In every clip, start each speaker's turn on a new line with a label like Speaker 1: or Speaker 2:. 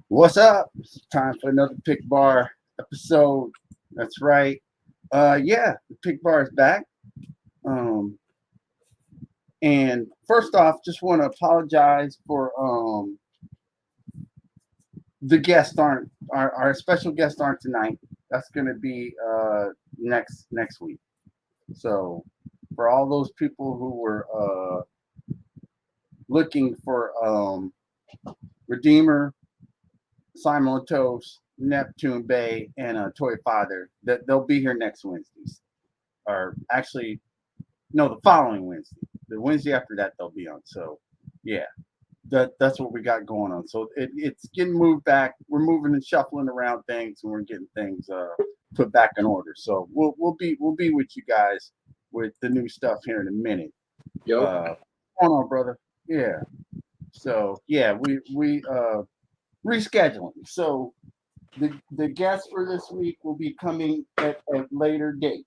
Speaker 1: What's up? It's time for another Pic Bar episode. That's right. Yeah, the Pic Bar is back. Um, and first off, just want to apologize for the guests aren't our special guests aren't tonight. That's gonna be next week. So for all those people who were looking for Redeemer, Simon Toast, Neptune Bay, and Toy Father, that they'll be here next Wednesday. Or actually, no, the following Wednesday. The Wednesday after that, they'll be on. So, yeah, that's what we got going on. So it's getting moved back. We're moving and shuffling around things, and we're getting things put back in order. So we'll be with you guys with the new stuff here in a minute.
Speaker 2: Yo,
Speaker 1: Hold on, brother. Yeah. So yeah, we rescheduling. So the guest for this week will be coming at a later date.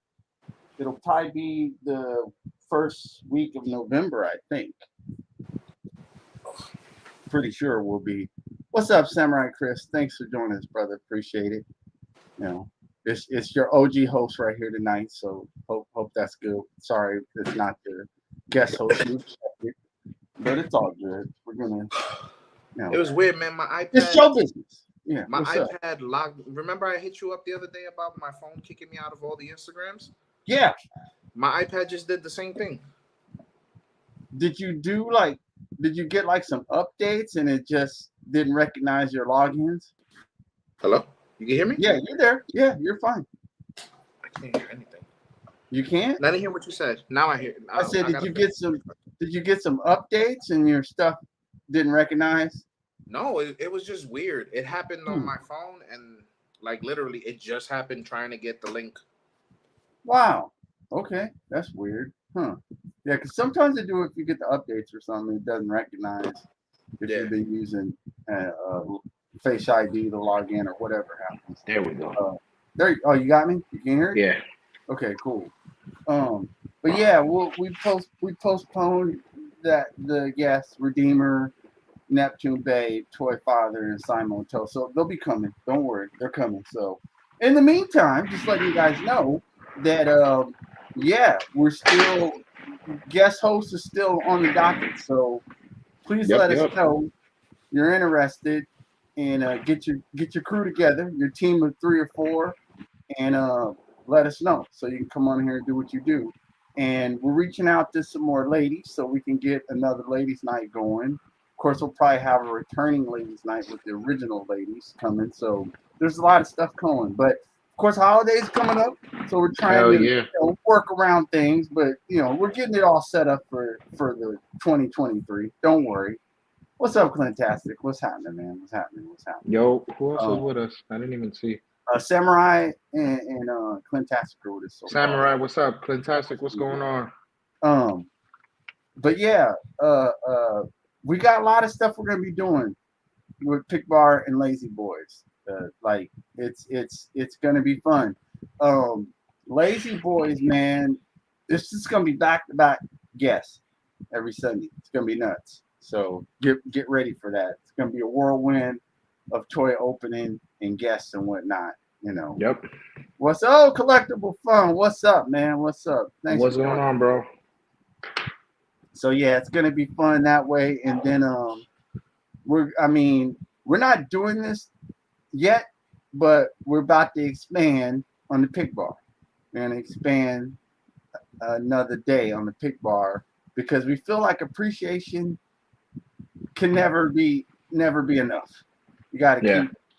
Speaker 1: It'll probably be the first week of November, I think. Pretty sure it will be. What's up, Samurai Chris? Thanks for joining us, brother. Appreciate it. You know, it's your OG host right here tonight. So hope that's good. Sorry, it's not the guest host, but it's all good. We're gonna,
Speaker 2: it was weird, man. My
Speaker 1: it's
Speaker 2: iPad,
Speaker 1: show business. Yeah.
Speaker 2: my
Speaker 1: What's up?
Speaker 2: iPad logged. Remember, I hit you up the other day about my phone kicking me out of all the Instagrams.
Speaker 1: Yeah.
Speaker 2: My iPad just did the same thing.
Speaker 1: Did you do like? Did you get like some updates and it just didn't recognize your logins?
Speaker 2: Hello, you can hear me?
Speaker 1: Yeah, you're there. Yeah, you're fine.
Speaker 2: I can't hear anything.
Speaker 1: You can't.
Speaker 2: I didn't hear what you said. Now I hear.
Speaker 1: I said,
Speaker 2: I
Speaker 1: did
Speaker 2: gotta
Speaker 1: you
Speaker 2: fix
Speaker 1: get some? Did you get some updates and your stuff didn't recognize?
Speaker 2: No, it was just weird. It happened on
Speaker 1: Hmm.
Speaker 2: my phone, and like literally, it just happened trying to get the link.
Speaker 1: Wow. Okay, that's weird. Huh? Yeah, because sometimes they do it if you get the updates or something. It doesn't recognize if
Speaker 2: Yeah.
Speaker 1: you've been using Face ID to log in or whatever happens.
Speaker 3: There we go.
Speaker 1: There. Oh, you got me. You can hear it.
Speaker 3: Yeah.
Speaker 1: Okay, cool. But yeah, we postponed that the guests Redeemer, Neptune Bay, Toy Father, and Simon Toe. So they'll be coming. Don't worry, they're coming. So in the meantime, just letting you guys know that yeah, we're still guest host is still on the docket. So please let us
Speaker 3: Yep.
Speaker 1: know you're interested and get your crew together, your team of 3 or 4, and let us know so you can come on here and do what you do. And we're reaching out to some more ladies so we can get another ladies' night going. Of course, we'll probably have a returning ladies' night with the original ladies coming. So there's a lot of stuff going. But of course, holidays coming up, so we're trying
Speaker 3: Hell
Speaker 1: to
Speaker 3: yeah.
Speaker 1: work around things. But we're getting it all set up for the 2023. Don't worry. What's up, Clintastic? What's happening, man? What's happening? What's happening?
Speaker 3: Yo, who else was
Speaker 1: Um,
Speaker 3: with us? I didn't even see.
Speaker 1: Samurai and Clintastic are with us so far.
Speaker 3: Samurai, what's up? Clintastic, what's going on?
Speaker 1: Um, but yeah, we got a lot of stuff we're gonna be doing with Pic Bar and Lazy Boys. Like it's gonna be fun. Um, Lazy Boys, man, it's just gonna be back to back guests every Sunday. It's gonna be nuts. So get ready for that. It's gonna be a whirlwind of toy opening and guests and whatnot.
Speaker 3: Yep.
Speaker 1: What's up, collectible fun? What's up, man? What's up? Thanks
Speaker 3: What's
Speaker 1: for
Speaker 3: going
Speaker 1: joining.
Speaker 3: on, bro?
Speaker 1: So yeah, it's gonna be fun that way. And then we're not doing this yet, but we're about to expand on the Pic Bar. We're gonna expand another day on the Pic Bar because we feel like appreciation can never be enough. You gotta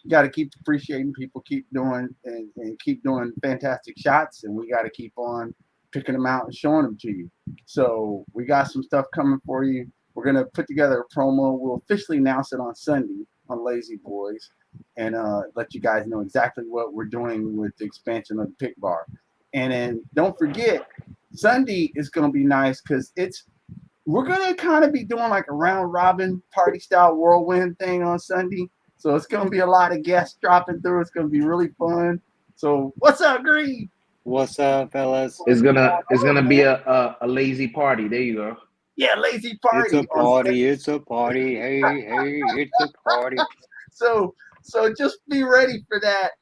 Speaker 3: Yeah.
Speaker 1: keep appreciating people, keep doing and keep doing fantastic shots, and we gotta keep on picking them out and showing them to you. So we got some stuff coming for you. We're gonna put together a promo. We'll officially announce it on Sunday on Lazy Boys, and let you guys know exactly what we're doing with the expansion of the Pic Bar. And then don't forget, Sunday is gonna be nice because we're gonna kind of be doing like a round robin party style whirlwind thing on Sunday. So it's gonna be a lot of guests dropping through. It's gonna be really fun. So what's up, Green?
Speaker 4: What's up, fellas?
Speaker 3: It's gonna be a lazy party. There you go.
Speaker 1: Yeah, lazy
Speaker 4: It's a
Speaker 1: party on Sunday.
Speaker 4: party. It's a party. Hey, hey, it's a party.
Speaker 1: So So just be ready for that.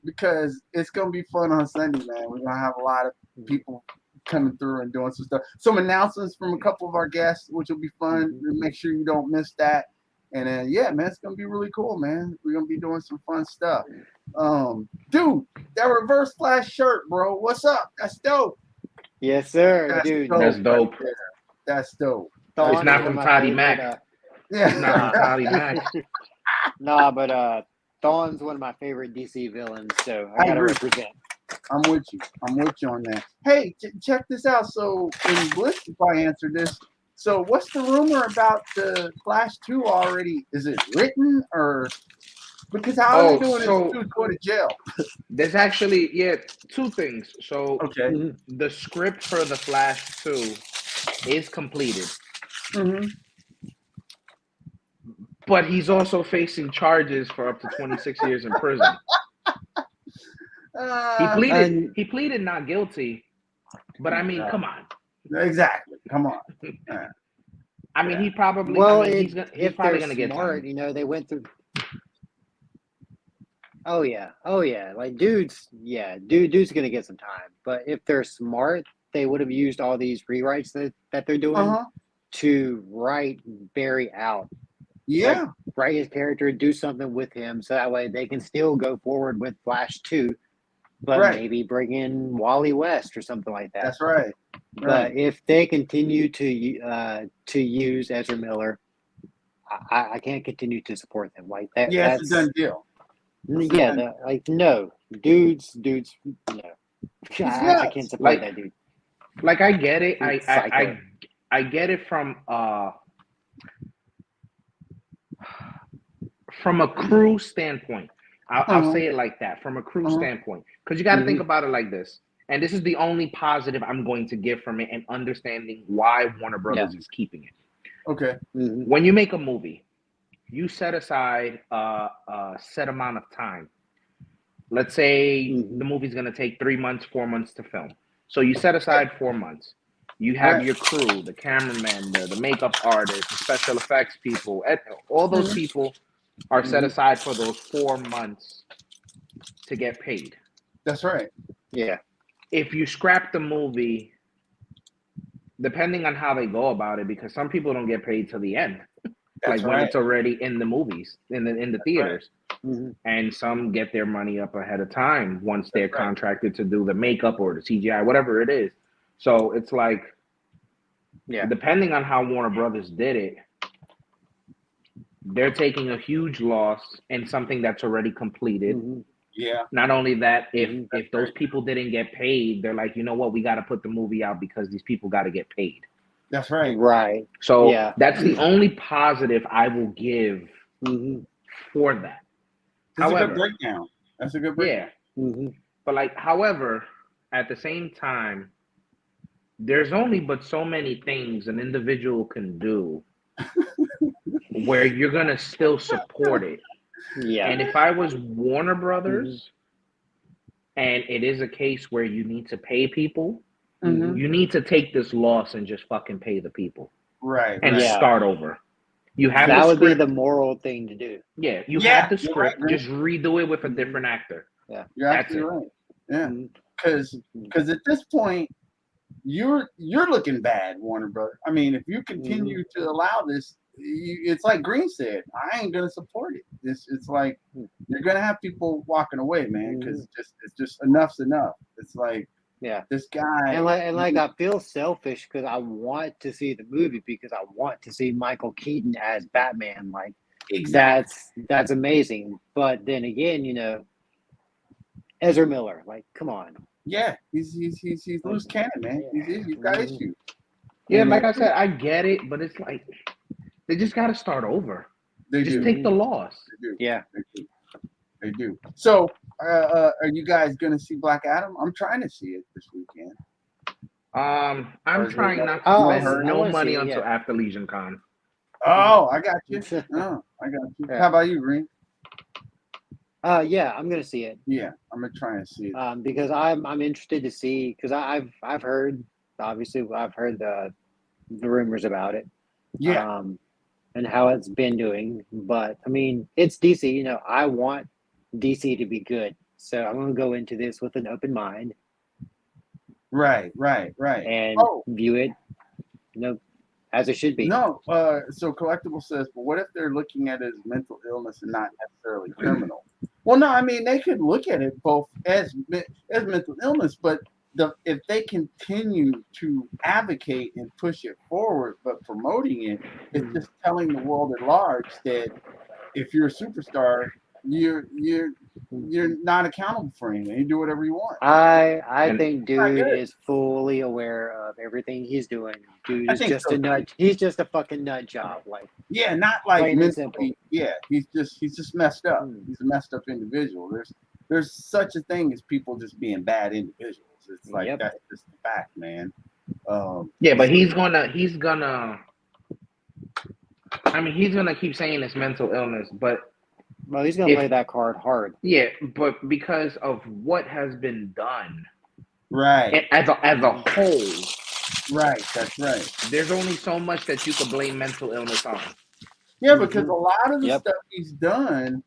Speaker 1: Because it's gonna be fun on Sunday, man. We're gonna have a lot of people coming through and doing some stuff. Some announcements from a couple of our guests, which will be fun. Make sure you don't miss that. And then yeah, man, it's gonna be really cool, man. We're gonna be doing some fun stuff. Dude, that reverse flash shirt, bro. What's up? That's dope.
Speaker 4: Yes, sir,
Speaker 1: That's
Speaker 4: dude.
Speaker 1: dope.
Speaker 3: That's dope.
Speaker 1: Right there. That's dope.
Speaker 4: Thon's
Speaker 3: It's not
Speaker 4: one
Speaker 3: from
Speaker 4: of my
Speaker 3: Toddy
Speaker 4: favorite,
Speaker 3: Mac.
Speaker 1: Yeah.
Speaker 3: It's not from Toddy Mac.
Speaker 4: Nah, but Thon's one of my favorite DC villains, so I
Speaker 1: I
Speaker 4: gotta
Speaker 1: agree.
Speaker 4: represent.
Speaker 1: I'm with you. I'm with you on that. Hey, check this out. So, in Blitz, if I answer this, so what's the rumor about the Flash 2 already? Is it written or because how are they doing
Speaker 3: so
Speaker 1: this dude go to jail?
Speaker 3: there's actually two things. So
Speaker 1: Okay.
Speaker 3: the script for the Flash 2 is completed,
Speaker 1: Mm-hmm.
Speaker 3: but he's also facing charges for up to 26 years in prison. He pleaded not guilty, but I mean, come on.
Speaker 1: Exactly. Come on.
Speaker 3: I mean, he probably.
Speaker 4: Well,
Speaker 3: I mean, he's
Speaker 4: if
Speaker 3: probably
Speaker 4: they're
Speaker 3: gonna get
Speaker 4: smart,
Speaker 3: time.
Speaker 4: they went through. Oh yeah, like dude's gonna get some time. But if they're smart, they would have used all these rewrites that they're doing to write Barry out.
Speaker 1: Yeah.
Speaker 4: Like, write his character, do something with him, so that way they can still go forward with Flash 2, but maybe bring in Wally West or something like that.
Speaker 1: That's right.
Speaker 4: But if they continue to use Ezra Miller, I can't continue to support them like that.
Speaker 1: Yeah,
Speaker 4: That's
Speaker 1: it's a done deal.
Speaker 4: Yeah, no, dudes, no. I can't support that dude.
Speaker 3: Like I get it.
Speaker 4: Psycho.
Speaker 3: I get it from a crew standpoint. I'll say it like that, from a crew standpoint, because you got to think about it like this. And this is the only positive I'm going to give from it, and understanding why Warner Brothers is keeping it.
Speaker 1: Okay.
Speaker 3: When you make a movie, you set aside a set amount of time. Let's say the movie's going to take 3 months, 4 months to film. So you set aside 4 months. You have your crew, the cameraman, the makeup artist, the special effects people, all those people are set aside for those 4 months to get paid.
Speaker 1: That's right.
Speaker 4: Yeah.
Speaker 3: If you scrap the movie, depending on how they go about it, because some people don't get paid till the end,
Speaker 1: That's
Speaker 3: when it's already in the movies, in the theaters.
Speaker 1: Right.
Speaker 3: And some get their money up ahead of time once they're contracted to do the makeup or the CGI, whatever it is. So it's like, depending on how Warner Brothers did it, they're taking a huge loss in something that's already completed.
Speaker 1: Yeah.
Speaker 3: Not only that, if those people didn't get paid, they're like, you know what, we got to put the movie out because these people got to get paid.
Speaker 1: That's right.
Speaker 4: Right.
Speaker 3: So that's the only positive I will give for that.
Speaker 1: That's a good breakdown. That's a good breakdown.
Speaker 3: Yeah. But however, at the same time, there's only but so many things an individual can do where you're going to still support it.
Speaker 4: Yeah.
Speaker 3: And if I was Warner Brothers, and it is a case where you need to pay people, you need to take this loss and just fucking pay the people.
Speaker 1: Right.
Speaker 3: And start over. You have
Speaker 4: that
Speaker 3: the
Speaker 4: would
Speaker 3: script.
Speaker 4: be the moral thing to do.
Speaker 3: Yeah, you have the script. Just redo it with a different actor.
Speaker 4: Yeah,
Speaker 1: you're absolutely right. Yeah, because at this point, you're looking bad, Warner Brothers. I mean, if you continue to allow this, it's like Green said, I ain't gonna support it. It's like you're gonna have people walking away, man, because it's just enough's enough. It's like.
Speaker 4: Yeah,
Speaker 1: this guy
Speaker 4: and I feel selfish because I want to see the movie because I want to see Michael Keaton as Batman. Like, that's amazing. But then again, Ezra Miller. Like, come on.
Speaker 1: Yeah, he's loose cannon, man. He's got issues.
Speaker 3: Yeah, like I said, I get it, but it's like they just got to start over. They just take the loss.
Speaker 1: They do.
Speaker 4: Yeah,
Speaker 1: they do. So. Are you guys gonna see Black Adam? I'm trying to see it this weekend.
Speaker 3: I'm trying not to spend no money until after Legion Con.
Speaker 1: Oh, I got you. Oh, I got you. How about you, Green?
Speaker 4: Yeah, I'm gonna see it.
Speaker 1: Yeah, I'm gonna try and see it.
Speaker 4: Because I'm interested to see because I've heard the rumors about it.
Speaker 1: Yeah.
Speaker 4: And and how it's been doing. But I mean, it's DC. You know, I want DC to be good, so I'm going to go into this with an open mind
Speaker 1: Right.
Speaker 4: and
Speaker 1: Oh,
Speaker 4: view it, as it should be.
Speaker 1: no. So Collectible says, but what if they're looking at it as mental illness and not necessarily criminal? Well, no. I mean, they could look at it both as mental illness, but if they continue to advocate and push it forward, but promoting it, it's just telling the world at large that if you're a superstar, you're not accountable for anything. You do whatever you want.
Speaker 4: I
Speaker 3: And-
Speaker 4: think
Speaker 1: Not
Speaker 4: dude
Speaker 1: good.
Speaker 4: is fully aware of everything he's doing. Dude
Speaker 1: I
Speaker 4: is
Speaker 1: think
Speaker 4: just
Speaker 1: so,
Speaker 4: a nut. He's just a fucking nut job. Like,
Speaker 1: Yeah, not like
Speaker 4: plain and simple.
Speaker 1: mentally. Yeah, he's just messed up.
Speaker 4: Hmm.
Speaker 1: He's a messed up individual. There's such a thing as people just being bad individuals. It's like
Speaker 4: Yep.
Speaker 1: that's just the fact, man.
Speaker 3: Yeah, but he's gonna. I mean, he's gonna keep saying it's mental illness, but
Speaker 4: well, he's gonna
Speaker 3: If-
Speaker 4: play that card hard.
Speaker 3: yeah, but because of what has been done
Speaker 1: right,
Speaker 3: as a whole,
Speaker 1: right. That's right.
Speaker 3: there's only so much that you can blame mental illness on.
Speaker 1: Yeah, because a lot of the
Speaker 4: Yep.
Speaker 1: stuff he's done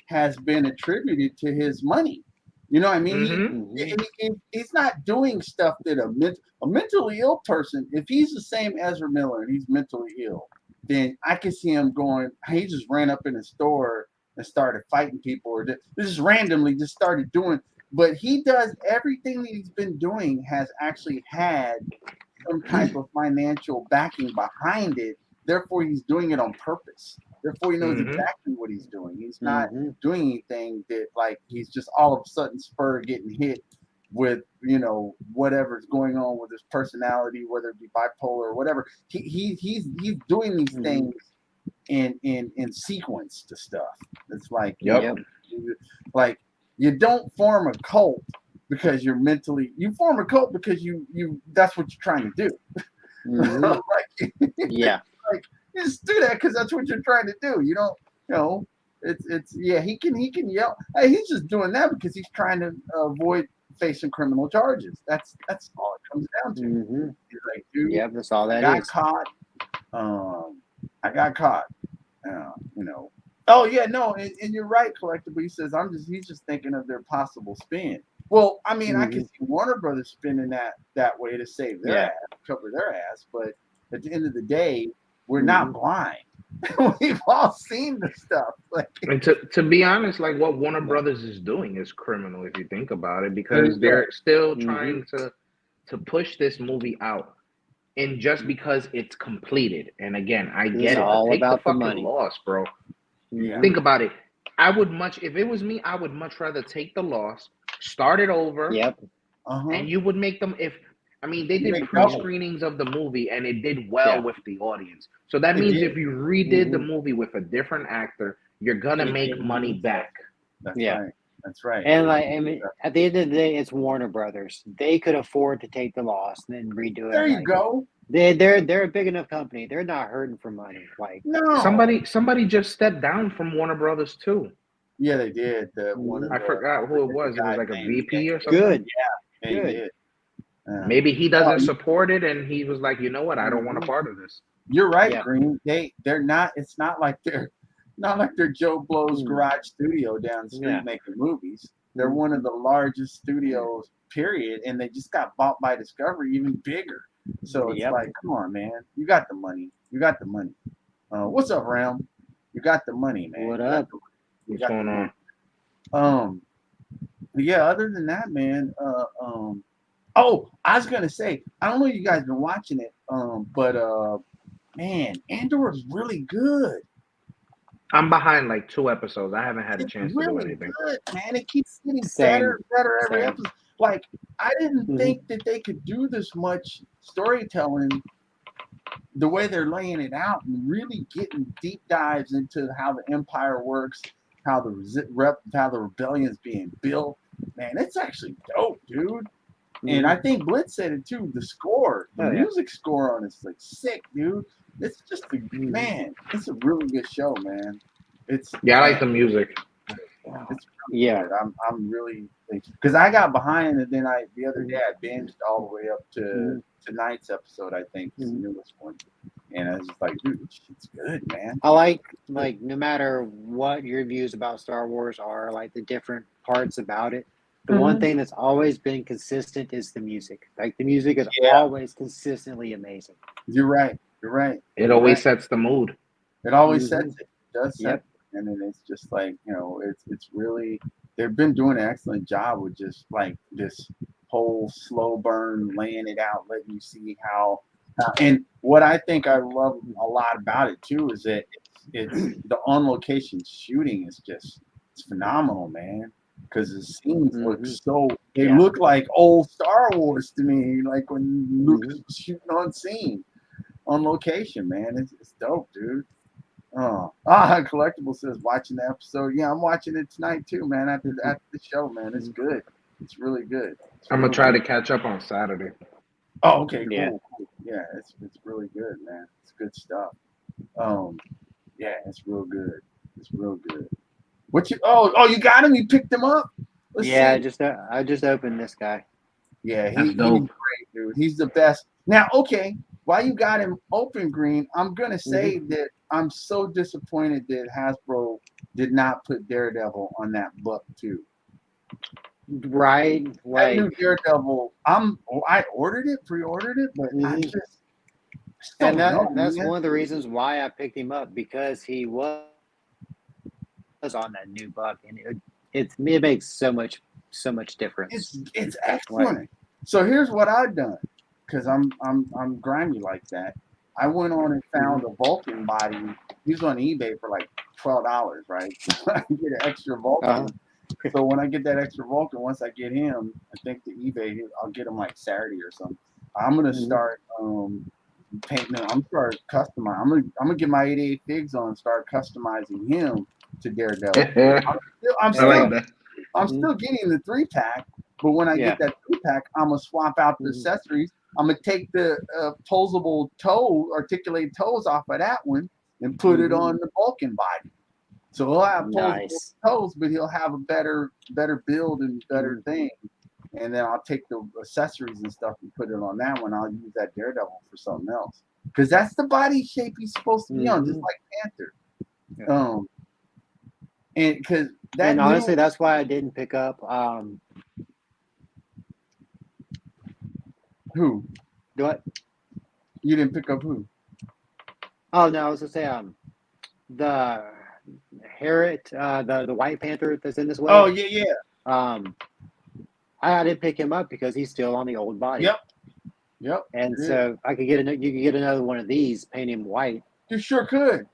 Speaker 1: has been attributed to his money. You know what I mean?
Speaker 3: Mhm.
Speaker 1: He's not doing stuff that a mentally ill person, if he's the same Ezra Miller and he's mentally ill, then I can see him going, he just ran up in a store and started fighting people or just randomly just started doing. But he does everything that he's been doing has actually had some type of financial backing behind it. Therefore, he's doing it on purpose. Therefore, he knows
Speaker 3: Mhm.
Speaker 1: exactly what he's doing. He's not
Speaker 4: Mhm.
Speaker 1: doing anything that like he's just all of a sudden spur getting hit with whatever's going on with his personality, whether it be bipolar or whatever. He's doing these
Speaker 4: Mhm.
Speaker 1: things in sequence to stuff. It's like
Speaker 3: Yep.
Speaker 1: like you don't form a cult because you're mentally. You form a cult because you that's what you're trying to do.
Speaker 4: Mhm.
Speaker 1: Like,
Speaker 4: Yeah.
Speaker 1: you just do that because that's what you're trying to do. You don't, it's yeah. He can yell. Hey, he's just doing that because he's trying to avoid facing criminal charges. That's all it comes down to.
Speaker 4: Mhm.
Speaker 1: He's like, dude,
Speaker 4: Yep. That's all
Speaker 1: I
Speaker 4: that
Speaker 1: got
Speaker 4: is.
Speaker 1: caught. I got caught. Oh yeah, no, and you're right, Collectible. He says he's just thinking of their possible spin. Well, I mean, I can
Speaker 4: Mhm.
Speaker 1: see Warner Brothers spinning that way to save their
Speaker 4: Yeah.
Speaker 1: ass, cover their ass, but at the end of the day, we're not blind. We've all seen the stuff. Like,
Speaker 3: And to be honest, like what Warner Brothers is doing is criminal if you think about it,
Speaker 1: There you
Speaker 3: because they're still
Speaker 4: Mhm.
Speaker 3: trying to push this movie out, and just because it's completed. And again, I
Speaker 4: It's
Speaker 3: get it.
Speaker 4: all
Speaker 3: Take the
Speaker 4: about the
Speaker 3: fucking
Speaker 4: money.
Speaker 3: loss, bro.
Speaker 1: Yeah.
Speaker 3: Think about it. If it was me, I would much rather take the loss, start it over,
Speaker 4: Yep.
Speaker 3: and you would make them. They
Speaker 1: You
Speaker 3: did
Speaker 1: make double.
Speaker 3: pre-screenings of the movie, and it did well
Speaker 4: Yeah.
Speaker 3: with the audience. So that
Speaker 1: It
Speaker 3: means
Speaker 1: did.
Speaker 3: if you redid the
Speaker 4: Mhm.
Speaker 3: movie with a different actor, you're gonna
Speaker 1: It
Speaker 3: make
Speaker 1: did.
Speaker 3: money back.
Speaker 1: That's
Speaker 4: Yeah.
Speaker 1: right. That's right.
Speaker 4: And like, I mean, at the end of the day, it's Warner Brothers. They could afford to take the loss and then redo it.
Speaker 1: There you
Speaker 4: Like,
Speaker 1: go.
Speaker 4: they're a big enough company. They're not hurting for money. Like,
Speaker 1: No.
Speaker 3: Somebody just stepped down from Warner Brothers too.
Speaker 1: Yeah, they did. The one of
Speaker 3: I
Speaker 1: the,
Speaker 3: forgot who it was. It was like a VP or something.
Speaker 4: good.
Speaker 1: Yeah, he
Speaker 4: Good.
Speaker 1: did.
Speaker 3: Maybe he doesn't support it, and he was like, you know what, I don't want a
Speaker 4: Mhm.
Speaker 3: part of this.
Speaker 1: You're right,
Speaker 4: Yeah.
Speaker 1: Green. They're not. It's not like they're Joe Blow's
Speaker 4: Mm.
Speaker 1: garage studio down the street
Speaker 4: Yeah.
Speaker 1: making movies. They're
Speaker 4: Mhm.
Speaker 1: one of the largest studios, period, and they just got bought by Discovery, even bigger. So it's
Speaker 4: Yep.
Speaker 1: like, come on, man, you got the money. You got the money. What's up, Realm? You got the money, man.
Speaker 4: What
Speaker 1: You got
Speaker 4: up?
Speaker 1: the money. You
Speaker 3: What's
Speaker 1: got
Speaker 3: going
Speaker 1: the
Speaker 3: on?
Speaker 1: money. Yeah. Other than that, man. Oh, I was gonna say, I don't know if you guys been watching it. But man, Andor is really good.
Speaker 3: I'm behind like 2 episodes. I haven't had a
Speaker 1: It's
Speaker 3: chance to do
Speaker 1: really
Speaker 3: anything.
Speaker 1: good, man. It keeps getting
Speaker 4: Same.
Speaker 1: better and better every
Speaker 4: Same.
Speaker 1: episode. Like, I didn't
Speaker 4: Mhm.
Speaker 1: think that they could do this much storytelling the way they're laying it out and really getting deep dives into how the Empire works, how the rebellion is being built. Man, it's actually dope, dude. And I think Blitz said it too. The score, the
Speaker 4: Oh, yeah.
Speaker 1: music score on it's like sick, dude. It's just man. It's a really good show, man. It's
Speaker 3: Yeah, I like the music.
Speaker 1: It's
Speaker 4: Yeah.
Speaker 1: good. I'm really because I got behind and then the other day I binged all the way up to tonight's episode. I think is the newest one, And I was just like, dude, this shit's good, man.
Speaker 4: I like no matter what your views about Star Wars are, like the different parts about it. The one thing that's always been consistent is the music. Like the music is
Speaker 1: Yeah.
Speaker 4: always consistently amazing.
Speaker 1: You're right. You're right.
Speaker 3: It
Speaker 1: You're
Speaker 3: always
Speaker 1: right.
Speaker 3: sets the mood.
Speaker 1: It always
Speaker 4: Mhm.
Speaker 1: sets it. It does set
Speaker 4: Yep.
Speaker 1: it. And then it's just like, it's really, they've been doing an excellent job with just like this whole slow burn, laying it out, letting you see how, and what I think I love a lot about it too is that it's the on location shooting is just, it's phenomenal, man. Because the scenes look they
Speaker 4: Yeah.
Speaker 1: look like old Star Wars to me, like when Lucas
Speaker 4: Mhm.
Speaker 1: was shooting on scene, on location, man. It's dope, dude. Collectible says watching the episode. Yeah, I'm watching it tonight too, man. After the show, man, it's good. It's really good. It's
Speaker 3: I'm gonna
Speaker 1: real
Speaker 3: try
Speaker 1: good.
Speaker 3: to catch up on Saturday.
Speaker 1: Oh, okay,
Speaker 4: Yeah.
Speaker 1: cool. Yeah, it's really good, man. It's good stuff. Yeah, it's real good. It's real good. What you? Oh, you got him. You picked him up. Let's
Speaker 4: Yeah,
Speaker 1: see.
Speaker 4: I just opened this guy.
Speaker 1: Yeah,
Speaker 3: That's
Speaker 1: he's
Speaker 3: dope.
Speaker 1: great, dude. He's the best. Now, okay, while you got him open green, I'm gonna say that I'm so disappointed that Hasbro did not put Daredevil on that book too.
Speaker 4: Right?
Speaker 1: That new
Speaker 4: Like,
Speaker 1: Daredevil, I ordered it, pre-ordered it, but I
Speaker 4: Mhm.
Speaker 1: just
Speaker 4: and
Speaker 1: don't know,
Speaker 4: that's
Speaker 1: man.
Speaker 4: one of the reasons why I picked him up, because he was on that new buck, and it makes so much difference.
Speaker 1: It's
Speaker 4: Like,
Speaker 1: excellent. So here's what I've done, because I'm grimy like that. I went on and found a Vulcan body. He was on eBay for like $12, right? I can get an extra Vulcan. So when I get that extra Vulcan, once I get him, I think the eBay, I'll get him like Saturday or something. I'm gonna start painting him. I'm start customizing. I'm gonna get my 88 figs on and start customizing him to Daredevil. I'm
Speaker 3: I like
Speaker 1: still
Speaker 3: that.
Speaker 1: I'm still getting the 3-pack, but when I
Speaker 4: Yeah.
Speaker 1: get that 3-pack, I'm gonna swap out the accessories. I'm gonna take the posable toe, articulated toes off of that one and put it on the Vulcan body. So he'll have posable
Speaker 4: Nice.
Speaker 1: toes, but he'll have a better build and better thing. And then I'll take the accessories and stuff and put it on that one. I'll use that Daredevil for something else, because that's the body shape he's supposed to be on, just like Panther.
Speaker 4: Yeah.
Speaker 1: And because that
Speaker 4: And honestly,
Speaker 1: new
Speaker 4: that's why I didn't pick up
Speaker 1: who
Speaker 4: what?
Speaker 1: you didn't pick up who?
Speaker 4: Oh no, I was gonna say the Harriet, the White Panther that's in this wave.
Speaker 1: Oh yeah.
Speaker 4: I didn't pick him up because he's still on the old body.
Speaker 1: Yep.
Speaker 4: And so I could you could get another one of these, paint him white.
Speaker 1: You sure could.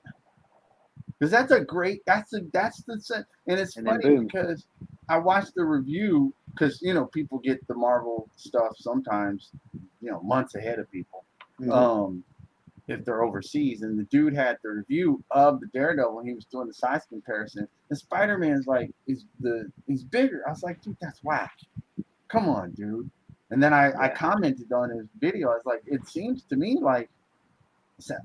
Speaker 1: Because that's a great. That's the and it's
Speaker 4: And then
Speaker 1: funny
Speaker 4: boom.
Speaker 1: because I watched the review, because people get the Marvel stuff sometimes months ahead of people. If they're overseas, and the dude had the review of the Daredevil and he was doing the size comparison, and Spider-Man's like he's bigger. I was like, dude, that's whack. Come on, dude. And then I commented on his video. I was like, it seems to me like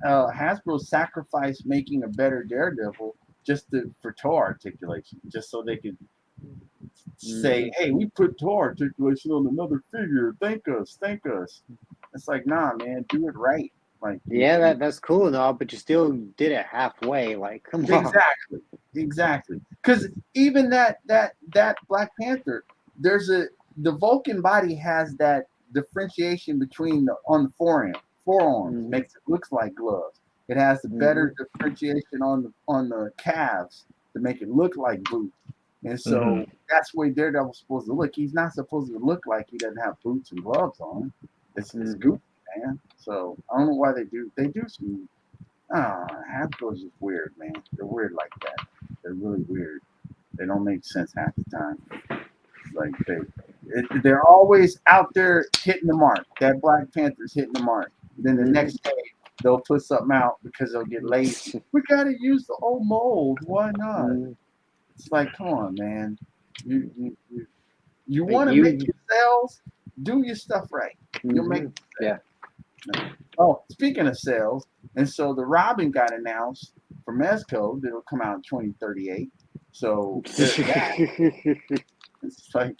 Speaker 1: Hasbro sacrificed making a better Daredevil just for toe articulation, just so they could say, hey, we put toe articulation on another figure. Thank us. It's like, nah, man, do it right. Like,
Speaker 4: Yeah, that's cool and all, but you still did it halfway. Like, come on.
Speaker 1: Exactly. Because even that Black Panther, the Vulcan body has that differentiation between on the forearms, makes it looks like gloves. It has the better differentiation on the calves to make it look like boots. And so that's the way Daredevil's supposed to look. He's not supposed to look like he doesn't have boots and gloves on. It's goofy, man. So I don't know why they do some. Hasbro's just weird, man. They're weird like that. They're really weird. They don't make sense half the time. Like they're always out there hitting the mark. That Black Panther's hitting the mark. Then the next day they'll put something out because they'll get lazy. We gotta use the old mold. Why not? It's like, come on, man. You want to make your sales? Do your stuff right. You'll make
Speaker 4: Yeah.
Speaker 1: Oh, speaking of sales, and so the Robin got announced for Mezco that it'll come out in 2038. So there's that. It's like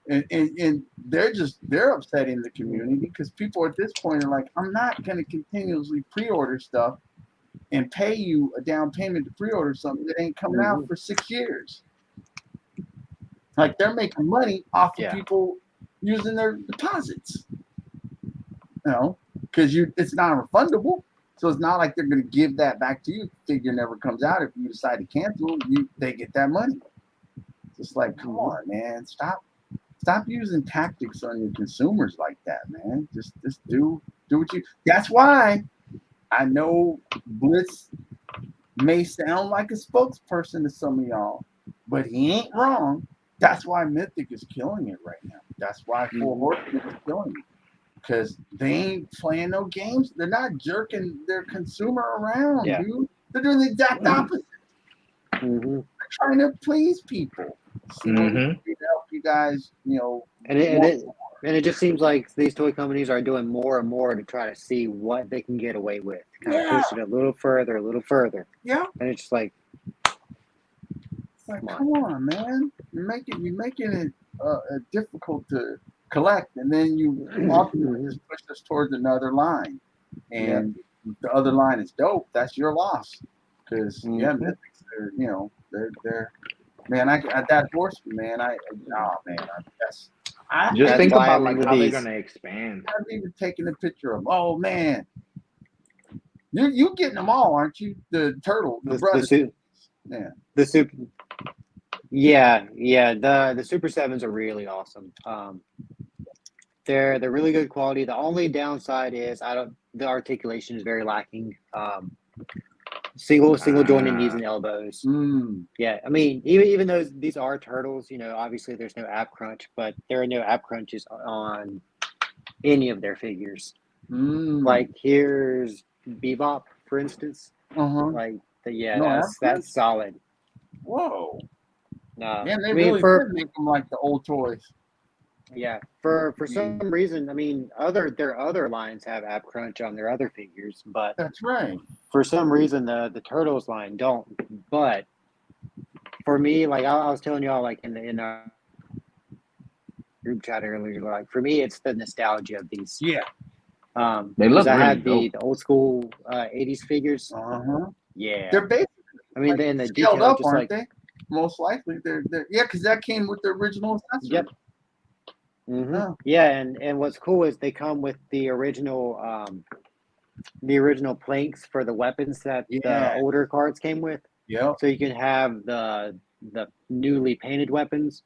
Speaker 1: And they're upsetting the community because people at this point are like, I'm not going to continuously pre-order stuff and pay you a down payment to pre-order something that ain't coming out for 6 years. Like they're making money off of people using their deposits, because it's non-refundable. So it's not like they're going to give that back to you. Figure never comes out. If you decide to cancel, they get that money. Just like, come on, man, stop using tactics on your consumers like that, man. Just do what you. That's why I know Blitz may sound like a spokesperson to some of y'all, but he ain't wrong. That's why Mythic is killing it right now. That's why Full Horseman is killing it. Because they ain't playing no games. They're not jerking their consumer around, dude. They're doing the exact opposite. They're trying to please people. So we can help you guys,
Speaker 4: And it just seems like these toy companies are doing more and more to try to see what they can get away with. Kind of push it a little further.
Speaker 1: Yeah.
Speaker 4: And it's just like,
Speaker 1: come on, man. You're making it difficult to collect, and then you often just push us towards another line. And if the other line is dope, that's your loss. Because Mythics, they're man, that horseman, man,
Speaker 3: just think about like how they're
Speaker 4: these.
Speaker 3: gonna expand.
Speaker 1: I haven't even taken a picture of. Oh man, you getting them all, aren't you? The turtle, the brother.
Speaker 4: The super. Yeah. The Super 7s are really awesome. They're really good quality. The only downside is the articulation is very lacking. Single jointed knees and elbows. Yeah, I mean, even though these are turtles, obviously there's no ab crunch, but there are no ab crunches on any of their figures. Like here's Bebop, for instance. Like that's solid.
Speaker 1: Whoa.
Speaker 4: No,
Speaker 1: yeah, they really did make them like the old toys.
Speaker 4: Yeah, for some reason, I mean, their other lines have ab crunch on their other figures, but
Speaker 1: that's right.
Speaker 4: For some reason, the Turtles line don't. But for me, like I was telling y'all, like in our group chat earlier, like for me, it's the nostalgia of these.
Speaker 1: Yeah.
Speaker 3: They look
Speaker 4: I
Speaker 3: really
Speaker 4: had
Speaker 3: dope.
Speaker 4: the old school 80s figures.
Speaker 1: Yeah. They're basically.
Speaker 4: I mean,
Speaker 1: like,
Speaker 4: the
Speaker 1: scaled
Speaker 4: detail,
Speaker 1: up,
Speaker 4: just
Speaker 1: aren't
Speaker 4: like
Speaker 1: they? Most likely, they're because that came with the original accessory.
Speaker 4: Yep. Yeah, and what's cool is they come with the original planks for the weapons that the older cards came with.
Speaker 1: Yeah.
Speaker 4: So you can have the newly painted weapons,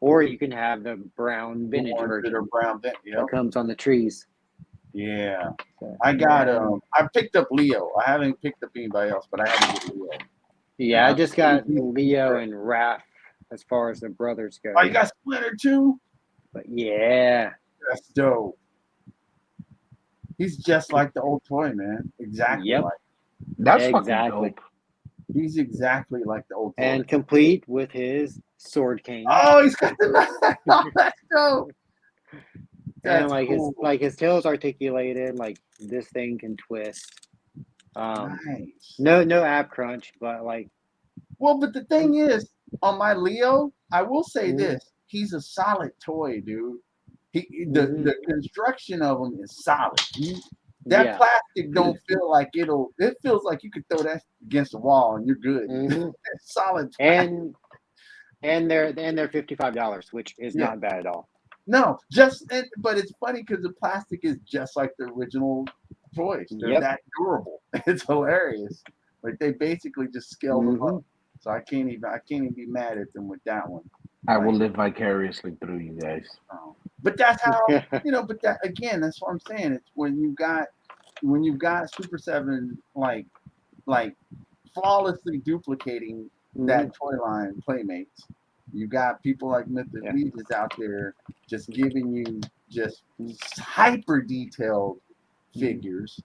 Speaker 4: or you can have the brown vintage version that comes on the trees.
Speaker 1: Yeah. I got I picked up Leo. I haven't picked up anybody else, but I haven't picked Leo.
Speaker 4: Yeah, I just got Leo and Raph as far as the brothers go.
Speaker 1: Oh, you got Splinter too?
Speaker 4: But yeah.
Speaker 1: That's dope. He's just like the old toy, man. Exactly like.
Speaker 3: That's fucking dope.
Speaker 1: He's exactly like the old toy.
Speaker 4: And complete with his sword cane.
Speaker 1: Oh, he's got the that's dope.
Speaker 4: And like his tail's articulated, like this thing can twist.
Speaker 1: Nice.
Speaker 4: No ab crunch, but like.
Speaker 1: Well, but the thing is, on my Leo, I will say this: he's a solid toy, dude. The construction of him is solid. That plastic don't feel like it feels like you could throw that against the wall and you're good. It's solid plastic.
Speaker 4: And they're $55, which is not bad at all.
Speaker 1: No, but it's funny because the plastic is just like the original toys. They're that durable. It's hilarious. Like they basically just scaled them up. So I can't even be mad at them with that one.
Speaker 3: I will live vicariously through you guys.
Speaker 1: But that's how But that again, that's what I'm saying. It's when you've got Super 7 like flawlessly duplicating that toy line Playmates. You got people like Mythic Legions out there just giving you just hyper detailed figures.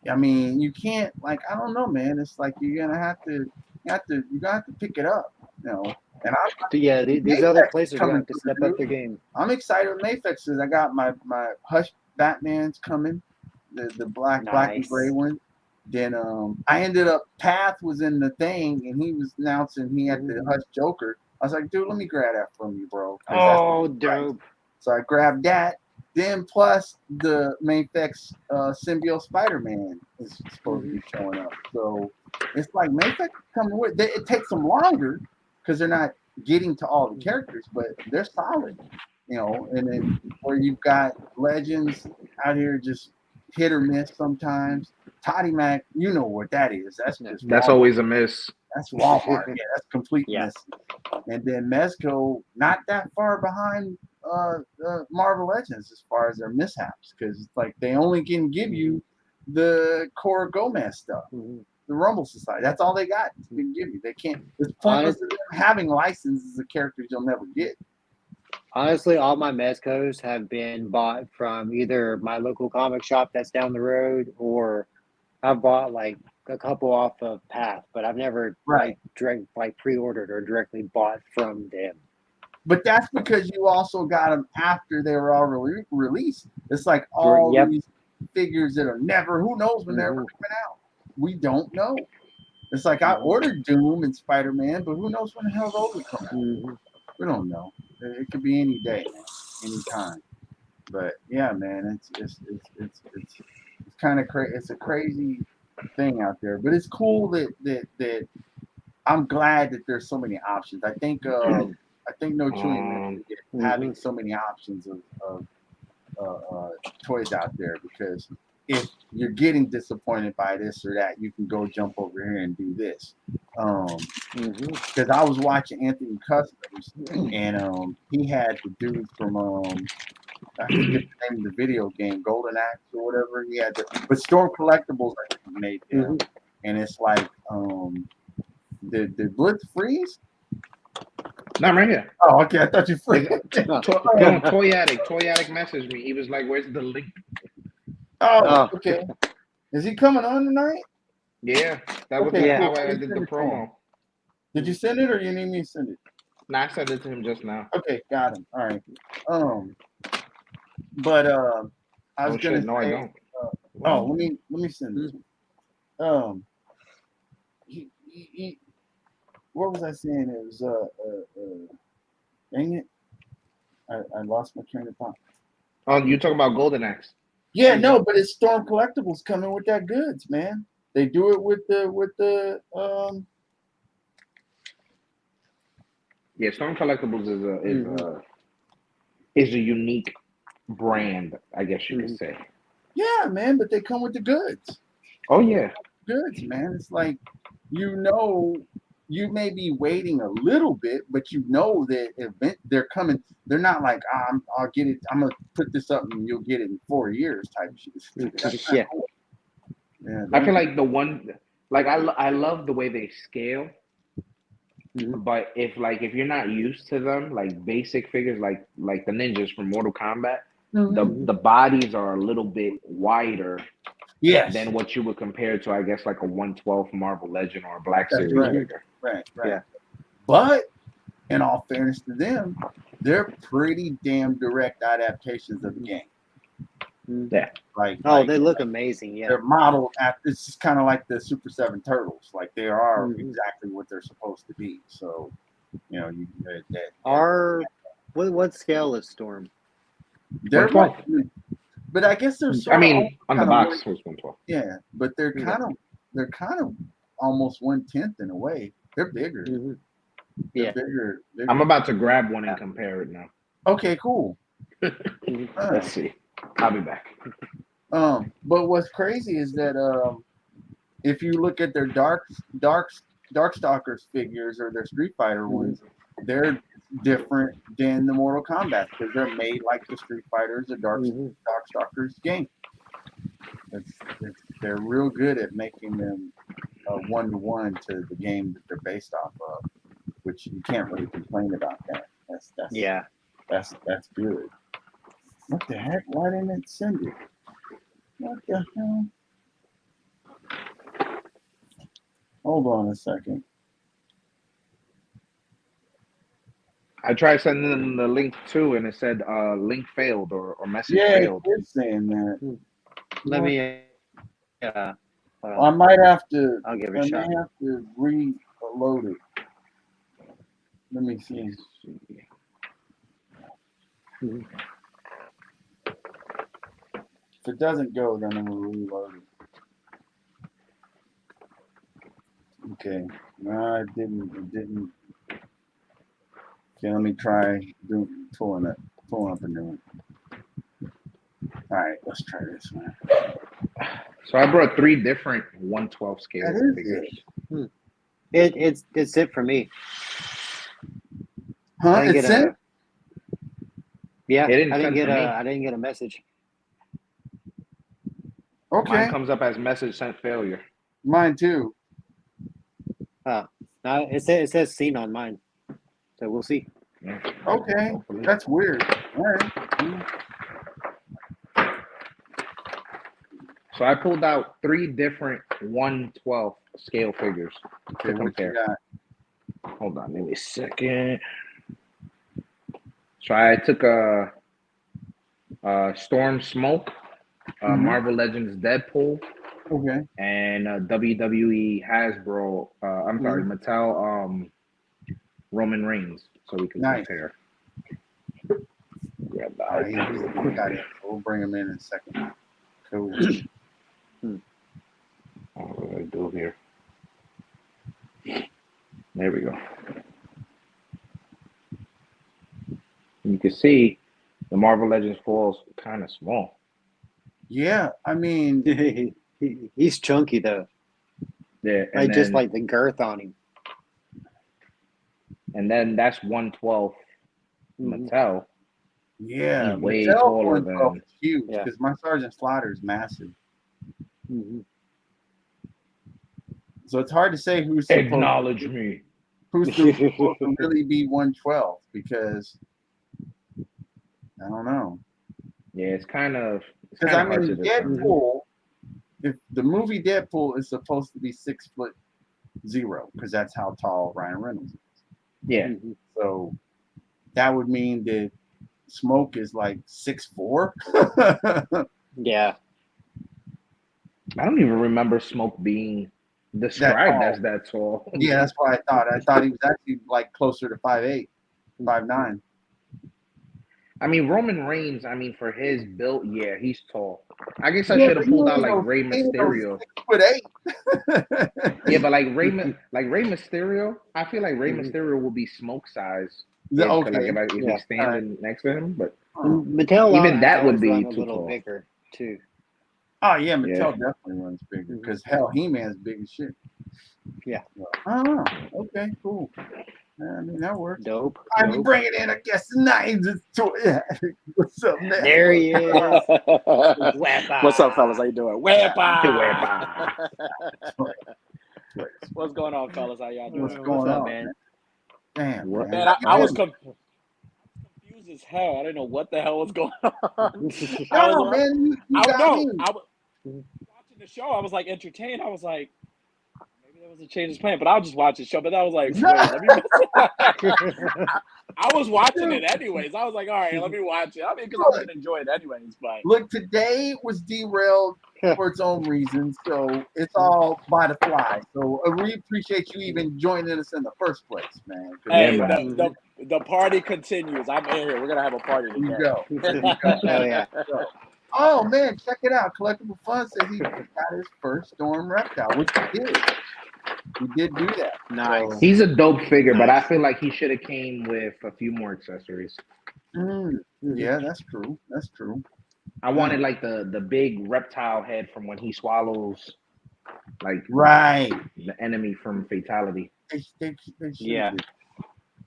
Speaker 1: I mean, you can't I don't know, man. It's like you're gonna have to pick it up, And
Speaker 4: these other places are going to have to step up their game.
Speaker 1: I'm excited with Mayfex because I got my Hush Batman's coming, the black and gray one. Then I ended up Path was in the thing and he was announcing he had the Hush Joker. I was like, dude, let me grab that from you, bro. 'cause that's
Speaker 4: Oh,
Speaker 1: the price.
Speaker 4: dope.
Speaker 1: So I grabbed that. Then plus the Mayfex symbiote Spider-Man is supposed to be showing up. So it's like Mayfex coming with. It takes them longer because they're not getting to all the characters, but they're solid, you know. And then where you've got Legends out here just hit or miss sometimes. Toddy Mac, you know what that is. That's just
Speaker 3: That's
Speaker 1: Walmart.
Speaker 3: always a miss.
Speaker 1: That's Walmart. Yeah, that's complete
Speaker 4: Yeah.
Speaker 1: miss. And then Mezco, not that far behind Marvel Legends as far as their mishaps, because it's like they only can give you the Cora Gomez stuff,
Speaker 4: Mhm.
Speaker 1: the Rumble Society. That's all they got to give you. They can't. It's pointless of them having licenses of characters you'll never get.
Speaker 4: Honestly, all my Mezcos have been bought from either my local comic shop that's down the road, or I've bought like a couple off of Path, but I've never
Speaker 1: Right.
Speaker 4: like pre-ordered or directly bought from them.
Speaker 1: But that's because you also got them after they were all released. It's like all
Speaker 4: Yep.
Speaker 1: these figures that are never. Who knows when they're ever coming out? We don't know. It's like I ordered Doom and Spider-Man, but who knows when the hell those will come out?
Speaker 4: Mhm.
Speaker 1: We don't know. It could be any day, man, any time. But yeah, man, it's kind of crazy. It's a crazy thing out there, but it's cool that I'm glad that there's so many options. I think No Chewing mentioned it, having so many options of toys out there, because if you're getting disappointed by this or that, you can go jump over here and do this. Because I was watching Anthony Customs, and he had the dude from I forget the name of the video game, Golden Axe or whatever. He had but Storm Collectibles I think made them, and it's like the Blitz Freeze.
Speaker 3: Not right here.
Speaker 1: Oh, okay. I thought you freeze.
Speaker 3: Toy Addict messaged me. He was like, "Where's the link?"
Speaker 1: Oh, okay. Is he coming on tonight?
Speaker 3: Yeah, that was
Speaker 1: Okay,
Speaker 3: how
Speaker 1: cool.
Speaker 3: I did the promo.
Speaker 1: Did you send it, or you need me to send it?
Speaker 3: Nah, I sent it to him just now.
Speaker 1: Okay, got him. All right. But I was gonna
Speaker 3: shit, no, I
Speaker 1: say.
Speaker 3: don't.
Speaker 1: Let me send this. He, what was I saying? It was dang it, I lost my train of thought.
Speaker 3: Oh, you talking about Golden Axe?
Speaker 1: Yeah, no, but it's Storm Collectibles coming with that goods, man. They do it with the
Speaker 3: Yeah, Storm Collectibles is a unique brand, I guess you could say.
Speaker 1: Yeah, man, but they come with the goods.
Speaker 3: Oh yeah,
Speaker 1: goods, man. It's like, you may be waiting a little bit, but you know that they're coming. They're not like, I'll get it. I'm gonna put this up and you'll get it in 4 years type shit.
Speaker 4: Yeah.
Speaker 1: Cool. Yeah.
Speaker 3: I feel like I love the way they scale. But if you're not used to them, like basic figures, like the ninjas from Mortal Kombat, the bodies are a little bit wider than what you would compare to, I guess, like a 1/12 Marvel Legend or a Black Series figure.
Speaker 1: Right.
Speaker 4: Yeah.
Speaker 1: But in all fairness to them, they're pretty damn direct adaptations of the game.
Speaker 3: Yeah.
Speaker 4: They look amazing. Yeah.
Speaker 1: They're modeled after. It's just kind of like the Super 7 Turtles. Like they are exactly what they're supposed to be. So,
Speaker 4: what scale is Storm?
Speaker 1: They're
Speaker 3: 1/12.
Speaker 1: But I guess they're
Speaker 3: I mean, on the box was 1/12.
Speaker 1: Yeah, but they're kind of almost 1/10 in a way. They're bigger.
Speaker 4: Yeah.
Speaker 1: Bigger.
Speaker 3: I'm about to grab one and compare it now.
Speaker 1: Okay, cool.
Speaker 3: Let's see. I'll be back.
Speaker 1: But what's crazy is that if you look at their Darkstalkers figures or their Street Fighter ones, they're different than the Mortal Kombat because they're made like the Street Fighters, the Darkstalkers game. They're real good at making them 1-to-1 to the game that they're based off of, which you can't really complain about that. That's good. What the heck? Why didn't it send it? What the hell? Hold on a second.
Speaker 3: I tried sending them the link too, and it said link failed or message failed.
Speaker 1: Yeah, it's saying that.
Speaker 4: Let me.
Speaker 1: I might have to.
Speaker 4: I'll give it a shot.
Speaker 1: I may have to reload it. Let me see. If it doesn't go, then I'm gonna reload it. Okay. No, it didn't. It didn't. Okay, let me try pulling up a new one. All right, let's try this one.
Speaker 3: So I brought 3 different 1/12 scale
Speaker 1: That is
Speaker 3: figures.
Speaker 4: It's it for me.
Speaker 1: Huh?
Speaker 4: I didn't
Speaker 1: It's
Speaker 4: get
Speaker 1: in?
Speaker 4: a yeah.
Speaker 3: It didn't
Speaker 4: I didn't
Speaker 3: send
Speaker 4: get
Speaker 3: for me.
Speaker 4: I didn't get a message.
Speaker 1: Okay.
Speaker 3: Mine comes up as message sent failure.
Speaker 1: Mine too.
Speaker 4: No, it says seen on mine. So we'll see.
Speaker 3: Yeah.
Speaker 1: Okay.
Speaker 3: Hopefully.
Speaker 1: That's weird. All right.
Speaker 3: So I pulled out 3 different 1/12 scale figures
Speaker 1: Okay,
Speaker 3: to
Speaker 1: what you
Speaker 3: compare.
Speaker 1: got?
Speaker 3: Hold on, give me a second. So I took a Storm Smoke,
Speaker 1: Mhm.
Speaker 3: Marvel Legends Deadpool,
Speaker 1: Okay.
Speaker 3: and WWE Hasbro. I'm sorry, Mattel Roman Reigns, so we can
Speaker 1: Nice.
Speaker 3: compare. Grab the
Speaker 1: All right,
Speaker 3: iPad
Speaker 1: he's
Speaker 3: real quick.
Speaker 1: got it. We'll bring him in a second. Cool.
Speaker 3: What do I do here? There we go. You can see the Marvel Legends falls kind of small.
Speaker 1: Yeah, I mean,
Speaker 4: He's chunky though.
Speaker 3: Yeah,
Speaker 4: I
Speaker 3: and
Speaker 4: just
Speaker 3: then,
Speaker 4: like the girth on him.
Speaker 3: and then that's 1/12 Mattel.
Speaker 1: yeah,
Speaker 3: He's way
Speaker 1: Mattel
Speaker 3: taller
Speaker 1: 112
Speaker 3: than.
Speaker 1: is huge
Speaker 4: Yeah.
Speaker 1: because my Sergeant Slaughter is massive.
Speaker 4: Mhm.
Speaker 1: So it's hard to say who's supposed
Speaker 3: Acknowledge me.
Speaker 1: who's supposed to really be 112 because I don't know.
Speaker 3: Yeah, it's kind of
Speaker 1: Because I
Speaker 3: hard
Speaker 1: mean,
Speaker 3: to determine.
Speaker 1: Deadpool, if the movie Deadpool is supposed to be 6'0", because that's how tall Ryan Reynolds is.
Speaker 3: Yeah,
Speaker 4: Mhm.
Speaker 1: So that would mean that Smoke is like 6'4".
Speaker 4: Yeah.
Speaker 3: I don't even remember Smoke being described
Speaker 1: tall.
Speaker 3: as that tall.
Speaker 1: Yeah, that's what I thought. I thought he was actually like closer to 5'8", 5'9".
Speaker 3: I mean, Roman Reigns, I mean, for his build, yeah, he's tall. I guess I
Speaker 1: Yeah,
Speaker 3: should
Speaker 1: but
Speaker 3: have pulled
Speaker 1: he
Speaker 3: out
Speaker 1: ain't
Speaker 3: like
Speaker 1: no-
Speaker 3: Rey
Speaker 1: he ain't no
Speaker 3: Mysterio.
Speaker 1: 6'8".
Speaker 3: Yeah, but like Rey Mysterio, I feel like Rey Mysterio will be Smoke size. Yeah,
Speaker 1: Okay.
Speaker 3: like if
Speaker 4: Yeah.
Speaker 3: he's standing next to him, but
Speaker 4: Mattel
Speaker 3: Even
Speaker 4: has
Speaker 3: that would
Speaker 4: always
Speaker 3: be
Speaker 4: run a
Speaker 3: too
Speaker 4: little
Speaker 3: tall.
Speaker 4: bigger too.
Speaker 1: Oh yeah, Mattel
Speaker 3: Yeah.
Speaker 1: definitely runs bigger because hell, He-Man's big as shit.
Speaker 4: Yeah.
Speaker 1: Oh, okay, cool. Yeah, I mean that works.
Speaker 4: Dope.
Speaker 1: I'm
Speaker 4: dope.
Speaker 1: bringing in a guest tonight. What's up, man?
Speaker 4: There he is. Wepa.
Speaker 5: What's up, fellas? How you doing? Wepa!
Speaker 3: Wepa.
Speaker 5: What's going on, fellas? How y'all doing?
Speaker 1: What's
Speaker 4: What's
Speaker 1: going
Speaker 4: up,
Speaker 1: on,
Speaker 4: man?
Speaker 1: Damn,
Speaker 3: What-
Speaker 1: man.
Speaker 5: Man, I was
Speaker 1: How
Speaker 5: confused as hell. I didn't know what the hell was going on.
Speaker 1: you
Speaker 5: I
Speaker 1: been? No,
Speaker 5: was,
Speaker 1: man, you
Speaker 5: I
Speaker 1: got
Speaker 5: know.
Speaker 1: me.
Speaker 5: I was watching the show. I was like entertained. I was like, maybe there was a change of plan, but I'll just watch the show. But I was like, wait, let me. I was watching it anyways. I was like, all right, let me watch it. I mean, because I was gonna enjoy it anyways. But
Speaker 1: Look, today was derailed for its own reasons, so it's all by the fly. So we appreciate you even joining us in the first place, man. 'Cause
Speaker 5: hey,
Speaker 3: man.
Speaker 5: the party continues. I'm in here. We're gonna have a party
Speaker 1: there you
Speaker 5: today.
Speaker 1: go. There you go.
Speaker 4: Hell yeah.
Speaker 1: Oh man, check it out. Collectible Fun says he got his first Storm reptile, which he did. He did do that.
Speaker 4: Nice.
Speaker 3: He's a dope figure, but I feel like he should have came with a few more accessories.
Speaker 1: Yeah, that's true. That's true.
Speaker 3: I wanted like the big reptile head from when he swallows like
Speaker 1: Right.
Speaker 3: the enemy from Fatality.
Speaker 1: They should
Speaker 4: Yeah.
Speaker 1: do.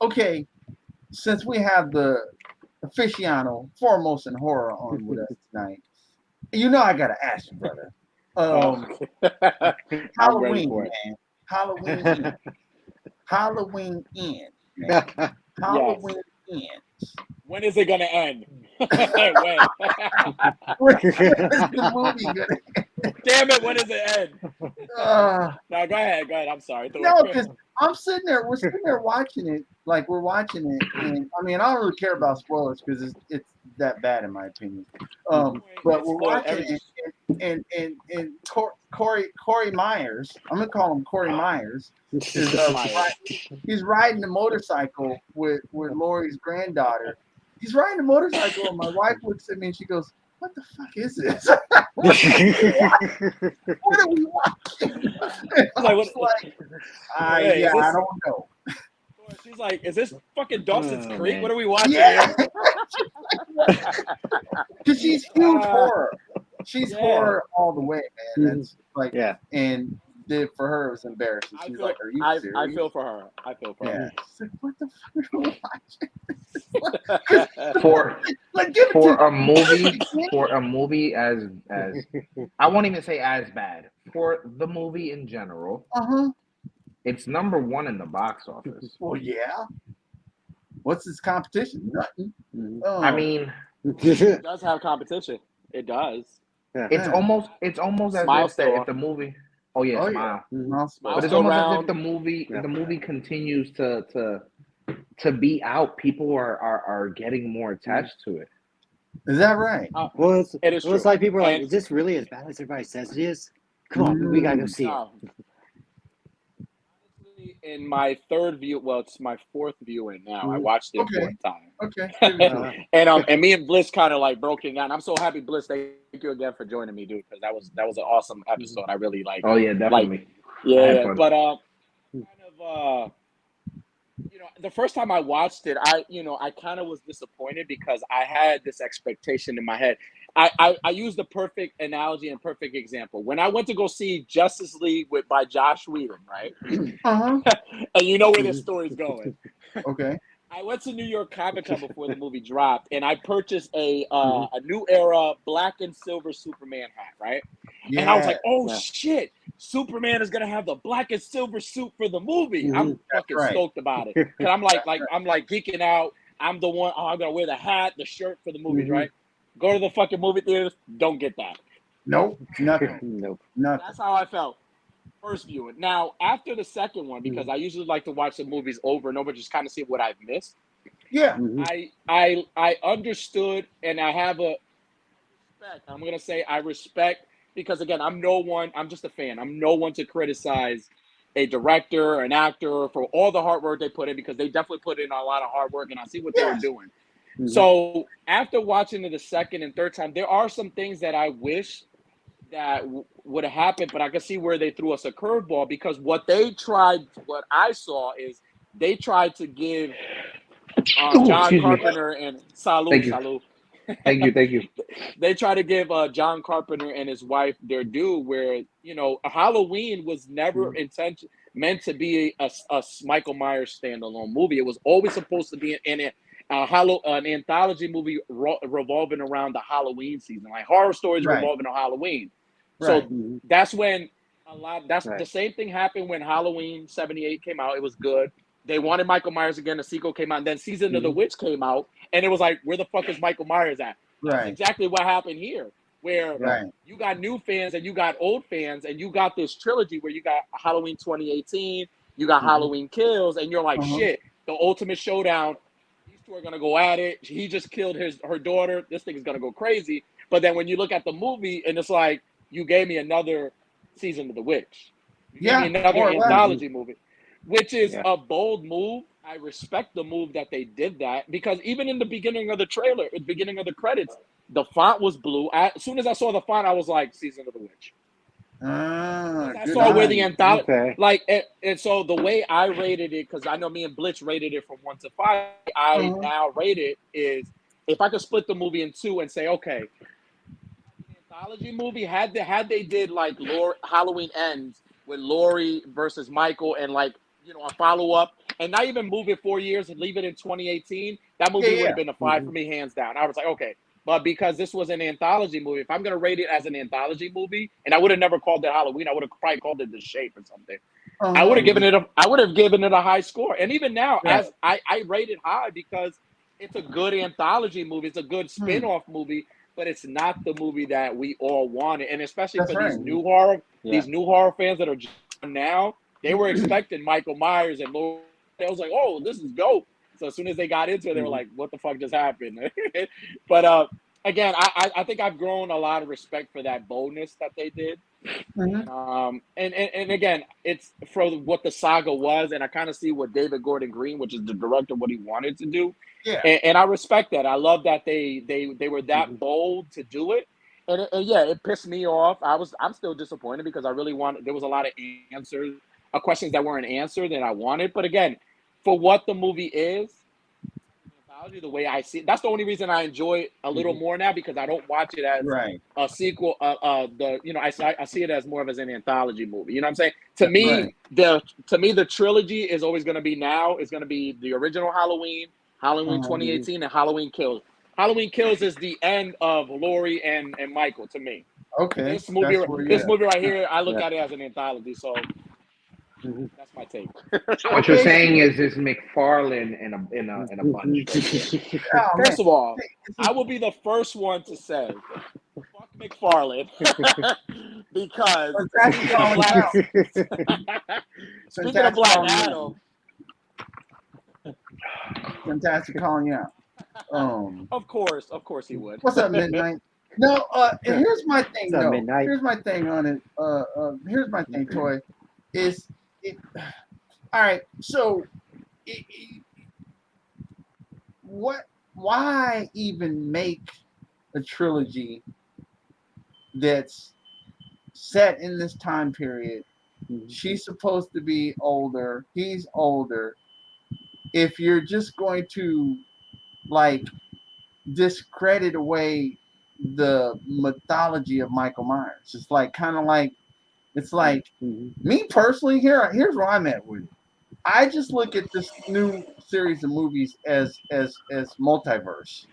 Speaker 1: Okay, since we have the aficionado foremost in horror on with us tonight, you know I gotta ask you, brother.
Speaker 5: I'm ready
Speaker 1: Halloween,
Speaker 5: for it.
Speaker 1: man. Halloween Inn. Halloween Inn. Man. Halloween Ends.
Speaker 5: When is it gonna end? When?
Speaker 1: When is the movie gonna
Speaker 5: Damn it! When does it end?
Speaker 1: No,
Speaker 5: No, go ahead. I'm sorry.
Speaker 1: because I'm sitting there. We're sitting there watching it, like we're watching it, and I mean, I don't really care about spoilers because it's that bad in my opinion. But we're
Speaker 5: Spoil
Speaker 1: watching
Speaker 5: everything.
Speaker 1: it, and Corey Myers, I'm gonna call him Corey Myers, is
Speaker 5: Myers.
Speaker 1: he's riding a motorcycle with Lori's granddaughter. He's riding a motorcycle, and my wife looks at me and she goes, "What the fuck is this? What are we watching?" I
Speaker 5: Like,
Speaker 1: was
Speaker 5: what-
Speaker 1: like,
Speaker 5: Hey,
Speaker 1: yeah,
Speaker 5: is this-
Speaker 1: I don't know.
Speaker 5: She's like, "Is this fucking Dawson's
Speaker 4: Oh,
Speaker 5: Creek?
Speaker 3: man.
Speaker 5: What are we watching?"
Speaker 1: Yeah,
Speaker 5: here?"
Speaker 1: because she's huge horror. She's
Speaker 5: Yeah.
Speaker 1: horror all the way, man. That's like,
Speaker 4: Yeah.
Speaker 1: and for her it was embarrassing.
Speaker 5: I
Speaker 1: She's
Speaker 5: feel,
Speaker 1: like, "Are you
Speaker 5: I
Speaker 1: serious?"
Speaker 5: feel for her. I feel for
Speaker 1: Yeah. She's like, "What the fuck are we watching?"
Speaker 5: her.
Speaker 3: For
Speaker 1: Like, give it
Speaker 3: for
Speaker 1: to
Speaker 3: a movie as I won't even say as bad. For the movie in general, it's number one in the box office.
Speaker 1: Well, yeah. What's his competition? Nothing. Oh,
Speaker 3: I mean,
Speaker 5: It does have competition. It does.
Speaker 3: it's
Speaker 1: yeah.
Speaker 3: almost as
Speaker 5: Smile
Speaker 3: if if
Speaker 5: store.
Speaker 3: the movie. Oh yeah,
Speaker 1: Oh, yeah.
Speaker 3: Smile.
Speaker 1: Smile Store.
Speaker 3: But it's
Speaker 5: Still
Speaker 3: almost as
Speaker 5: around.
Speaker 3: if the movie
Speaker 4: Yeah.
Speaker 3: the movie continues to be out. People are getting more attached to it.
Speaker 1: Is that right?
Speaker 4: Well, it's
Speaker 5: It is true.
Speaker 4: like people are like,
Speaker 5: And-
Speaker 4: "Is this really as bad as everybody says it is?" Come on, we gotta go see it.
Speaker 5: Honestly, in my third view, well, it's my fourth viewing now. I watched it a
Speaker 1: Okay.
Speaker 5: fourth time.
Speaker 1: Okay.
Speaker 5: And me and Bliss kind of like broke it down. I'm so happy, Bliss. Thank you again for joining me, dude, because that was an awesome episode. I really like.
Speaker 3: Oh yeah, definitely. I had
Speaker 5: Yeah,
Speaker 3: fun.
Speaker 5: but kind of the first time I watched it, I kind of was disappointed because I had this expectation in my head. I used the perfect analogy and perfect example when I went to go see Justice League by Josh Whedon, right? And you know where this story's going.
Speaker 1: Okay.
Speaker 5: I went to New York Comic Con before the movie dropped, and I purchased a New Era black and silver Superman hat, right?
Speaker 1: Yeah.
Speaker 5: And I was like, "Oh
Speaker 4: Yeah.
Speaker 5: shit, Superman is gonna have the black and silver suit for the movie." I'm fucking
Speaker 1: right.
Speaker 5: stoked about it. Cause I'm like geeking out. I'm the one. Oh, I'm gonna wear the hat, the shirt for the movies, right? Go to the fucking movie theaters. Don't get that.
Speaker 1: Nope. Nothing.
Speaker 4: Nope.
Speaker 1: Nothing.
Speaker 5: That's how I felt. First viewing. Now after the second one, because I usually like to watch the movies over and over, just kind of see what I've missed.
Speaker 1: Yeah.
Speaker 5: I understood, and I have a respect. I'm gonna say I respect because again, I'm just a fan. I'm no one to criticize a director, an actor for all the hard work they put in because they definitely put in a lot of hard work, and I see what they were doing. So after watching it the second and third time, there are some things that I wish that would have happened, but I can see where they threw us a curveball because what I saw is they tried to give John
Speaker 3: excuse me.
Speaker 5: Carpenter and
Speaker 3: Thank you.
Speaker 5: Salud.
Speaker 3: Thank you.
Speaker 5: They try to give John Carpenter and his wife their due, where Halloween was never meant to be a Michael Myers standalone movie. It was always supposed to be an anthology movie revolving around the Halloween season, like horror stories revolving on Halloween.
Speaker 1: Right.
Speaker 5: So that's when the
Speaker 4: Right.
Speaker 5: same thing happened when Halloween '78 came out. It was good. They wanted Michael Myers again. The sequel came out, and then Season of the Witch came out, and it was like, where the fuck is Michael Myers at? That's
Speaker 1: Right.
Speaker 5: exactly what happened here, where you got new fans and you got old fans, and you got this trilogy where you got Halloween 2018, you got Halloween Kills, and you're like, shit, the ultimate showdown. These two are gonna go at it. He just killed her daughter. This thing is gonna go crazy. But then when you look at the movie, and it's like, you gave me another Season of the Witch. You gave me another anthology movie, which is a bold move. I respect the move that they did that because even in the beginning of the trailer, at the beginning of the credits, the font was blue. As soon as I saw the font, I was like, Season of the Witch. I saw where the anthology, and so the way I rated it, because I know me and Blitz rated it from 1 to 5. I now rate it is if I could split the movie in two and say, okay, anthology movie had they did like Halloween Ends with Laurie versus Michael and like a follow up and not even move it 4 years and leave it in 2018, that movie would have been a 5 for me hands down. I was like, okay. But because this was an anthology movie, if I'm gonna rate it as an anthology movie, and I would have never called it Halloween, I would have probably called it The Shape or something. I would have given it a high score. And even now, as I rate it high because it's a good anthology movie, it's a good spin-off movie, but it's not the movie that we all wanted. And especially for these new horror fans that are now, they were expecting Michael Myers and Laurie I was like, oh, this is dope. So as soon as they got into it, they were like, what the fuck just happened? But again, I think I've grown a lot of respect for that boldness that they did. And again, it's for what the saga was, and I kind of see what David Gordon Green, which is the director, what he wanted to do.
Speaker 1: Yeah.
Speaker 5: And I respect that. I love that they were that bold to do it. And yeah, it pissed me off. I'm still disappointed because I really wanted. There was a lot of answers, questions that weren't answered that I wanted. But again, for what the movie is, the way I see it, that's the only reason I enjoy it a little more now, because I don't watch it as a sequel. I see it as more of as an anthology movie. You know what I'm saying? To me, the trilogy is always going to be now. It's going to be the original Halloween, Halloween 2018, and Halloween Kills. Halloween Kills is the end of Laurie and Michael to me.
Speaker 1: Okay.
Speaker 5: This movie right here, I look at it as an anthology. So that's my take.
Speaker 3: So what you're saying is McFarlane in a bunch.
Speaker 5: First of all, I will be the first one to say, fuck McFarlane, because speaking of Black Adam,
Speaker 1: fantastic calling you out.
Speaker 5: Of course he would.
Speaker 1: What's up, Midnight? No, and here's my thing.
Speaker 4: What's up,
Speaker 1: No,
Speaker 4: Midnight?
Speaker 1: here's my thing on it. Here's my thing, Toy. Is it? All right. So, what? Why even make a trilogy that's set in this time period? She's supposed to be older. He's older. If you're just going to like discredit away the mythology of Michael Myers, it's like kind of like me personally. Here's where I'm at with it. I just look at this new series of movies as multiverse.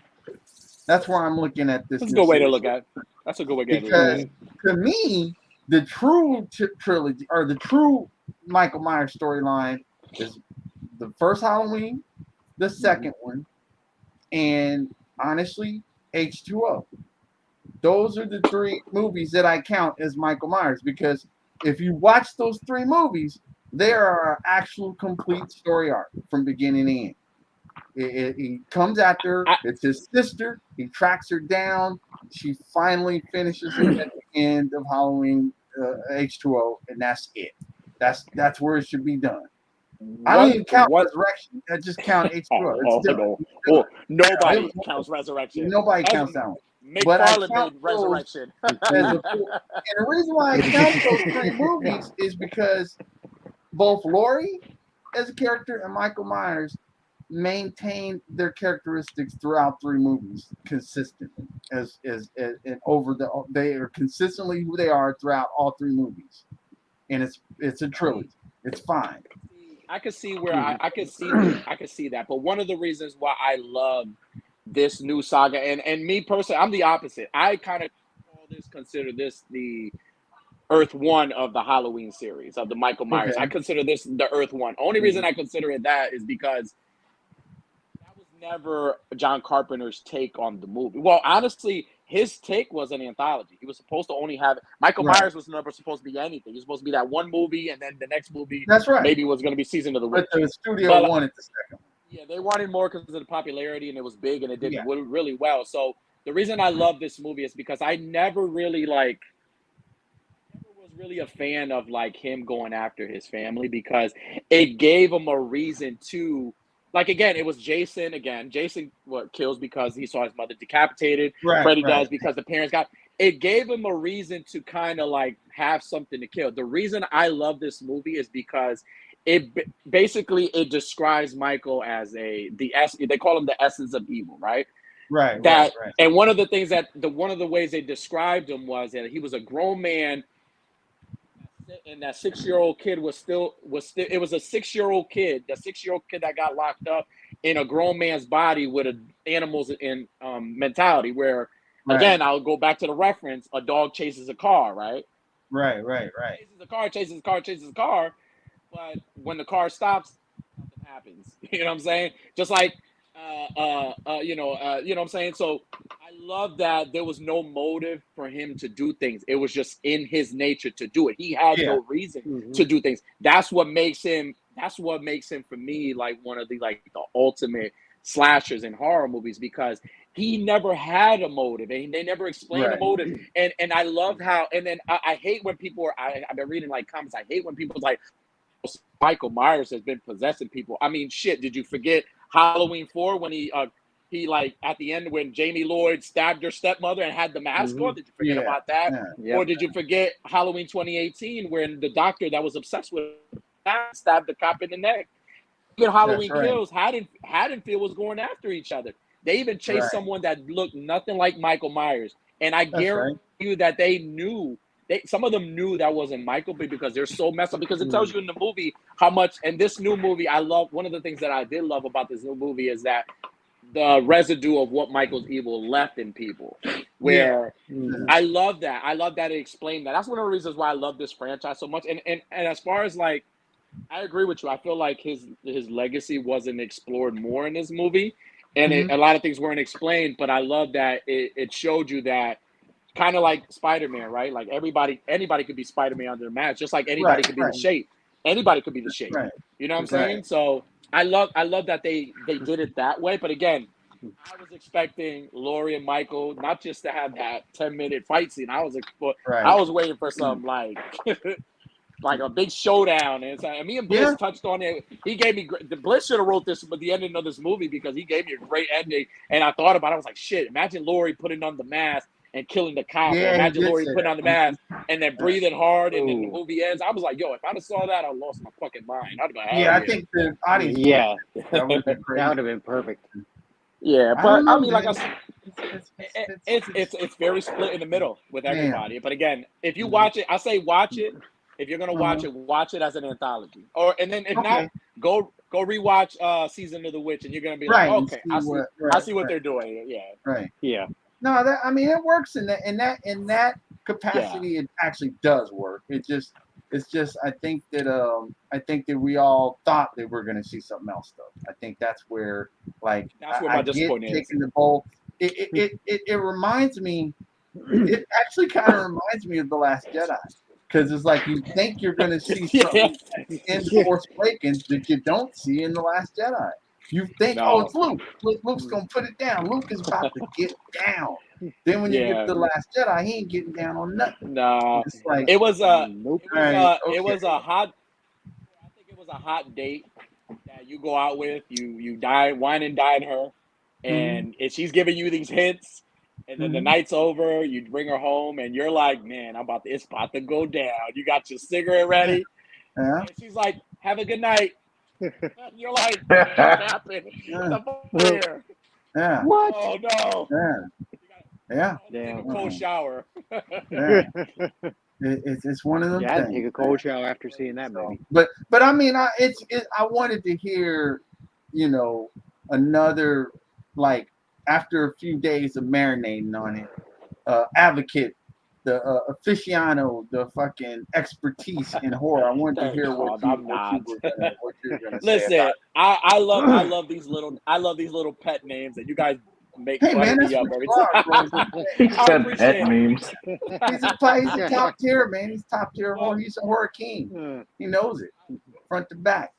Speaker 1: That's where I'm looking at this.
Speaker 5: That's a good way to look at it. That's a good way to look at it.
Speaker 1: Because to me, the true trilogy or the true Michael Myers storyline is the first Halloween, the second one, and honestly, H2O. Those are the three movies that I count as Michael Myers, because if you watch those three movies, they are an actual complete story arc from beginning to end. He comes after her. It's his sister. He tracks her down. She finally finishes it at the end of Halloween H2O, and that's it. That's where it should be done. I don't even count Resurrection. I just count H2O.
Speaker 5: Nobody counts Resurrection.
Speaker 1: Nobody counts that one.
Speaker 5: McFarlane made Resurrection.
Speaker 1: And the reason why I count those three movies is because both Laurie as a character and Michael Myers maintain their characteristics throughout three movies consistently. They are consistently who they are throughout all three movies, and it's a trilogy. It's fine.
Speaker 5: I could see where I could see that, but one of the reasons why I love this new saga, and me personally, I'm the opposite. I kind of consider this the Earth 1 of the Halloween series of the Michael Myers. Okay. I consider this the Earth 1. Only reason I consider it that is because that was never John Carpenter's take on the movie. Well, honestly, his take was an anthology. He was supposed to only have Michael Myers was never supposed to be anything. He was supposed to be that one movie, and then the next movie maybe was going to be Season of the Witch.
Speaker 1: But the studio wanted the second.
Speaker 5: Yeah, they wanted more because of the popularity, and it was big, and it did really well. So the reason I love this movie is because I never really was really a fan of like him going after his family, because it gave him a reason to, like, again, it was Jason. Jason kills because he saw his mother decapitated. Freddy does because the parents got. It gave him a reason to kind of like have something to kill. The reason I love this movie is because it describes Michael as they call him the essence of evil, right? Right. And one of the things one of the ways they described him was that he was a grown man, and that 6-year-old kid was still it was a 6-year-old kid, the 6-year-old kid that got locked up in a grown man's body with an animals in mentality, where again, I'll go back to the reference, a dog chases a car, right? Right. Chases a car. But when the car stops, nothing happens. You know what I'm saying? Just like, you know what I'm saying? So I love that there was no motive for him to do things. It was just in his nature to do it. He had no reason to do things. That's what makes him that's what makes him for me like one of the ultimate slashers in horror movies, because he never had a motive and they never explained a
Speaker 1: Right.
Speaker 5: motive. And I loved how, and then I hate when people are, I've been reading like comments, I hate when people's like, Michael Myers has been possessing people. I mean, shit, did you forget Halloween 4 when he like at the end when Jamie Lloyd stabbed her stepmother and had the mask on? Did you forget
Speaker 1: Yeah.
Speaker 5: about that?
Speaker 1: Yeah.
Speaker 5: Or did you forget Halloween 2018 when the doctor that was obsessed with that stabbed the cop in the neck? Even Halloween
Speaker 1: right.
Speaker 5: Kills, Haddonfield was going after each other. They even chased
Speaker 1: Right.
Speaker 5: someone that looked nothing like Michael Myers. And I
Speaker 1: That's
Speaker 5: guarantee
Speaker 1: right.
Speaker 5: you that they knew, some of them knew that wasn't Michael, but because they're so messed up, because it tells you in the movie how much, and this new movie, I love, one of the things that I did love about this new movie is that the residue of what Michael's evil left in people, where I love that. I love that it explained that. That's one of the reasons why I love this franchise so much. And as far as like, I agree with you. I feel like his legacy wasn't explored more in this movie, and a lot of things weren't explained. But I love that it showed you that, kind of like Spider-Man, right? Like anybody could be Spider-Man under the mask, just like anybody could be the Shape. Anybody could be the Shape.
Speaker 1: Right.
Speaker 5: You know what I'm saying? So I love that they did it that way. But again, I was expecting Laurie and Michael not just to have that 10-minute fight scene. I was waiting for some like like a big showdown. And, and me and Bliss touched on it. He gave me Bliss should have wrote this at the ending of this movie, because he gave me a great ending. And I thought about it. I was like, shit, imagine Laurie putting on the mask and killing the cop.
Speaker 1: Yeah,
Speaker 5: or imagine Laurie
Speaker 1: say
Speaker 5: putting
Speaker 1: that.
Speaker 5: on the mask and then breathing hard, and then the movie ends. I was like, yo, if I'd have saw that, I'd lost my fucking mind. I'd have been,
Speaker 1: Yeah, I think the audience.
Speaker 4: Yeah,
Speaker 1: that would have been crazy.
Speaker 4: that would have been perfect.
Speaker 5: Yeah,
Speaker 1: I
Speaker 5: but
Speaker 1: don't know,
Speaker 5: I mean, like I
Speaker 1: man.
Speaker 5: said, it's very split in the middle with
Speaker 1: Man.
Speaker 5: everybody. But again, if you watch it, I say watch it. If you're gonna watch it as an anthology. And then if not, go rewatch Season of the Witch, and you're gonna be like, okay, I see what they're doing. Yeah.
Speaker 1: Right.
Speaker 4: Yeah.
Speaker 1: No, I mean it works in that capacity. It actually does work. It's just I think that we all thought that we're gonna see something else though. I think that's where my
Speaker 5: disappointment is.
Speaker 1: taking the bowl. It reminds me. It actually kind of reminds me of The Last Jedi. Because it's like you think you're going to see something in Force Awakens that you don't see in The Last Jedi. You think, it's Luke. Luke's going to put it down. Luke is about to get down. Then when you get to The Last Jedi, he ain't getting down on nothing.
Speaker 5: No,
Speaker 1: it's like,
Speaker 5: it was a hot date that you go out with. You wine and dine her, and she's giving you these hints. And then the night's over, you bring her home, and you're like, man, it's about to go down. You got your cigarette ready.
Speaker 1: Yeah.
Speaker 5: And she's like, have a good night. You're like, what's happening? Here.
Speaker 1: Yeah.
Speaker 4: What?
Speaker 5: Oh, no.
Speaker 1: Yeah.
Speaker 5: Take a cold shower.
Speaker 1: Yeah. It's one of them
Speaker 4: I had to
Speaker 1: things.
Speaker 4: take a cold shower after seeing that movie.
Speaker 1: But I mean, I wanted to hear, another, like, after a few days of marinating on it, advocate, the aficionado, the fucking expertise in horror. I wanted to hear what you were gonna
Speaker 5: Listen,
Speaker 1: say about it.
Speaker 5: I love these little pet names that you guys make fun of me up every time.
Speaker 3: He said pet memes.
Speaker 1: He's a top tier, man. He's top tier horror. He's a horror king. He knows it, front to back.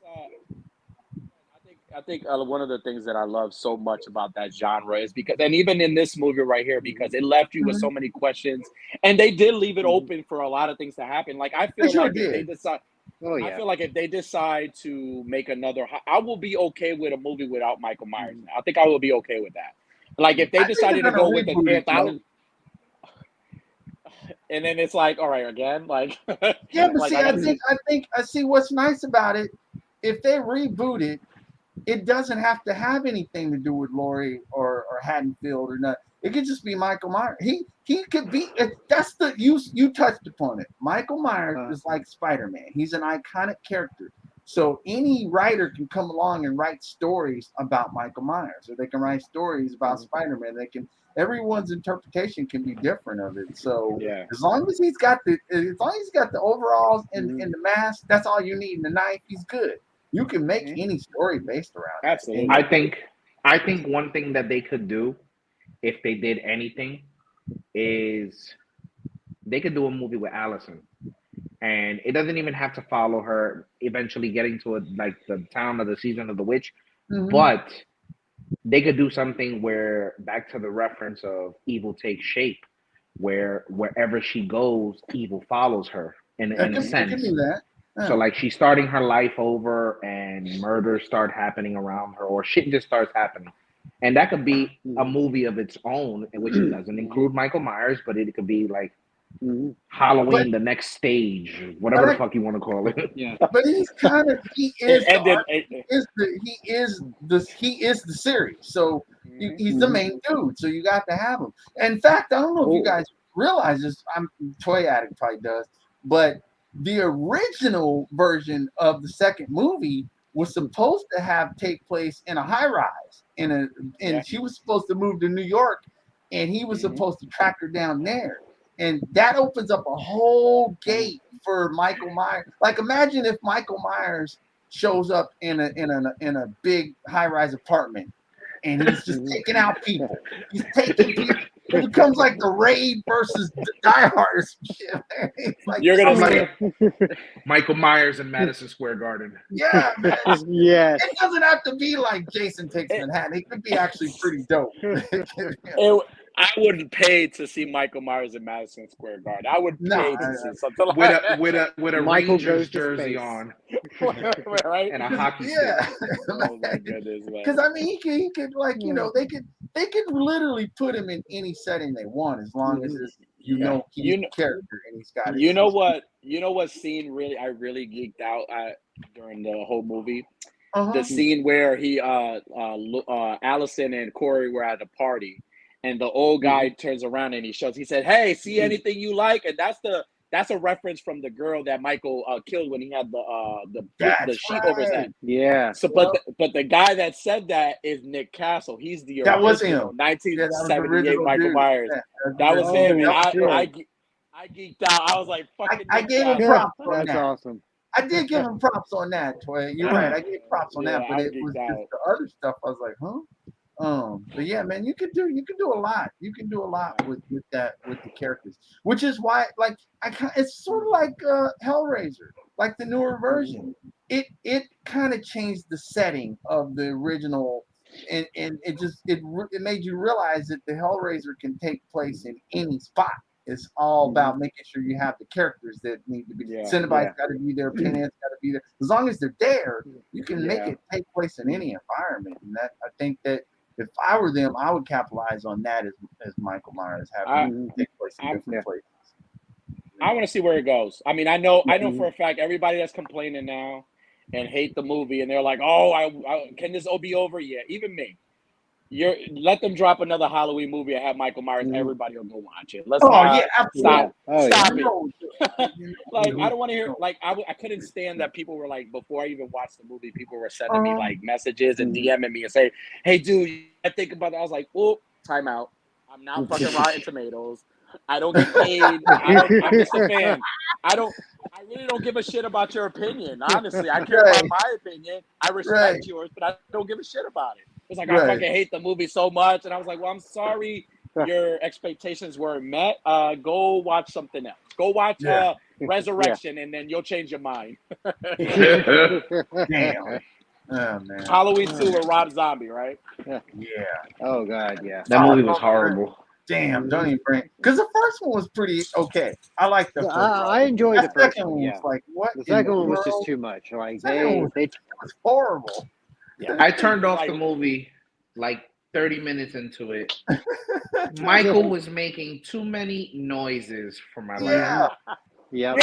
Speaker 5: I think one of the things that I love so much about that genre is because, and even in this movie right here, because it left you with so many questions, and they did leave it open for a lot of things to happen. Like I feel like if they decide, I feel like if they decide to make another, I will be okay with a movie without Michael Myers. Now. I think I will be okay with that. Like if they decided to go with an anthology, and then it's like, all right, again, like
Speaker 1: yeah, but
Speaker 5: like,
Speaker 1: I see what's nice about it. If they reboot it, it doesn't have to have anything to do with Laurie or Haddonfield or nothing. It could just be Michael Myers. He could be. That's the you touched upon it. Michael Myers is like Spider-Man. He's an iconic character. So any writer can come along and write stories about Michael Myers, or they can write stories about Spider-Man. Everyone's interpretation can be different of it. So as long as he's got the overalls and the mask, that's all you need. And the knife, he's good. You can make any story based around it.
Speaker 5: Absolutely.
Speaker 3: I think one thing that they could do, if they did anything, is they could do a movie with Allison. and it doesn't even have to follow her eventually getting to like the town of the season of the witch, but they could do something where, back to the reference of evil takes shape, where wherever she goes, evil follows her in a
Speaker 1: I
Speaker 3: sense.
Speaker 1: can do that. Yeah.
Speaker 3: So like she's starting her life over and murders start happening around her, or shit just starts happening. And that could be a movie of its own, which doesn't include Michael Myers, but it could be like Halloween, the next stage, whatever the fuck you want to call it.
Speaker 5: Yeah.
Speaker 1: But he is
Speaker 5: And then
Speaker 1: he is the series. So he's the main dude. So you got to have him. In fact, I don't know if you guys realize this. Toy Addict probably does, but the original version of the second movie was supposed to take place in a high rise, and she was supposed to move to New York, and he was supposed to track her down there. And that opens up a whole gate for Michael Myers. Like, imagine if Michael Myers shows up in a big high-rise apartment, and he's just taking out people. He's taking people. It becomes like the Raid versus Die Hard or some shit. Like,
Speaker 5: you're gonna
Speaker 3: like Michael Myers in Madison Square Garden.
Speaker 1: Yeah, man.
Speaker 4: Yes.
Speaker 1: It doesn't have to be like Jason Takes Manhattan. It could be actually pretty dope.
Speaker 5: I wouldn't pay to see Michael Myers in Madison Square Garden. I would pay to see something like that.
Speaker 3: With a
Speaker 4: Michael
Speaker 3: Rangers
Speaker 4: goes to
Speaker 3: jersey
Speaker 4: space.
Speaker 3: on
Speaker 5: Right?
Speaker 3: and a hockey stick.
Speaker 1: Yeah,
Speaker 5: Oh my goodness, man.
Speaker 1: because I mean, he could like, you know, they could literally put him in any setting they want, as long as it's, he's a character and he's got.
Speaker 5: You know what scene I really geeked out at during the whole movie? The scene where Allison and Corey were at a party, and the old guy turns around and he said, "Hey, see anything you like?" And that's a reference from the girl that Michael killed when he had the sheet over his head.
Speaker 4: Yeah.
Speaker 5: So, but the guy that said that is Nick Castle. He's the
Speaker 1: That was him.
Speaker 5: 1978 Michael
Speaker 1: dude.
Speaker 5: Myers.
Speaker 1: Yeah,
Speaker 5: That was him, and
Speaker 1: I
Speaker 5: I geeked out. I was like, "Fucking!"
Speaker 1: I gave him props on
Speaker 4: That's
Speaker 1: that.
Speaker 4: awesome.
Speaker 1: I did give him props on that, Toy. You're right. I gave props on that, but
Speaker 5: I
Speaker 1: it was
Speaker 5: geeked
Speaker 1: just
Speaker 5: out.
Speaker 1: the other stuff. I was like, huh? But yeah, man, you can do a lot. You can do a lot with the characters, which is why, like, it's sort of like Hellraiser, like the newer version. It kind of changed the setting of the original, and it made you realize that the Hellraiser can take place in any spot. It's all about making sure you have the characters that need to be. Cinnabite's got to be there. Pinhead's got to be there. As long as they're there, you can make it take place in any environment. And that, I think that if I were them, I would capitalize on that as Michael Myers having take place in different places.
Speaker 5: I want to see where it goes. I mean, I know for a fact everybody that's complaining now and hate the movie, and they're like, "Oh, I can this be over?" Yeah, even me. Let them drop another Halloween movie and have Michael Myers. Everybody will go watch it. Let's stop it. Like, I don't want to hear. Like, I couldn't stand that people were like, before I even watched the movie, people were sending me like messages and DMing me and say, "Hey, dude, I think about that." I was like, "Oh, time out. I'm not fucking Rotten Tomatoes. I don't get paid. I'm just a fan. I really don't give a shit about your opinion. Honestly, I care about my opinion. I respect yours, but I don't give a shit about it." It's like, I fucking hate the movie so much. And I was like, well, I'm sorry your expectations weren't met. Go watch something else. Go watch Resurrection, and then you'll change your mind.
Speaker 1: Damn. Oh, man.
Speaker 5: Halloween 2 with Rob Zombie, right?
Speaker 1: Yeah.
Speaker 4: Oh, God, yeah.
Speaker 3: That movie was horrible.
Speaker 1: Damn, don't even bring. Because the first one was pretty okay. I liked the first one.
Speaker 4: I enjoyed the first
Speaker 1: second
Speaker 4: one.
Speaker 1: was like, what?
Speaker 4: The second one was just too much. Like,
Speaker 1: it was horrible.
Speaker 3: I turned off the movie like 30 minutes into it. Michael was making too many noises for my life.
Speaker 4: Yeah.
Speaker 5: I'm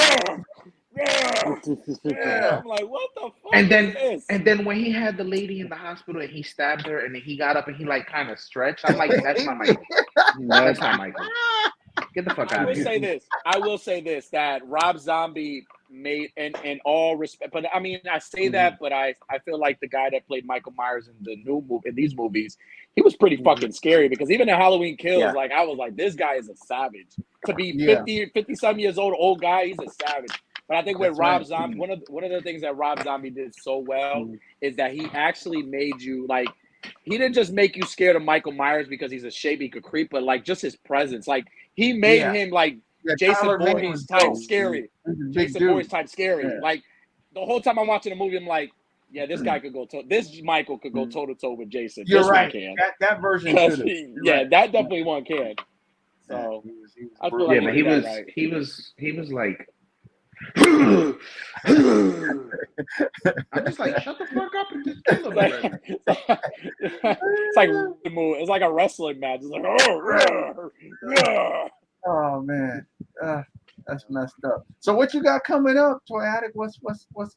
Speaker 5: like, what the fuck
Speaker 3: And
Speaker 5: is this?
Speaker 3: then when he had the lady in the hospital and he stabbed her and he got up and he like kind of stretched, I'm like, that's not Michael. That's not Michael. Get the fuck out of here.
Speaker 5: I will say this, that Rob Zombie made, in all respect, but I mean, I say that, but I feel like the guy that played Michael Myers in the new movie, in these movies, he was pretty fucking scary, because even in Halloween Kills, like, I was like, this guy is a savage. To be 50-some years old guy, he's a savage. But I think with Rob Zombie, one of the things that Rob Zombie did so well is that he actually made you, like, he didn't just make you scared of Michael Myers because he's a shape he could creep, but like just his presence. Like, he made him like
Speaker 1: Yeah,
Speaker 5: Jason
Speaker 1: Tyler Mane
Speaker 5: Voorhees
Speaker 1: was
Speaker 5: type
Speaker 1: dope.
Speaker 5: scary.
Speaker 1: He's a big
Speaker 5: Jason
Speaker 1: dude.
Speaker 5: Voorhees type scary.
Speaker 1: Yeah.
Speaker 5: Like the whole time I'm watching the movie, I'm like, yeah, this guy could go this Michael could go toe to toe with Jason.
Speaker 1: You're
Speaker 5: this
Speaker 1: right.
Speaker 5: one can.
Speaker 1: That version
Speaker 5: 'Cause
Speaker 1: should have.
Speaker 5: yeah, that definitely one can. So
Speaker 1: He was
Speaker 5: I feel
Speaker 1: brutal.
Speaker 5: like
Speaker 3: Yeah,
Speaker 5: he
Speaker 3: but
Speaker 5: did that right.
Speaker 3: he was like
Speaker 2: I'm just like, shut the fuck up and just kill him already.
Speaker 5: It's like the movie. It's like a wrestling match. It's like, oh, yeah.
Speaker 1: Oh man, that's messed up. So what you got coming up, Toy Addict? What's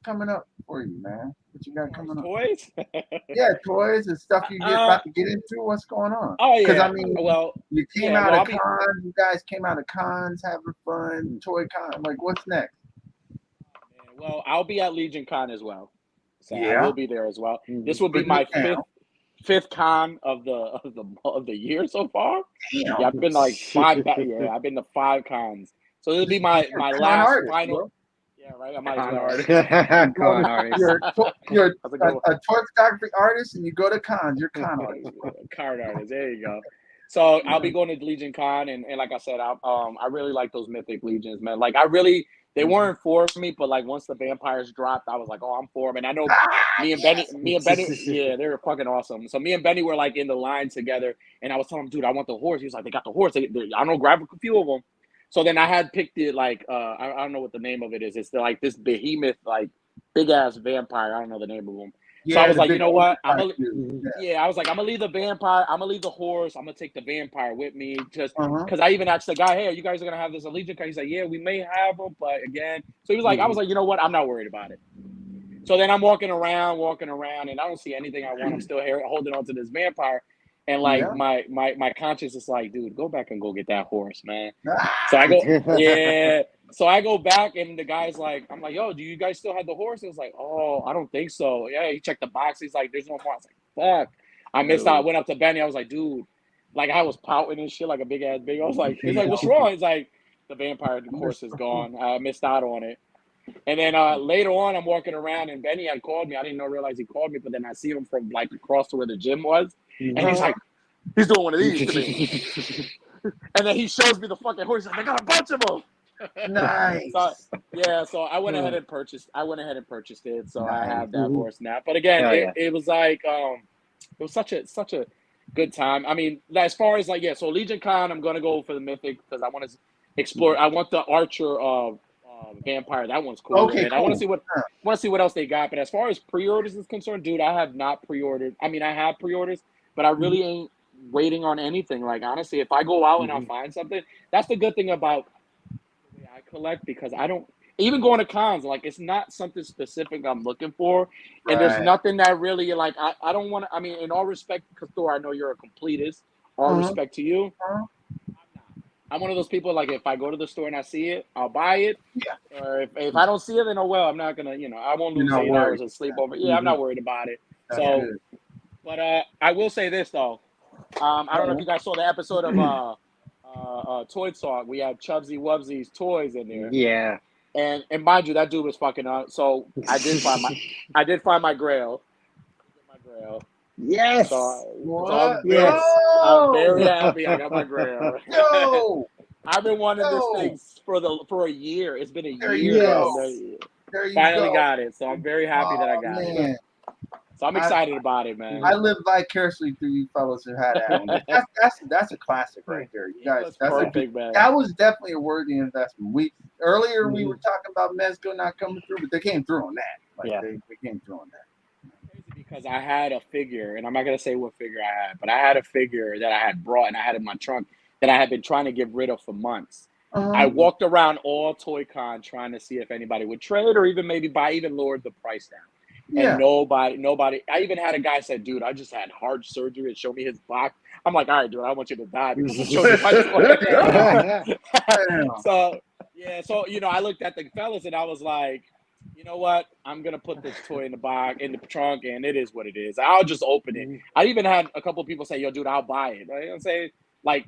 Speaker 1: coming up for you, man? What you got coming up?
Speaker 5: Toys?
Speaker 1: Yeah, toys and stuff you about to get into. What's going on?
Speaker 5: Oh yeah.
Speaker 1: Because I mean,
Speaker 5: well,
Speaker 1: you came
Speaker 5: yeah,
Speaker 1: out
Speaker 5: well,
Speaker 1: of cons. You guys came out of cons, having fun. Toy con. Like, what's next?
Speaker 5: well, I'll be at Legion Con as well. So I
Speaker 1: Yeah.
Speaker 5: will be there as well. This will be
Speaker 1: Putting
Speaker 5: my
Speaker 1: it down.
Speaker 5: fifth con of the year so far.
Speaker 1: Damn.
Speaker 5: Yeah, I've been like I've been to 5 cons. So this will be my
Speaker 1: You're a con
Speaker 5: last
Speaker 1: artist,
Speaker 5: final.
Speaker 1: bro.
Speaker 5: Yeah, right. I might as
Speaker 3: con
Speaker 5: well.
Speaker 3: artist.
Speaker 4: Con artist.
Speaker 1: You're
Speaker 5: That's a good one.
Speaker 1: a toy photography artist, and you go to cons. You're con artist.
Speaker 5: Card artist. There you go. So I'll be going to Legion Con, and like I said, I really like those Mythic Legions, man. Like they weren't for me, but like once the vampires dropped, I was like, oh, I'm for them. And I know me and Benny, yeah, they were fucking awesome. So me and Benny were like in the line together, and I was telling him, dude, I want the horse. He was like, they got the horse. I don't know, grab a few of them. So then I had picked it like I don't know what the name of it is. It's like this behemoth, like big ass vampire. I don't know the name of them. So I was like, you know what? I was like, I'm gonna leave the vampire. I'm gonna leave the horse. I'm gonna take the vampire with me, just because I even asked the guy, hey, you guys are gonna have this Allegiant card? He's like, yeah, we may have them, but again, so he was like, I was like, you know what? I'm not worried about it. So then I'm walking around, and I don't see anything I want. I'm still here holding on to this vampire, and like my conscience is like, dude, go back and go get that horse, man. So I go, yeah. So I go back, and the guy's like, I'm like, yo, do you guys still have the horse? He was like, oh, I don't think so. Yeah, he checked the box. He's like, there's no more. I was like, fuck. I missed out. I went up to Benny. I was like, dude, like I was pouting and shit like a big ass big. I was like, he's like, what's wrong? He's like, the vampire horse is gone. I missed out on it. And then later on, I'm walking around, and Benny had called me. I didn't realize he called me, but then I see him from like across to where the gym was, and he's like, he's doing one of these to me. And then he shows me the fucking horse. Like, I got a bunch of them.
Speaker 1: Nice.
Speaker 5: So I went ahead and purchased. it. So I have that horse now. But again, it was like it was such a good time. I mean, as far as like so Legion Con, I'm gonna go for the Mythic because I want to explore. I want the Archer vampire. That one's cool.
Speaker 1: Okay,
Speaker 5: and
Speaker 1: cool.
Speaker 5: I want to see what else they got. But as far as pre-orders is concerned, dude, I have not pre-ordered. I mean, I have pre-orders, but I really ain't waiting on anything. Like honestly, if I go out and I find something, that's the good thing about the way I collect, because I don't even going to cons, like it's not something specific I'm looking for, and there's nothing that really like I don't want to. I mean, in all respect, because Thor, I know you're a completist. All respect to you. I'm one of those people, like, if I go to the store and I see it, I'll buy it. Yeah. Or if I don't see it, then oh well, I'm not gonna, I won't lose 8 hours of sleep over. Yeah, I'm not worried about it. That's good. But I will say this though. I don't know if you guys saw the episode of Toy Talk. We had Chubsy Wubsy's toys in there.
Speaker 4: Yeah.
Speaker 5: And mind you, that dude was fucking up. So I did find my Grail.
Speaker 4: Yes.
Speaker 5: Yes. I'm very happy I got my Grail.
Speaker 1: Yo.
Speaker 5: I've been wanting this thing for a year. It's been a
Speaker 1: There
Speaker 5: year.
Speaker 1: You go. There you
Speaker 5: Finally got it. So I'm very happy that I got
Speaker 1: it.
Speaker 5: So I'm excited about it, man.
Speaker 1: I live vicariously through you fellas who had that. That's a classic right there. You guys, that was definitely a worthy investment. We were talking about Mezco not coming through, but they came through on that. They came through on that.
Speaker 5: Because I had a figure, and I'm not gonna say what figure I had, but I had a figure that I had brought and I had in my trunk that I had been trying to get rid of for months. I walked around all Toy Con trying to see if anybody would trade or even maybe buy, even lowered the price down. And nobody. I even had a guy said, "Dude, I just had heart surgery," and show me his box. I'm like, "All right, dude, I want you to die because I'm showing you my toy." So I looked at the fellas and I was like, you know what? I'm gonna put this toy in the trunk, and it is what it is. I'll just open it. I even had a couple of people say, "Yo, dude, I'll buy it." Right? I'm saying, like,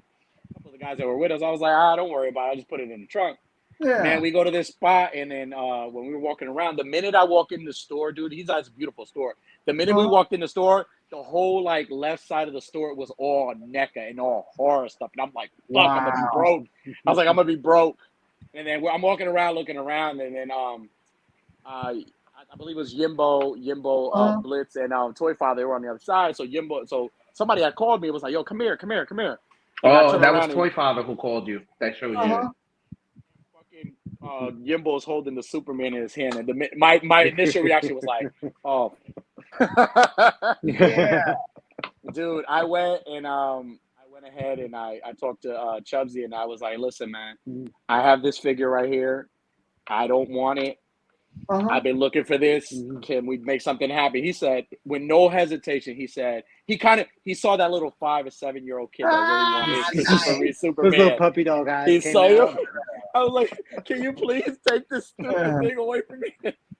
Speaker 5: a couple of the guys that were with us, I was like, don't worry about it. I'll just put it in the trunk. Yeah. Man, we go to this spot, and then when we were walking around, the minute I walk in the store, dude, he's got a beautiful store. The minute we walked in the store, the whole like left side of the store was all NECA and all horror stuff, and I'm like, fuck, I'm gonna be broke. I was like, I'm gonna be broke, and then I'm walking around looking around, and then I believe it was Yimbo, Blitz, and Toy Father. They were on the other side. So somebody had called me. It was like, "Yo, come here." And
Speaker 3: Oh, that was Toy Father who called you. That showed you.
Speaker 5: Fucking Yimbo's holding the Superman in his hand, and my initial reaction was like, "Oh,
Speaker 1: Yeah.
Speaker 5: dude." I went ahead and I talked to Chubbsy, and I was like, "Listen, man, I have this figure right here. I don't want it. I've been looking for this. Can we make something happen?" He said, with no hesitation, he said he saw that little 5 or 7 year old kid that really wanted Superman.
Speaker 4: Those little puppy dog eyes.
Speaker 5: He
Speaker 4: came
Speaker 5: saw you.
Speaker 4: out.
Speaker 5: I was like, "Can you please take this stupid thing away from me?"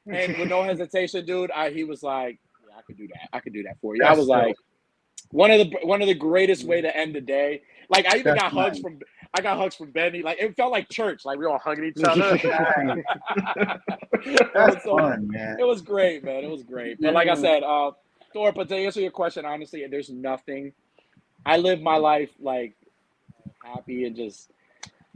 Speaker 5: And with no hesitation, dude, he was like, "Yeah, I could do that. I could do that for you." I was like, one of the greatest way to end the day. Like I even got hugs from Benny. Like it felt like church. Like we all hugging each other.
Speaker 1: That's fun, man.
Speaker 5: It was great, man. It was great. But like I said, Thor, but to answer your question, honestly, there's nothing. I live my life like happy and just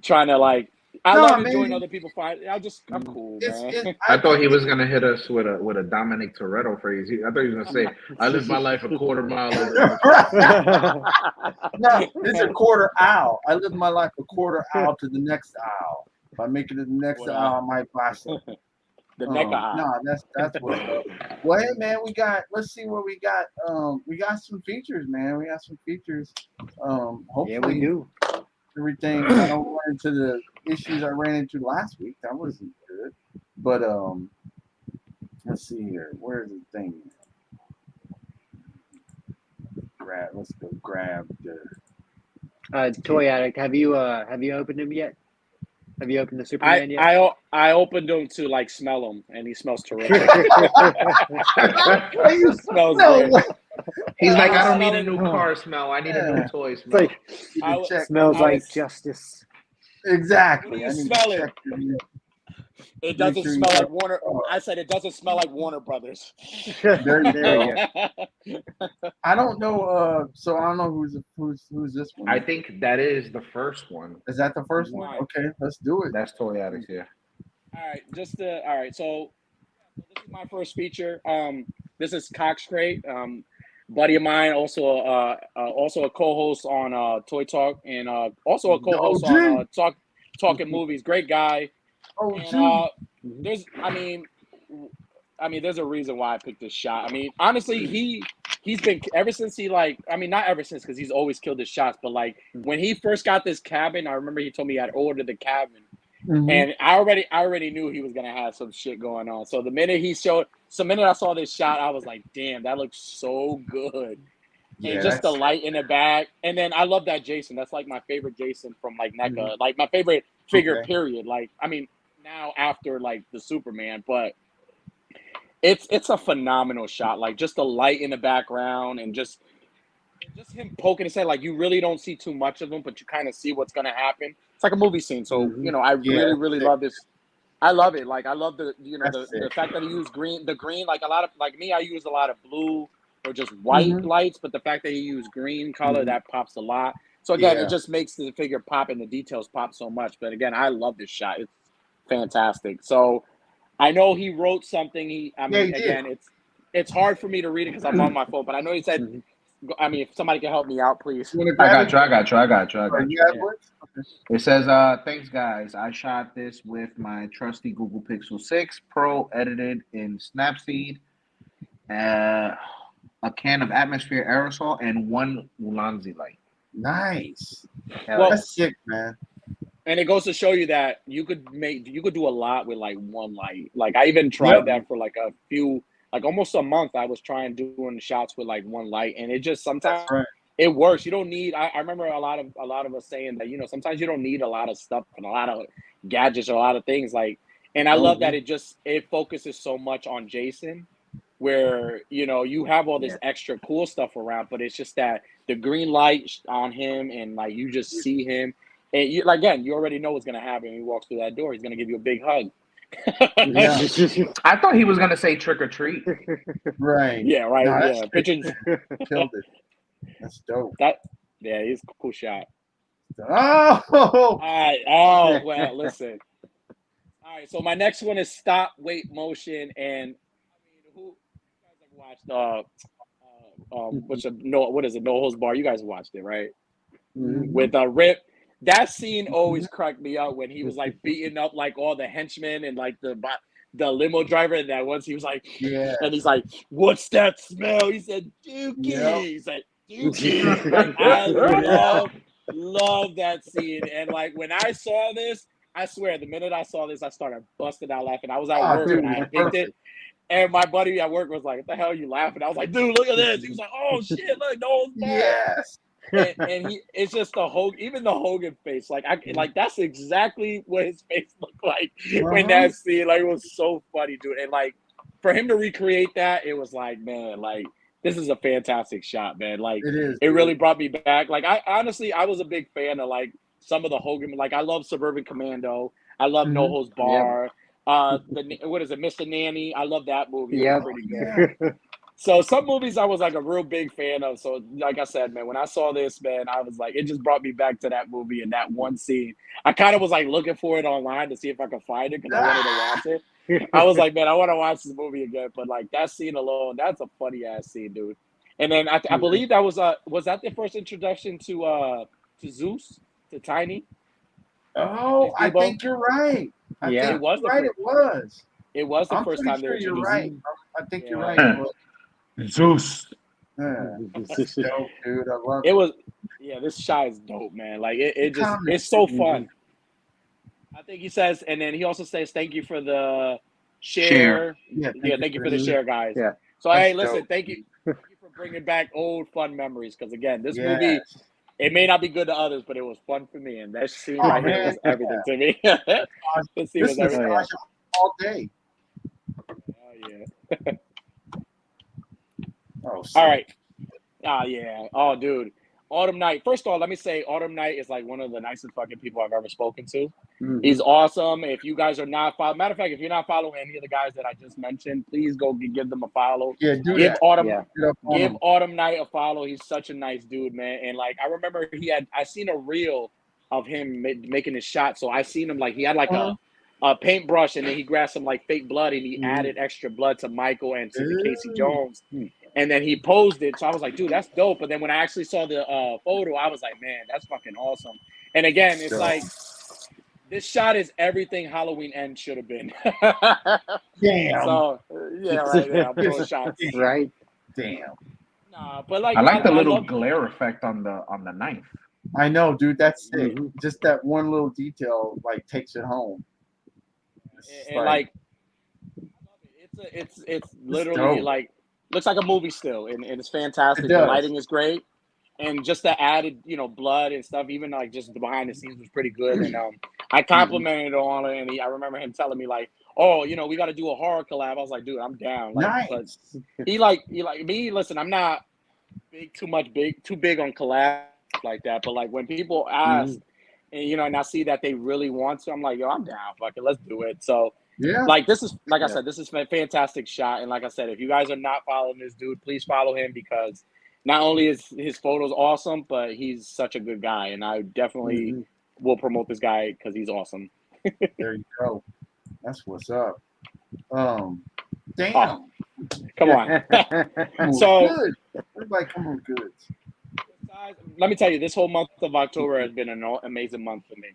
Speaker 5: trying to like. I love enjoying other people find. I'm cool, man.
Speaker 3: I thought he was gonna hit us with a Dominic Toretto phrase. I thought he was gonna say, "I live my life a quarter mile over."
Speaker 1: No, it's a quarter aisle. I live my life a quarter aisle to the next aisle. If I make it to the next aisle, I might buy something.
Speaker 5: The neck aisle.
Speaker 1: No, that's what's up. Well, hey man, let's see what we got. We got some features, man. We got some features. Hopefully
Speaker 4: Yeah, we do.
Speaker 1: everything. I don't run into the issues I ran into last week. That wasn't good. But let's see here. Where's the thing? Let's go grab the
Speaker 4: Toy Addict. Have you opened him yet? Have you opened the Superman yet?
Speaker 5: I opened him to like smell him, and he smells terrific.
Speaker 1: He
Speaker 5: smells great.
Speaker 3: He's like, "I don't need a new car smell. I need a new toy smell."
Speaker 4: Smells like justice.
Speaker 1: Exactly.
Speaker 5: What do you smell it? It doesn't smell like Warner. I said it doesn't smell like Warner Brothers.
Speaker 1: There you go. I don't know. So I don't know who's this one.
Speaker 3: I think that is the first one.
Speaker 1: Is that the first one? Okay, let's do it.
Speaker 3: That's Toy Addicts, yeah.
Speaker 5: All right. So this is my first feature. This is Cox Crate. Buddy of mine, also a co-host on Toy Talk, and also a co-host on Talking Movies. Great guy. And, there's a reason why I picked this shot. I mean, honestly, he's been ever since not ever since because he's always killed his shots, but like when he first got this cabin, I remember he told me he had ordered the cabin, and I already knew he was gonna have some shit going on. So the minute I saw this shot, I was like, damn, that looks so good. And just the light in the back. And then I love that Jason. That's like my favorite Jason from like NECA. Like my favorite figure, period. Like, I mean, now after like the Superman, but it's a phenomenal shot. Like just the light in the background and just him poking his head. Like you really don't see too much of him, but you kind of see what's gonna happen. It's like a movie scene. So, I really love this. I love it. Like I love the fact that he used the green, like a lot of like me, I use a lot of blue or just white lights, but the fact that he used green color, that pops a lot. So again, it just makes the figure pop and the details pop so much. But again, I love this shot. It's fantastic. So I know he wrote something. Again, it's hard for me to read it because I'm on my phone, but I know he said, I mean, if somebody can help me out, please.
Speaker 3: I got you. It says, thanks guys. I shot this with my trusty Google Pixel 6 Pro, edited in Snapseed, a can of atmosphere aerosol, and one Ulanzi light.
Speaker 1: Nice.
Speaker 3: Well,
Speaker 1: that's sick, man.
Speaker 5: And it goes to show you that you could do a lot with like one light. Like I even tried that for like a few, like almost a month. I was trying doing shots with like one light, and it just sometimes it works. You don't need. I remember a lot of us saying that sometimes you don't need a lot of stuff and a lot of gadgets or a lot of things like. And I love that it focuses so much on Jason, where you have all this extra cool stuff around, but it's just that the green light on him and like you just see him. And you already know what's gonna happen when he walks through that door. He's gonna give you a big hug.
Speaker 1: Yeah.
Speaker 3: I thought he was gonna say trick or treat.
Speaker 1: Right.
Speaker 5: Yeah, right.
Speaker 1: No, that's
Speaker 5: Yeah,
Speaker 1: great.
Speaker 5: pictures
Speaker 1: Killed it. That's dope.
Speaker 5: that. Yeah, he's a cool shot.
Speaker 1: Oh,
Speaker 5: All right. Oh well, listen. All right. So my next one is stop, wait, motion, and I mean, who you guys have watched? What is it? No Holds Bar. You guys watched it, right?
Speaker 1: Mhm.
Speaker 5: With Rip. That scene always cracked me up when he was like beating up like all the henchmen and like the limo driver. And that once he was like,
Speaker 1: Yeah.
Speaker 5: and he's like, "What's that smell?" He said, "Dookie."
Speaker 1: Yep.
Speaker 5: He's like, "Dookie." Like I love that scene. And like when I saw this, I swear the minute I saw this, I started busting out laughing. I was at
Speaker 1: Oh,
Speaker 5: work
Speaker 1: dude,
Speaker 5: and I
Speaker 1: it's
Speaker 5: picked
Speaker 1: perfect.
Speaker 5: it. And my buddy at work was like, "What the hell are you laughing?" I was like, "Dude, look at this." He was like, "Oh shit, look, no one's back."
Speaker 1: Yes.
Speaker 5: And it's just the Hogan, even the Hogan face, like that's exactly what his face looked like when
Speaker 1: Uh-huh.
Speaker 5: that scene. Like it was so funny, dude. And like for him to recreate that, it was like, man, like this is a fantastic shot, man. Like
Speaker 1: It is.
Speaker 5: it
Speaker 1: dude.
Speaker 5: really brought me back. Like I honestly, I was a big fan of like some of the Hogan. Like I love Suburban Commando. I love No
Speaker 1: Mhm.
Speaker 5: Holds Bar. What is it, Mr. Nanny? I love that movie. It
Speaker 4: Yep.
Speaker 5: was pretty
Speaker 1: Yeah.
Speaker 5: good. So some movies I was like a real big fan of. So like I said, man, when I saw this, man, I was like, it just brought me back to that movie and that one scene. I kind of was like looking for it online to see if I could find it because I wanted to watch it. I was like, man, I want to watch this movie again. But like that scene alone, that's a funny ass scene, dude. And then I believe that was that the first introduction to Zeus, to Tiny?
Speaker 1: Oh, I
Speaker 5: Debo?
Speaker 1: think you're right. I
Speaker 4: Yeah.
Speaker 1: think
Speaker 5: It was
Speaker 1: you're
Speaker 5: the
Speaker 1: right.
Speaker 5: first.
Speaker 1: It was.
Speaker 5: It was the
Speaker 1: I'm
Speaker 5: first
Speaker 1: pretty
Speaker 5: time they
Speaker 1: sure you're
Speaker 5: introduced
Speaker 1: right.
Speaker 5: him.
Speaker 1: I think you're
Speaker 5: Yeah.
Speaker 1: right. It was.
Speaker 3: Zeus.
Speaker 1: Yeah. That's dope, dude. I love
Speaker 5: It
Speaker 1: it.
Speaker 5: was, yeah. This shot is dope, man. Like it just,
Speaker 1: Comment.
Speaker 5: it's so fun. I think he says, and then he also says, "Thank you for the share."
Speaker 1: Yeah.
Speaker 5: Thank you for the share, guys.
Speaker 4: Yeah.
Speaker 5: So
Speaker 1: That's
Speaker 5: hey, listen,
Speaker 1: dope.
Speaker 5: thank you for bringing back old fun memories. Because again, this
Speaker 1: Yes.
Speaker 5: movie, it may not be good to others, but it was fun for me, and that scene
Speaker 1: Oh,
Speaker 5: right here
Speaker 1: man,
Speaker 5: was everything to me. This scene
Speaker 1: This
Speaker 5: was
Speaker 1: is
Speaker 5: everything.
Speaker 1: nostalgia all day.
Speaker 5: Oh yeah.
Speaker 1: Oh,
Speaker 5: All right. Yeah. Oh, dude. Autumn Night. First of all, let me say Autumn Night is like one of the nicest fucking people I've ever spoken to. He's awesome. If you guys are not following, matter of fact, if you're not following any of the guys that I just mentioned, please go give them a follow.
Speaker 1: Yeah, do
Speaker 5: Give
Speaker 1: that.
Speaker 5: Autumn
Speaker 4: Yeah.
Speaker 1: Get up on
Speaker 5: give
Speaker 1: them.
Speaker 5: Autumn Night a follow. He's such a nice dude, man. And like I remember I seen a reel of him making his shot. So I seen him like he had like a paintbrush and then he grabbed some like fake blood and he added extra blood to Michael and to Casey Jones. And then he posed it. So I was like, dude, that's dope. But then when I actually saw the photo, I was like, man, that's fucking awesome. And again, it's
Speaker 1: Dope.
Speaker 5: like this shot is everything Halloween End should have been.
Speaker 1: Damn.
Speaker 5: So yeah, right there. I'm throwing shots.
Speaker 4: Right.
Speaker 1: Damn.
Speaker 5: Nah, but like
Speaker 3: I like the little
Speaker 5: love,
Speaker 3: glare effect on the knife.
Speaker 1: I know, dude. That's it.
Speaker 4: Mhm.
Speaker 1: Just that one little detail, like, takes it home. It's
Speaker 5: and like it's literally
Speaker 1: dope.
Speaker 5: like looks like a movie still, and it's fantastic.
Speaker 1: It
Speaker 5: The
Speaker 1: does.
Speaker 5: lighting is great, and just the added blood and stuff, even like just the behind the scenes was pretty good. And I complimented on it, and I remember him telling me like, "Oh, we got to do a horror collab." I was like, "Dude, I'm down." Like, but
Speaker 1: Nice.
Speaker 5: he like me. Listen, I'm not too big on collabs like that. But like when people ask, and and I see that they really want to, I'm like, "Yo, I'm down. Fuck it, let's do it." So.
Speaker 1: Yeah.
Speaker 5: Like this is like I said, this is a fantastic shot, and like I said, if you guys are not following this dude, please follow him because not only is his photos awesome, but he's such a good guy, and I definitely will promote this guy because he's awesome.
Speaker 1: There you go. That's what's up. Damn.
Speaker 5: Oh, come on.
Speaker 1: Come on,
Speaker 5: So-
Speaker 1: good. Everybody, come on, good.
Speaker 5: Let me tell you, this whole month of October has been an amazing month for me.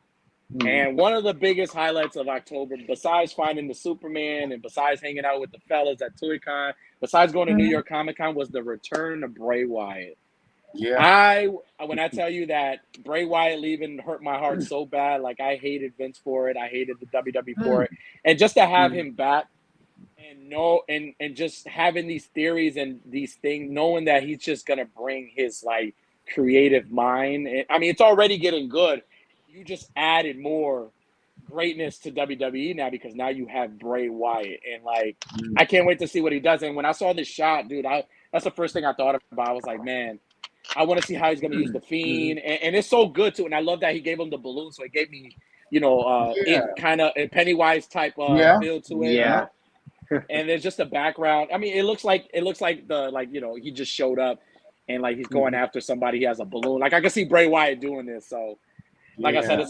Speaker 5: And one of the biggest highlights of October, besides finding the Superman and besides hanging out with the fellas at ToyCon, besides going to New York Comic Con, was the return of Bray Wyatt.
Speaker 1: Yeah.
Speaker 5: When I tell you that Bray Wyatt leaving hurt my heart so bad, like I hated Vince for it, I hated the WWE for it, and just to have him back and just having these theories and these things, knowing that he's just gonna bring his like creative mind. And, I mean, it's already getting good. You just added more greatness to WWE now because now you have Bray Wyatt, and like I can't wait to see what he does. And when I saw this shot, dude, that's the first thing I thought about. I was like, man, I want to see how he's going to use the Fiend, and it's so good too. And I love that he gave him the balloon, so it gave me
Speaker 1: Yeah.
Speaker 5: kind of a Pennywise type
Speaker 1: Yeah.
Speaker 5: feel to it.
Speaker 4: Yeah.
Speaker 5: And there's just a background. I mean, it looks like he just showed up and like he's going after somebody. He has a balloon. Like I can see Bray Wyatt doing this. So, like I said,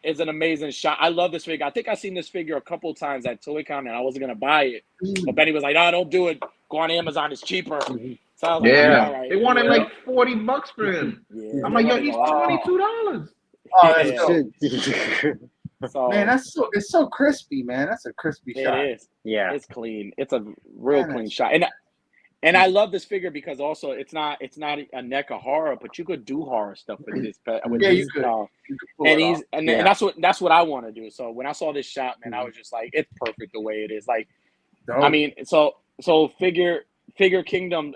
Speaker 5: it's an amazing shot. I love this figure. I think I've seen this figure a couple of times at ToyCon, and I wasn't gonna buy it, but Benny was like, "No, don't do it. Go on Amazon. It's cheaper." So I was like,
Speaker 3: Yeah,
Speaker 5: all right.
Speaker 3: they wanted like $40 for him.
Speaker 5: Yeah,
Speaker 3: I'm
Speaker 5: they
Speaker 3: like, yo,
Speaker 5: wanted
Speaker 3: he's
Speaker 5: a lot.
Speaker 3: $22.
Speaker 1: Oh, that's
Speaker 5: Yeah.
Speaker 1: dope.
Speaker 5: So
Speaker 1: Man, it's so crispy, man. That's a crispy
Speaker 5: it
Speaker 1: shot.
Speaker 5: is.
Speaker 4: Yeah.
Speaker 5: It's clean. It's a real
Speaker 1: Man,
Speaker 5: clean
Speaker 1: that's-
Speaker 5: shot. And I love this figure because also it's not a NECA horror, but you could do horror stuff with this. With
Speaker 1: Yeah,
Speaker 5: this,
Speaker 1: you could. You could pull
Speaker 5: and
Speaker 1: it
Speaker 5: he's
Speaker 1: off.
Speaker 5: and,
Speaker 4: Yeah.
Speaker 5: and that's what I want to do. So when I saw this shot, man, I was just like, it's perfect the way it is. Like,
Speaker 1: Dope.
Speaker 5: I mean, so figure Kingdom.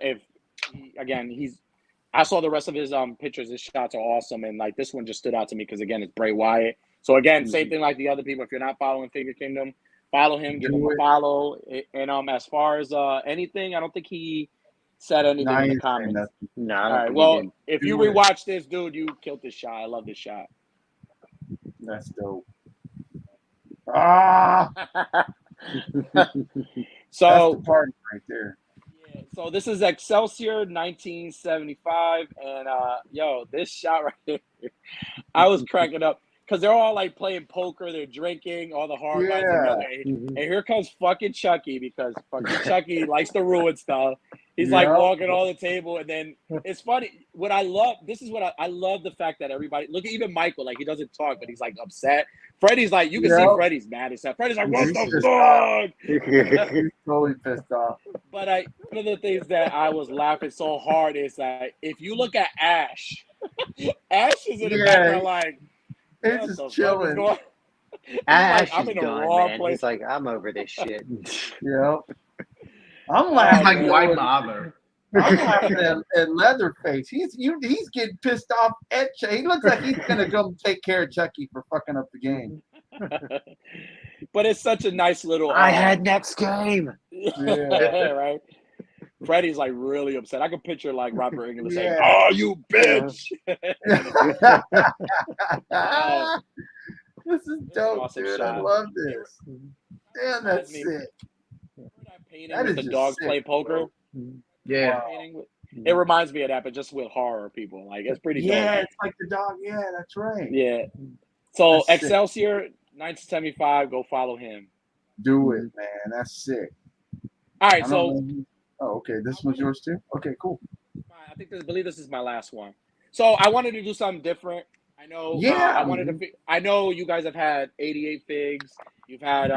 Speaker 5: I saw the rest of his pictures. His shots are awesome, and like this one just stood out to me because again, it's Bray Wyatt. So again, same thing like the other people. If you're not following Figure Kingdom, follow him, give him a follow. And as far as anything, I don't think he said anything
Speaker 1: Nah,
Speaker 5: in
Speaker 1: he
Speaker 5: the
Speaker 1: ain't saying
Speaker 5: comments.
Speaker 1: nothing.
Speaker 4: No, I
Speaker 5: All
Speaker 4: don't
Speaker 5: right.
Speaker 4: think
Speaker 5: Well,
Speaker 4: he
Speaker 5: if you
Speaker 1: Do it.
Speaker 5: rewatch this, dude, you killed this shot. I love this shot.
Speaker 1: That's dope. Ah, that's
Speaker 5: So
Speaker 1: the party right there.
Speaker 5: yeah, so this is Excelsior 1975, and this shot right here, I was cracking up because they're all like playing poker, they're drinking, all the hard guys
Speaker 1: Yeah.
Speaker 5: together, and here comes fucking Chucky because fucking Chucky likes to ruin stuff. He's like
Speaker 1: Yep.
Speaker 5: walking on the table, and then it's funny. What I love, this is what I love the fact that everybody look at even Michael, like he doesn't talk, but he's like upset. Freddie's like, you can see
Speaker 1: Yep.
Speaker 5: Freddie's mad as hell. Freddie's like, what
Speaker 1: He's
Speaker 5: the
Speaker 1: pissed off.
Speaker 5: fuck?
Speaker 1: He's totally pissed off.
Speaker 5: But one of the things that I was laughing so hard is that if you look at Ash, Ash is in the
Speaker 1: Yeah.
Speaker 5: background like,
Speaker 1: It's
Speaker 5: what the
Speaker 1: just
Speaker 5: fuck is
Speaker 1: chilling.
Speaker 5: going?
Speaker 4: Ash
Speaker 5: I'm
Speaker 4: is
Speaker 5: in the
Speaker 4: done,
Speaker 5: wrong
Speaker 4: man.
Speaker 5: place.
Speaker 4: He's like, I'm over this shit.
Speaker 1: Yep. I'm
Speaker 5: Oh,
Speaker 1: laughing.
Speaker 3: Like,
Speaker 5: man.
Speaker 3: why bother?
Speaker 1: I'm laughing at Leatherface. He's getting pissed off at Chucky. He looks like he's gonna go take care of Chucky for fucking up the game.
Speaker 5: But it's such a nice little.
Speaker 4: I had next game.
Speaker 1: Yeah.
Speaker 5: Right. Freddie's like really upset. I can picture like Robert Englund saying,
Speaker 1: Yeah.
Speaker 5: "Oh, you bitch!"
Speaker 1: This is dope,
Speaker 5: awesome
Speaker 1: dude.
Speaker 5: shot.
Speaker 1: I love this. Damn, that's
Speaker 5: Me.
Speaker 1: sick.
Speaker 5: That painting
Speaker 1: That
Speaker 5: with
Speaker 1: is
Speaker 5: the
Speaker 1: just
Speaker 5: dogs
Speaker 1: sick,
Speaker 5: play poker.
Speaker 3: Yeah.
Speaker 5: Painting with, it reminds me of that, but just with horror people. Like it's pretty
Speaker 1: Yeah,
Speaker 5: dope.
Speaker 1: it's like the dog. Yeah, that's right.
Speaker 5: Yeah. So
Speaker 1: That's sick.
Speaker 5: Excelsior 1975, go follow him.
Speaker 1: Do it, man. That's sick.
Speaker 5: All
Speaker 1: I
Speaker 5: right,
Speaker 1: don't
Speaker 5: so
Speaker 1: know. Oh, okay. This one's yours too. Okay, cool.
Speaker 5: I believe this is my last one. So I wanted to do something different. I know.
Speaker 1: Yeah.
Speaker 5: I know you guys have had 88 figs. You've had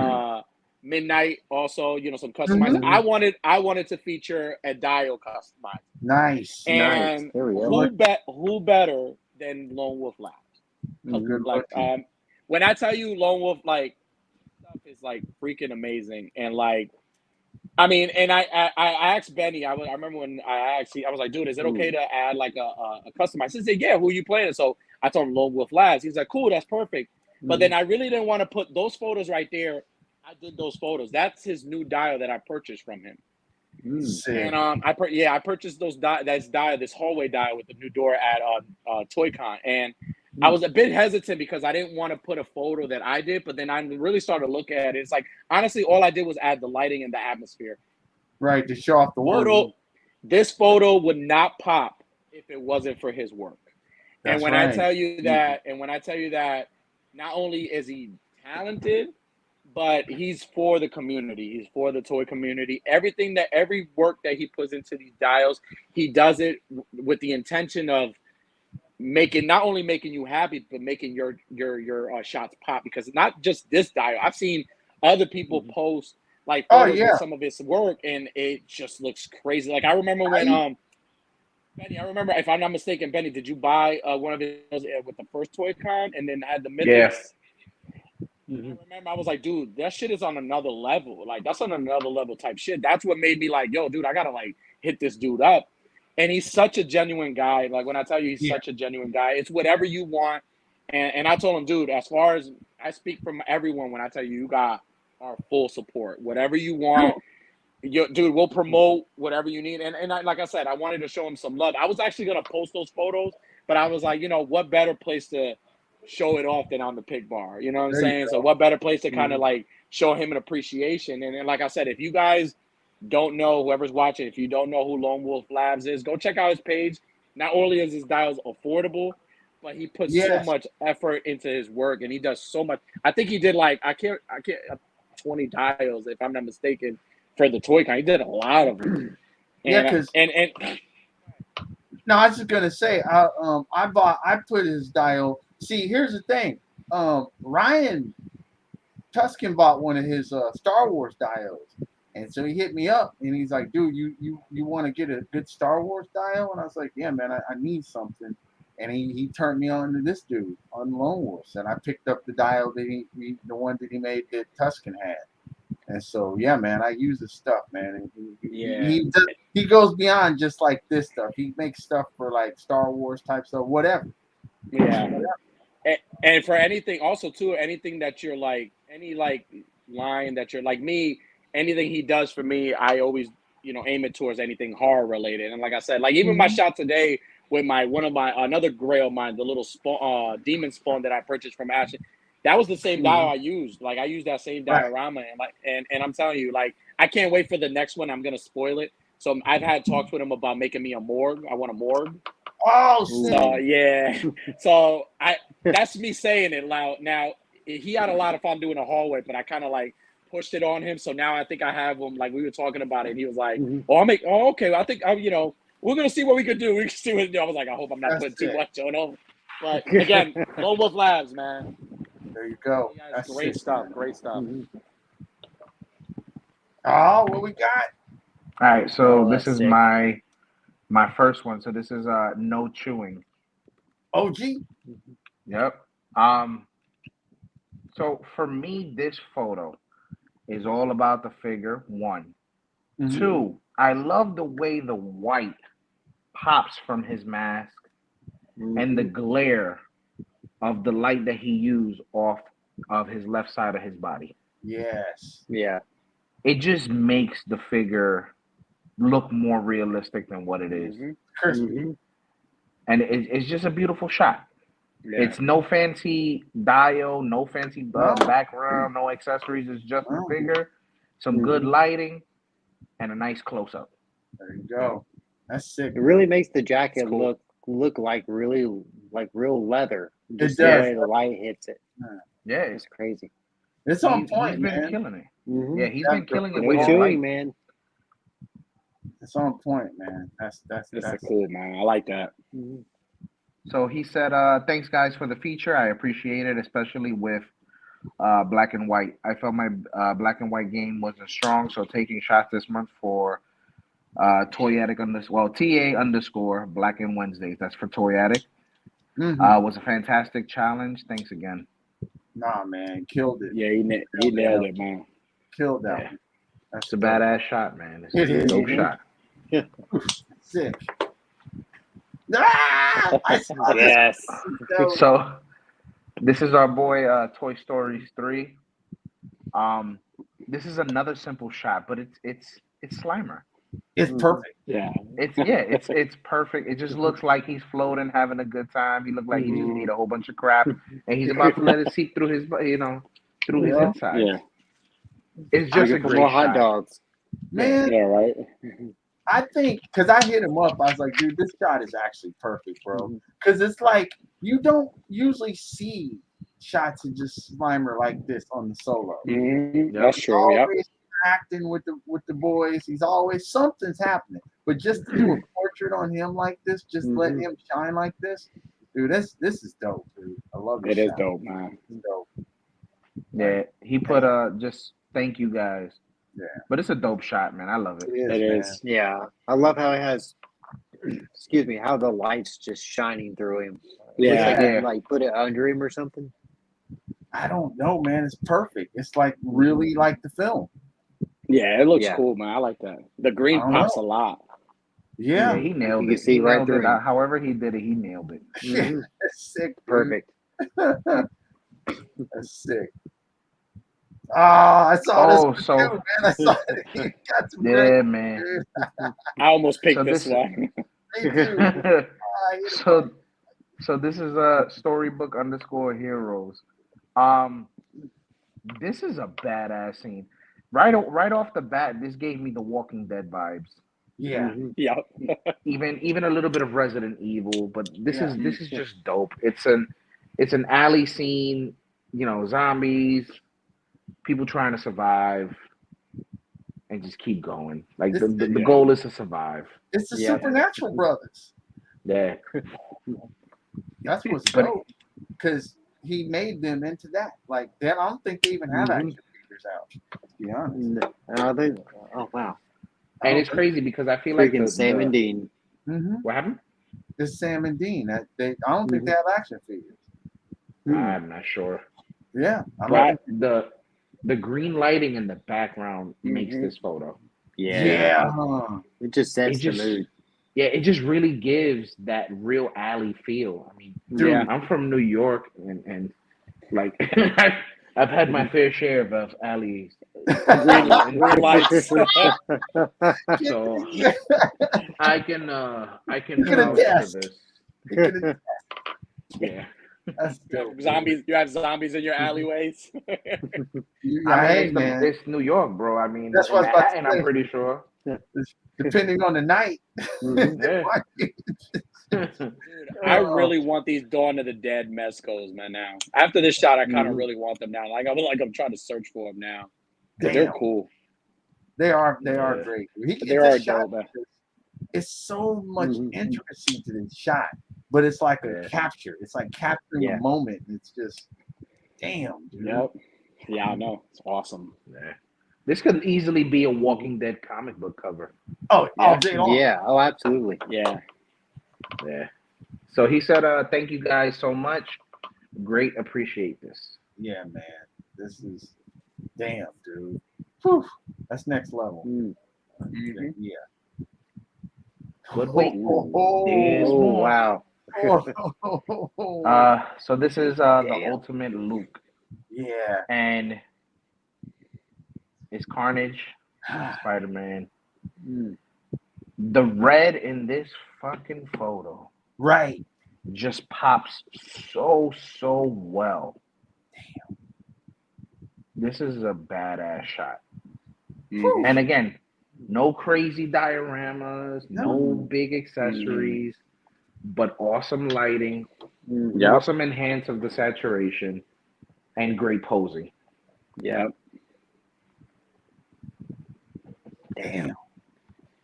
Speaker 5: Midnight also. Some customized.
Speaker 1: Mhm.
Speaker 5: I wanted to feature a Dio customized.
Speaker 1: Nice.
Speaker 5: And
Speaker 4: Nice. There we go.
Speaker 5: who better than Lone Wolf Labs?
Speaker 1: Good
Speaker 5: Like
Speaker 1: looking.
Speaker 5: when I tell you Lone Wolf like stuff is like freaking amazing and like I mean and I asked Benny I remember when I was like, dude, is it okay to add like a customized? He said, yeah, who you playing? So I told him Lone Wolf Labs. He's like, cool, that's perfect. But then I really didn't want to put those photos right there. I did those photos. That's his new dial that I purchased from him.
Speaker 1: Sick.
Speaker 5: And I purchased this hallway dial with the new door at ToyCon, and I was a bit hesitant because I didn't want to put a photo that I did, but then I really started to look at it. It's like honestly, all I did was add the lighting and the atmosphere.
Speaker 1: Right, to show off the work.
Speaker 5: This photo would not pop if it wasn't for his work.
Speaker 1: That's
Speaker 5: and when
Speaker 1: right.
Speaker 5: I tell you that, not only is he talented, but he's for the community. He's for the toy community. Every work that he puts into these dials, he does it with the intention of not only making you happy, but making your shots pop. Because it's not just this dial. I've seen other people post like photos with some of his work, and it just looks crazy. Like I remember when Benny, if I'm not mistaken, Benny, did you buy one of his with the first ToyCon and then had the mythics? I remember I was like, dude, that shit is on another level. Like that's on another level type shit. That's what made me like, yo, dude, I gotta like hit this dude up. And he's such a genuine guy. Like when I tell you he's such a genuine guy, it's whatever you want. And I told him, dude, as far as I speak from everyone when I tell you got our full support. Whatever you want, dude, we'll promote whatever you need. And like I said, I wanted to show him some love. I was actually gonna post those photos, but I was like, what better place to show it off than on the Pic Bar. You know what I'm
Speaker 1: There you
Speaker 5: saying?
Speaker 1: go.
Speaker 5: So what better place to kind of like show him an appreciation? And like I said, if you guys don't know, whoever's watching, if you don't know who Lone Wolf Labs is, go check out his page. Not only is his dials affordable, but he puts so
Speaker 1: Yes.
Speaker 5: much effort into his work, and he does so much. I think he did like I can't 20 dials if I'm not mistaken for the toy con. He did a lot of them.
Speaker 1: Yeah,
Speaker 5: And
Speaker 1: 'cause-
Speaker 5: and
Speaker 1: No, I was just gonna say, I put his dial. See, here's the thing. Ryan Tuscan bought one of his Star Wars dials, and so he hit me up and he's like, "Dude, you want to get a good Star Wars dial?" And I was like, "Yeah, man, I need something." And he turned me on to this dude on Lone Wolves, and I picked up the dial that the one that he made that Tuscan had. And so, yeah, man, I use his stuff, man. And he goes beyond just like this stuff. He makes stuff for like Star Wars type stuff, whatever.
Speaker 5: yeah. And for anything, also too, anything that you're like, any like line that you're like me, anything he does for me, I always aim it towards anything horror related. And like I said, like even my shot today with another grail of mine, the little demon spawn that I purchased from Ashton. That was the same dial I used. Like I used that same diorama, and I'm telling you, like I can't wait for the next one. I'm gonna spoil it. So I've had talks with him about making me a morgue. I want a morgue.
Speaker 1: Oh,
Speaker 5: So yeah. So that's me saying it loud. Now he had a lot of fun doing a hallway, but I kind of like pushed it on him. So now I think I have him. Like we were talking about it, and he was like, "Oh, okay. I think we're gonna see what we could do. We can see what." I was like, "I hope I'm not putting too much on him." But again, Lone Wolf Labs, man.
Speaker 1: there you go.
Speaker 5: That's great stuff. Man. Great stuff.
Speaker 1: Oh, what we got?
Speaker 3: All right, so
Speaker 4: Oh,
Speaker 3: this is
Speaker 4: sick.
Speaker 3: my first one. So this is no chewing.
Speaker 1: OG.
Speaker 3: Yep. So for me, this photo is all about the figure. One. Two, I love the way the white pops from his mask and the glare of the light that he used off of his left side of his body.
Speaker 1: Yes.
Speaker 4: Yeah.
Speaker 3: It just makes the figure look more realistic than what it is.
Speaker 1: Crispy.
Speaker 3: And it's just a beautiful shot.
Speaker 5: Yeah.
Speaker 3: It's no fancy dial, no fancy background, no accessories. It's just the figure, some good lighting, and a nice close-up.
Speaker 1: There you go. That's sick.
Speaker 4: It really makes the jacket
Speaker 5: cool.
Speaker 4: look like real leather. Just
Speaker 1: It
Speaker 4: the
Speaker 1: does.
Speaker 4: way the light hits it.
Speaker 3: Yeah,
Speaker 4: It's crazy.
Speaker 1: It's on point,
Speaker 3: he's been
Speaker 1: man.
Speaker 3: killing it.
Speaker 4: Mm-hmm.
Speaker 3: Yeah, he's been killing it
Speaker 4: No
Speaker 3: with his
Speaker 4: chewing,
Speaker 3: light.
Speaker 4: man.
Speaker 1: It's on point, man. That's
Speaker 5: cool, man. I like that.
Speaker 4: Mm-hmm.
Speaker 3: So he said, thanks guys for the feature. I appreciate it, especially with black and white. I felt my black and white game wasn't strong, so taking shots this month for Toyatic TA _ Black and Wednesdays. That's for Toyatic. Was a fantastic challenge. Thanks again.
Speaker 1: Nah, man, killed it.
Speaker 5: Yeah, he nailed it, man.
Speaker 1: Killed that.
Speaker 3: Yeah.
Speaker 1: One. That's
Speaker 3: It's a badass shot, man. It's a dope shot.
Speaker 1: Sick. Ah! I saw this.
Speaker 4: Yes.
Speaker 3: So this is our boy Toy Story 3. This is another simple shot, but it's Slimer.
Speaker 1: It's perfect.
Speaker 5: Yeah.
Speaker 3: It's perfect. It just looks like he's floating, having a good time. He looks like he just ate a whole bunch of crap, and he's about to let it seep through his through his insides.
Speaker 5: Yeah.
Speaker 3: It's just a
Speaker 4: for
Speaker 3: great
Speaker 4: more
Speaker 3: shot.
Speaker 4: hot dogs.
Speaker 1: Man,
Speaker 5: Yeah, right.
Speaker 1: I think because I hit him up, I was like, dude, this shot is actually perfect, bro. Because it's like you don't usually see shots of just Slimer like this on the solo.
Speaker 5: Mm-hmm.
Speaker 3: Yep.
Speaker 5: That's
Speaker 1: He's
Speaker 5: true. Yep.
Speaker 1: always acting with the boys. He's always something's happening. But just to do a portrait on him like this, just let him shine like this, dude. This is dope, dude. I love this.
Speaker 5: It is
Speaker 1: shot.
Speaker 5: dope, man.
Speaker 1: It's dope.
Speaker 3: Yeah, he put just thank you guys.
Speaker 1: Yeah.
Speaker 3: But it's a dope shot, man. I love it.
Speaker 5: It is.
Speaker 4: Yeah. I love how it has how the light's just shining through him.
Speaker 5: Yeah.
Speaker 4: Looks like, like put it under him or something.
Speaker 1: I don't know, man. It's perfect. It's like really like the film.
Speaker 5: Yeah, it looks
Speaker 4: Yeah.
Speaker 5: cool, man. I like that. The green
Speaker 1: I don't
Speaker 5: pops
Speaker 1: know.
Speaker 5: a lot.
Speaker 1: Yeah,
Speaker 3: He nailed
Speaker 4: You
Speaker 3: it.
Speaker 4: can see
Speaker 3: He
Speaker 4: right
Speaker 3: nailed
Speaker 4: through
Speaker 3: it.
Speaker 4: him.
Speaker 3: However he did it, he nailed it.
Speaker 4: Mhm.
Speaker 1: That's sick. Dude.
Speaker 4: Perfect.
Speaker 1: That's sick. I saw this one
Speaker 3: so
Speaker 1: too, man. I saw it. He got some great.
Speaker 3: yeah, man.
Speaker 1: Dude.
Speaker 5: I almost picked
Speaker 3: So
Speaker 5: this
Speaker 3: this-
Speaker 5: one.
Speaker 1: Me too. I hit him
Speaker 3: So So this is a storybook underscore heroes. Um, this is a badass scene. Right off the bat, this gave me the Walking Dead vibes.
Speaker 1: Yeah.
Speaker 5: Yeah.
Speaker 3: Even a little bit of Resident Evil, but
Speaker 1: Yeah.
Speaker 3: this is just dope. It's an alley scene, you know, zombies, people trying to survive and just keep going. Like
Speaker 1: This,
Speaker 3: the goal is to survive.
Speaker 1: it's the
Speaker 4: Yep.
Speaker 1: Supernatural brothers.
Speaker 3: Yeah.
Speaker 1: That's what's
Speaker 3: But-
Speaker 1: dope. Because he made them into that. Like, I don't think they even have action figures out, to be honest.
Speaker 4: Oh wow.
Speaker 3: And it's crazy because I feel like
Speaker 4: Freaking Sam and Dean.
Speaker 1: Mm-hmm.
Speaker 3: what happened?
Speaker 1: It's Sam and Dean. I don't think they have action figures.
Speaker 3: I'm not sure.
Speaker 1: Yeah.
Speaker 3: But the green lighting in the background makes this photo.
Speaker 1: Yeah.
Speaker 4: It just sets
Speaker 3: It just-
Speaker 4: the mood.
Speaker 3: Yeah, it just really gives that real alley feel. I mean,
Speaker 1: Dude.
Speaker 5: Yeah.
Speaker 3: I'm from New York, and like I've had my fair share of alleys.
Speaker 5: Green lights.
Speaker 3: So
Speaker 1: Yeah.
Speaker 3: I can
Speaker 1: can
Speaker 3: vouch for
Speaker 1: attest.
Speaker 3: this. Yeah,
Speaker 1: That's dope.
Speaker 5: Zombies. You have zombies in your alleyways.
Speaker 1: Hey, man.
Speaker 3: It's New York, bro. I mean,
Speaker 1: That's what I was about to
Speaker 3: Manhattan, I'm
Speaker 1: say.
Speaker 3: pretty sure.
Speaker 1: Depending on the night.
Speaker 3: Yeah.
Speaker 5: Dude, I really want these Dawn of the Dead mezcals, man. Now after this shot, I kind of really want them now. I'm trying to search for them now. They're
Speaker 1: Damn.
Speaker 5: cool.
Speaker 1: They are
Speaker 3: Yeah.
Speaker 1: great.
Speaker 5: They are dope, man.
Speaker 1: It's so much intricacy to this shot, but it's like a capture. It's like capturing a moment. It's just, damn, dude.
Speaker 5: Yep. Yeah, I know. It's awesome.
Speaker 3: Yeah. This could easily be a Walking Dead comic book cover.
Speaker 1: Oh, all day long.
Speaker 4: Yeah. Oh, absolutely.
Speaker 5: Yeah.
Speaker 3: Yeah. So he said, thank you guys so much. Great, appreciate this.
Speaker 1: Yeah, man. This is, damn, dude. Whew. That's next level. Yeah.
Speaker 3: But wait, there's
Speaker 4: Oh
Speaker 3: more.
Speaker 4: wow.
Speaker 3: So this is the ultimate Luke,
Speaker 1: Yeah.
Speaker 3: and it's Carnage, Spider-Man. The red in this fucking photo
Speaker 1: Right.
Speaker 3: just pops so well. Damn. This is a badass shot. And again, no crazy dioramas, no big accessories, but awesome lighting, awesome enhance of the saturation, and great posing.
Speaker 5: Yep.
Speaker 1: Damn.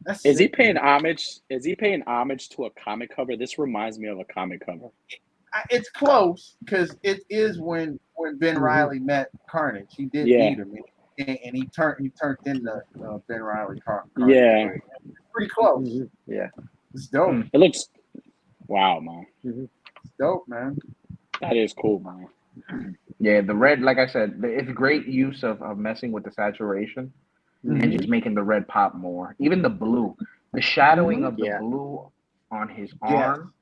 Speaker 1: That's
Speaker 5: Is he
Speaker 1: sick,
Speaker 5: paying
Speaker 1: dude.
Speaker 5: homage? Is he paying homage to a comic cover? This reminds me of a comic cover.
Speaker 1: It's close because it is when Ben Riley met Carnage. He did meet him, and he turned into Ben Riley Carnage.
Speaker 5: Yeah.
Speaker 1: It's pretty close.
Speaker 4: Yeah.
Speaker 1: It's dope.
Speaker 5: It looks. Wow, man.
Speaker 1: It's dope, man.
Speaker 5: That is cool, man.
Speaker 3: Yeah, the red, like I said, it's great use of messing with the saturation and just making the red pop more. Even the blue, the shadowing of the blue on his arm,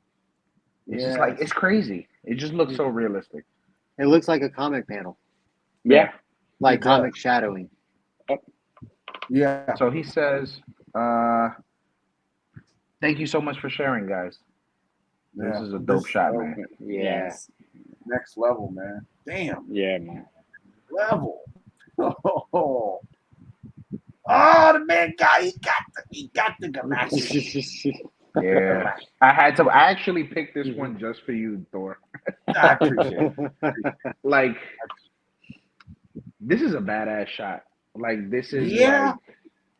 Speaker 3: it's just like, it's crazy. It just looks so realistic.
Speaker 4: It looks like a comic panel.
Speaker 5: Yeah.
Speaker 4: Like comic shadowing.
Speaker 1: Yeah.
Speaker 3: So he says, thank you so much for sharing, guys. This is a dope shot, man.
Speaker 4: Yeah.
Speaker 5: Yes.
Speaker 1: Next level, man. Damn.
Speaker 5: Yeah, man.
Speaker 1: Level. Oh, the man he got the galactic.
Speaker 3: Yeah. I actually picked this one just for you, Thor.
Speaker 1: I appreciate it.
Speaker 3: Like, this is a badass shot. Like, this is
Speaker 1: Yeah.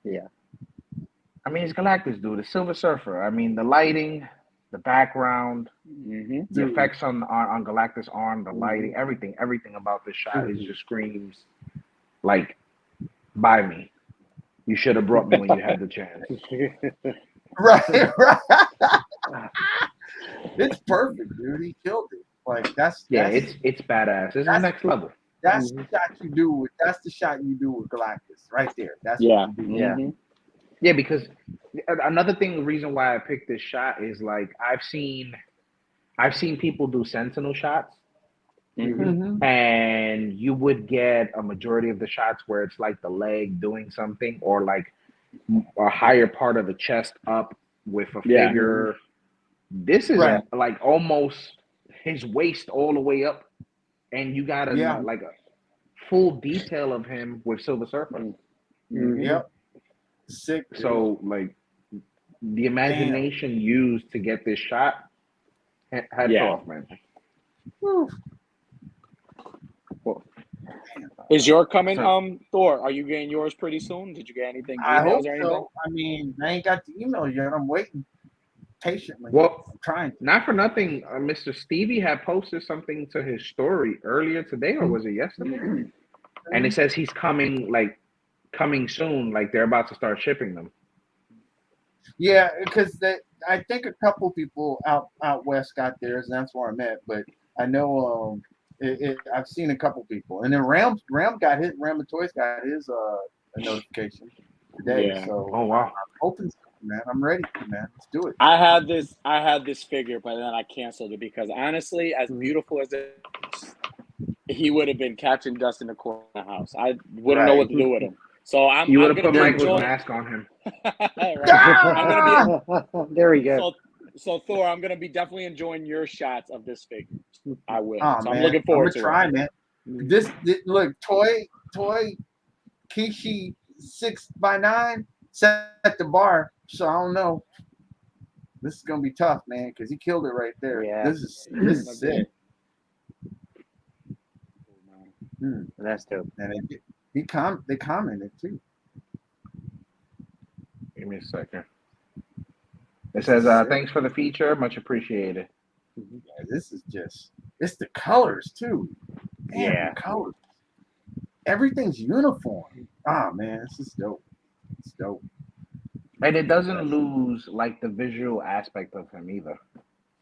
Speaker 3: I mean, it's Galactus, dude. The Silver Surfer. I mean, the lighting, the background, the effects on Galactus' arm, the lighting, everything about this shot is just screams like, buy me. You should have brought me when you had the chance.
Speaker 1: Right. It's perfect, dude. He killed it. Like it's
Speaker 3: badass. It's the next level.
Speaker 1: That's the shot you do with. That's the shot you do with Galactus, right there. That's
Speaker 5: Yeah.
Speaker 1: what you do.
Speaker 3: Yeah, because another thing, the reason why I picked this shot is like I've seen people do Sentinel shots, and you would get a majority of the shots where it's like the leg doing something or like a higher part of the chest up with a figure. This is like almost his waist all the way up, and you got
Speaker 1: Yeah.
Speaker 3: like a full detail of him with Silver Surfer.
Speaker 1: Yep. Sick. Dude.
Speaker 3: So like the imagination used to get this shot, hats off, man.
Speaker 1: Whew.
Speaker 5: Is your coming, Thor? Are you getting yours pretty soon? Did you get anything,
Speaker 1: I hope
Speaker 5: emails or anything?
Speaker 1: so. I mean, I ain't got the email yet. I'm waiting patiently.
Speaker 3: Well,
Speaker 1: I'm trying.
Speaker 3: Not for nothing, Mr. Stevie had posted something to his story earlier today, or was it yesterday? And it says he's coming soon, like they're about to start shipping them.
Speaker 1: Yeah, because I think a couple people out west got theirs, and that's where I'm at. But I know I've seen a couple people, and then Ram got his. Ram the Toys got his a notification today.
Speaker 5: Yeah.
Speaker 1: So
Speaker 3: Oh wow!
Speaker 1: I'm hoping, man. I'm ready, man. Let's do it.
Speaker 5: I had this figure, but then I canceled it because honestly, as beautiful as it is, he would have been catching dust in the corner of the house. I wouldn't know what to do with him. So
Speaker 3: You would have
Speaker 5: gonna
Speaker 3: put
Speaker 5: be
Speaker 3: Michael's
Speaker 5: enjoying-
Speaker 3: mask on him.
Speaker 5: I'm gonna be
Speaker 4: There we go.
Speaker 5: So Thor, I'm gonna be definitely enjoying your shots of this figure. I will.
Speaker 1: Oh,
Speaker 5: so
Speaker 1: man.
Speaker 5: I'm looking forward
Speaker 1: I'm
Speaker 5: to
Speaker 1: gonna try,
Speaker 5: it.
Speaker 1: man. This look, toy Kishi 6x9 set the bar. So I don't know. This is gonna be tough, man, because he killed it right there.
Speaker 4: Yeah.
Speaker 1: This is sick.
Speaker 4: That's dope.
Speaker 1: And they commented too.
Speaker 3: Give me a second. It says, "Thanks for the feature, much appreciated."
Speaker 1: Yeah, this is it's the colors too. Damn,
Speaker 4: Yeah.
Speaker 1: the colors. Everything's uniform. Ah, man, this is dope. It's dope.
Speaker 3: And it doesn't lose like the visual aspect of him either.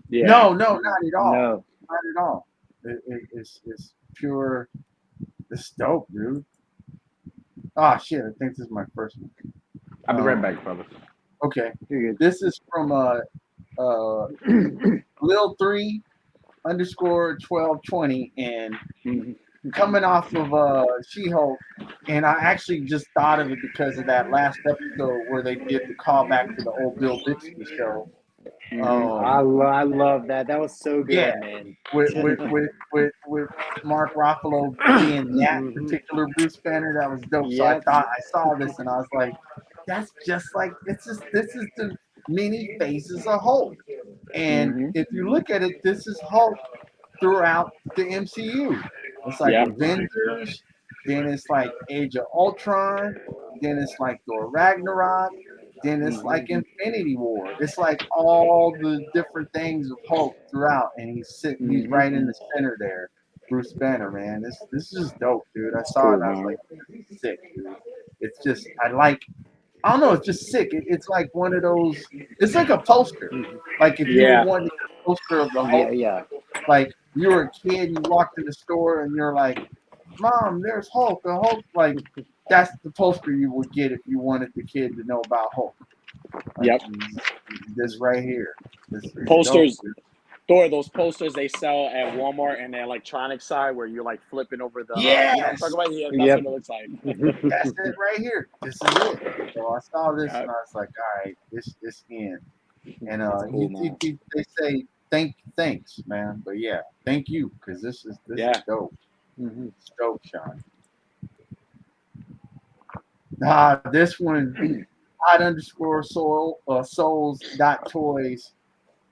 Speaker 5: Yeah.
Speaker 1: No, not at all.
Speaker 4: No.
Speaker 1: Not at all. It's pure. It's dope, dude. Oh shit! I think this is my first one.
Speaker 3: I'll be right back, fellas.
Speaker 1: Okay,
Speaker 4: You're good.
Speaker 1: this is from Lil 3 _1220, and coming off of She-Hulk, and I actually just thought of it because of that last episode where they did the callback to the old Bill Bixby show.
Speaker 4: I love that. That was so good,
Speaker 1: Yeah.
Speaker 4: man.
Speaker 1: With Mark Ruffalo being that particular Bruce Banner, that was dope. So
Speaker 4: Yep.
Speaker 1: I saw this and I was like, that's just like this is the many phases of Hulk. And if you look at it, this is Hulk throughout the MCU. It's like Avengers, then it's like Age of Ultron, then it's like Thor Ragnarok, then it's like Infinity War. It's like all the different things of Hulk throughout, and he's right in the center there. Bruce Banner, man. This is just dope, dude. I saw it and I was like, this is sick, dude. It's just I don't know, it's just sick. It's like one of those, it's like a poster. Like if you were wanting a poster of the Hulk, like you were a kid, you walked in the store and you're like, Mom, there's Hulk. The Hulk, like that's the poster you would get if you wanted the kid to know about Hulk. Like, this right here. This is
Speaker 5: Posters.
Speaker 1: dope,
Speaker 5: Thor, those posters they sell at Walmart and the electronic side where you're like flipping over the.
Speaker 1: Yes.
Speaker 5: You know what I'm talking about? Yeah, that's what it looks like.
Speaker 1: That's it right here. This is it. So I saw this and I was like, all right, this in. And they say thanks, man. But yeah, thank you because this is dope. It's dope, Sean. This one, _souls.toys.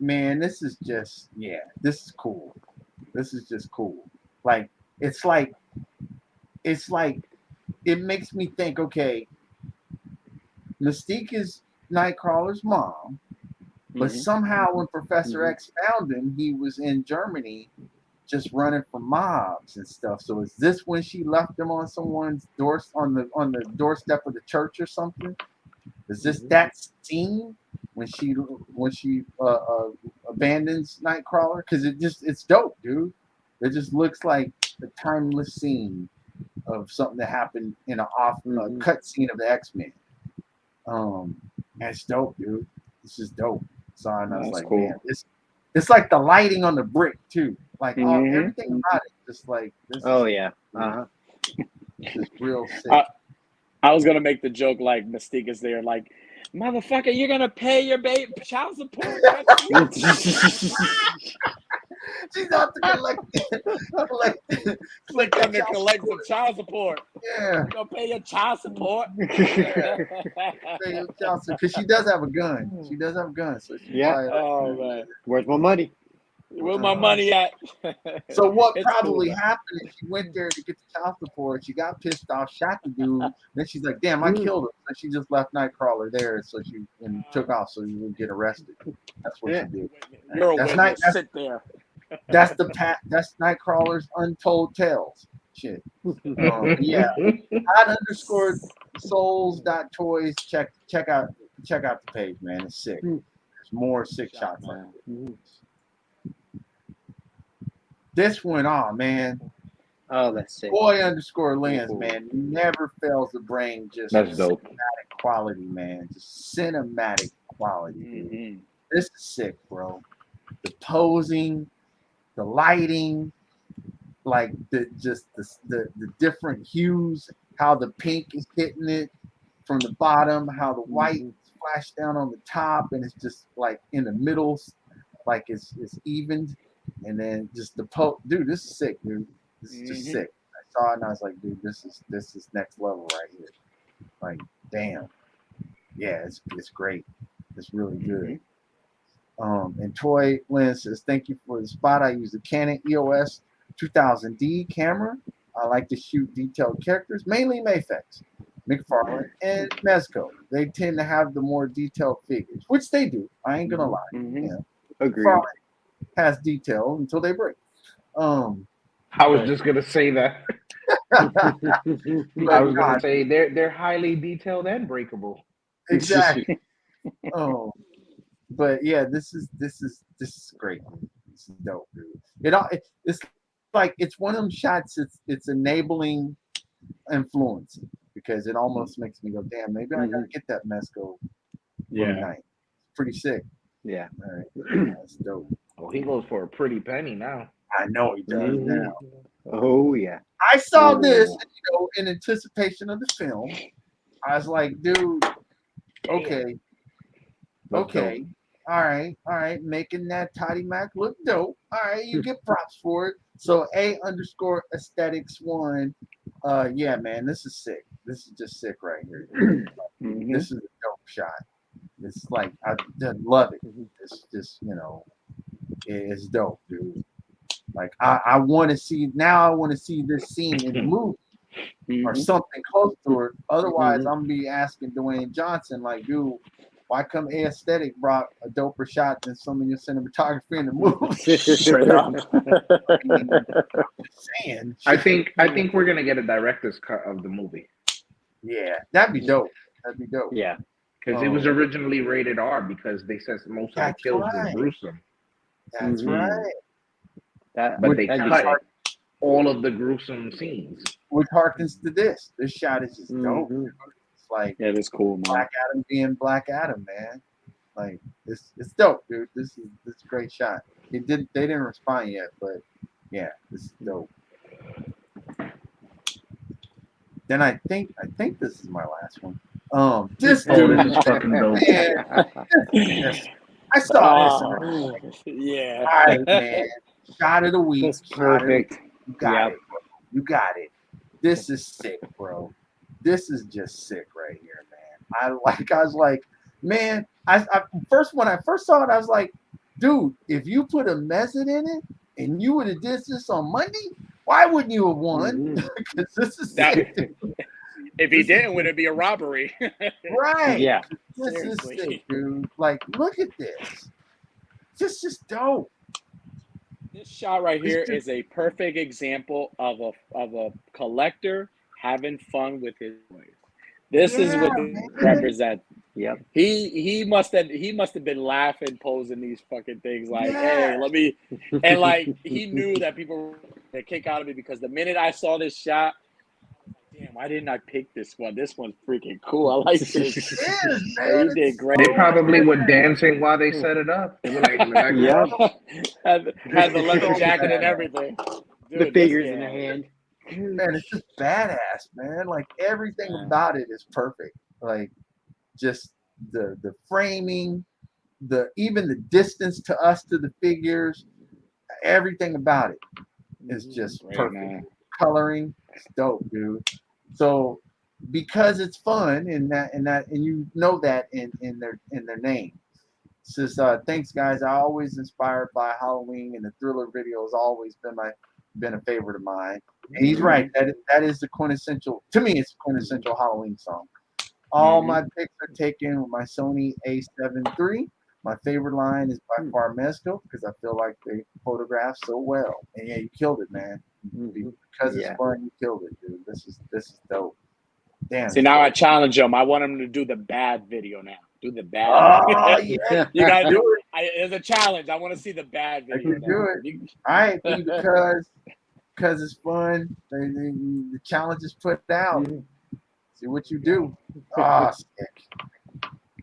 Speaker 1: Man, this is just this is cool. This is just cool. Like it makes me think, okay, Mystique is Nightcrawler's mom, but somehow when Professor X found him, he was in Germany just running from mobs and stuff. So is this when she left him on someone's on the doorstep of the church or something? Is this that scene when she abandons Nightcrawler? Because it's dope, dude. It just looks like a timeless scene of something that happened in a cut scene of the X-Men. That's dope, dude. This is dope. So and I was like, cool. Man, it's like the lighting on the brick too. Like everything about it, just like this. This is real sick.
Speaker 5: I was gonna make the joke like Mystique is there, like, motherfucker, you're gonna pay your baby child support.
Speaker 1: She's out to collect
Speaker 5: Click on the collect some child support.
Speaker 1: Yeah.
Speaker 5: You gonna pay your child support?
Speaker 1: Because she does have a gun. She does have a gun. So she
Speaker 4: Yeah.
Speaker 1: probably,
Speaker 5: Oh man,
Speaker 4: Where's my money?
Speaker 5: where's my money at?
Speaker 1: So what
Speaker 5: It's
Speaker 1: probably
Speaker 5: cool, though.
Speaker 1: happened is she went there to get the child support. She got pissed off, shot the dude. Then she's like, "Damn, I killed him." So she just left Nightcrawler there, so she and took off so he would get arrested. That's what
Speaker 4: Yeah.
Speaker 1: she did.
Speaker 5: You're a
Speaker 1: That's
Speaker 5: witness.
Speaker 1: not-
Speaker 5: Sit there.
Speaker 1: That's Nightcrawler's untold tales. Shit. Yeah. _souls.toys. Check out the page, man. It's sick. There's more sick shots like
Speaker 4: Mhm.
Speaker 1: this one. Oh man.
Speaker 4: Oh, that's sick.
Speaker 1: Boy_lens, man, never fails to bring just
Speaker 3: That's dope.
Speaker 1: cinematic quality, man. Just cinematic quality. Dude.
Speaker 5: Mhm.
Speaker 1: This is sick, bro. The posing, the lighting, like the different hues, how the pink is hitting it from the bottom, how the white flashed down on the top, and it's just like in the middle, like it's evened, and then just the dude, this is sick, dude. This is just sick. I saw it and I was like, dude, this is next level right here. Like, damn. Yeah, it's great. It's really good. And Troy Lynn says, thank you for the spot. I use the Canon EOS 2000D camera. I like to shoot detailed characters, mainly Mafex, McFarlane, and Mezco. They tend to have the more detailed figures, which they do. I ain't gonna lie. Yeah.
Speaker 4: Agreed.
Speaker 1: McFarlane has detail until they break.
Speaker 3: I was just gonna say that. I was gonna say they're highly detailed and breakable.
Speaker 1: Exactly. But yeah, this is great. This is dope, dude. It's like it's one of them shots. It's enabling influencing because it almost makes me go, damn, maybe I gotta get that Mezco night. Pretty sick.
Speaker 4: Yeah.
Speaker 1: All right. That's dope.
Speaker 3: Oh, he goes for a pretty penny now.
Speaker 1: I know he does now.
Speaker 4: Oh yeah.
Speaker 1: I saw this, in anticipation of the film. I was like, dude, okay. All right, making that Toddy Mac look dope. All right, you get props for it. So A_aesthetics1, yeah, man, this is sick. This is just sick right here. This is a dope shot. It's like I love it. It's just it's dope, dude. Like I want to see this scene in the movie or something close to it. Otherwise, I'm gonna be asking Dwayne Johnson, like, dude, why come Aesthetic brought a doper shot than some of your cinematography in the movie?
Speaker 5: Straight up.
Speaker 3: I think we're gonna get a director's cut of the movie.
Speaker 1: Yeah, that'd be dope.
Speaker 4: Yeah.
Speaker 3: Because it was originally rated R because they said most of the kills were gruesome.
Speaker 1: That's right.
Speaker 3: But they cut all of the gruesome scenes.
Speaker 1: Which harkens to this. This shot is just dope. It's like
Speaker 5: Yeah, that's cool, man.
Speaker 1: Black Adam being Black Adam, man. Like it's dope, dude. This is a great shot. They didn't respond yet, but yeah, this is dope. Then I think this is my last one. This dude
Speaker 3: is fucking dope.
Speaker 1: Man, I saw this.
Speaker 5: Yeah.
Speaker 1: All right, man. Shot of the week.
Speaker 4: That's perfect.
Speaker 1: You got it. Bro. You got it. This is sick, bro. This is just sick right here, man. I was like, man. When I first saw it, I was like, dude, if you put a method in it and you would have did this on Monday, why wouldn't you have won? Because this is sick.
Speaker 5: If he didn't, would it be a robbery?
Speaker 1: Right.
Speaker 4: Yeah.
Speaker 1: This
Speaker 5: Seriously.
Speaker 1: is sick, dude. Like, look at this. This is dope.
Speaker 5: This shot right here is a perfect example of a collector having fun with his toys. This is what it represents.
Speaker 4: Yep.
Speaker 5: He must have been laughing, posing these fucking things like, hey, let me, and like he knew that people were gonna kick out of me because the minute I saw this shot, damn, why didn't I pick this one? This one's freaking cool. I like this.
Speaker 1: Man,
Speaker 5: He did great.
Speaker 3: They probably were dancing while they set it up. They were like, in the background.
Speaker 5: had the leather jacket and everything. Dude,
Speaker 4: The figures in the hand.
Speaker 1: Man, it's just badass, man. Like everything about it is perfect. Like just the framing, even the distance to us to the figures. everything about it is just
Speaker 5: Great,
Speaker 1: perfect.
Speaker 5: man.
Speaker 1: Coloring, it's dope, dude. So because it's fun and you know that in their name. Says thanks guys. I always inspired by Halloween and the Thriller video has always been a favorite of mine. And he's right. That is the quintessential to me. It's a quintessential Halloween song. All my pics are taken with my Sony A7 III. My favorite line is by far Mezco because I feel like they photograph so well. And yeah, you killed it, man. Because it's fun, you killed it, dude. This is dope. Damn.
Speaker 5: See, now I challenge him. I want him to do the bad video now. Do the bad.
Speaker 1: Oh yeah,
Speaker 5: you gotta
Speaker 1: do it.
Speaker 5: It's a challenge. I want to see the bad
Speaker 1: I
Speaker 5: video.
Speaker 1: can do it. All right, because it's fun. The challenge is put out. See what you do. Oh, sick.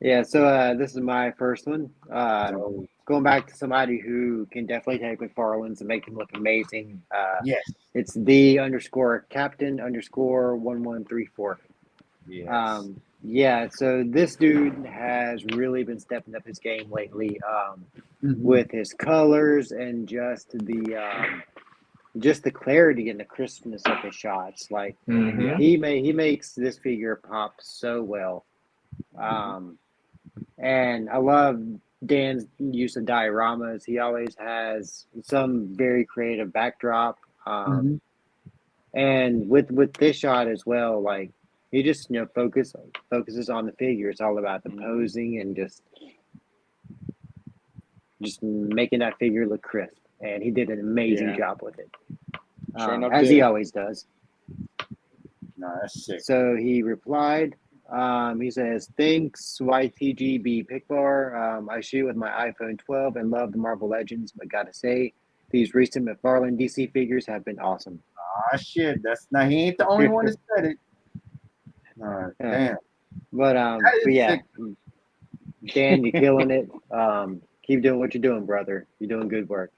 Speaker 4: Yeah, so this is my first one. Going back to somebody who can definitely take McFarlane's and make them look amazing.
Speaker 1: Yes.
Speaker 4: It's the_captain_1134.
Speaker 1: Yes.
Speaker 4: Yeah, so this dude has really been stepping up his game lately with his colors and just the clarity and the crispness of his shots. Like he makes this figure pop so well. And I love Dan's use of dioramas. He always has some very creative backdrop. And with this shot as well, like he just focuses on the figure. It's all about the posing and just making that figure look crisp. And he did an amazing job with it,
Speaker 5: Sure enough,
Speaker 4: as he always does.
Speaker 1: No, that's sick.
Speaker 4: So he replied. He says, "Thanks, YTGB Pic Bar. I shoot with my iPhone 12 and love the Marvel Legends, but gotta say, these recent McFarlane DC figures have been awesome."
Speaker 1: Ah, shit. He ain't the only one that said it. All right, damn.
Speaker 4: But yeah,
Speaker 1: sick.
Speaker 4: Dan, you're killing it. Keep doing what you're doing, brother. You're doing good work.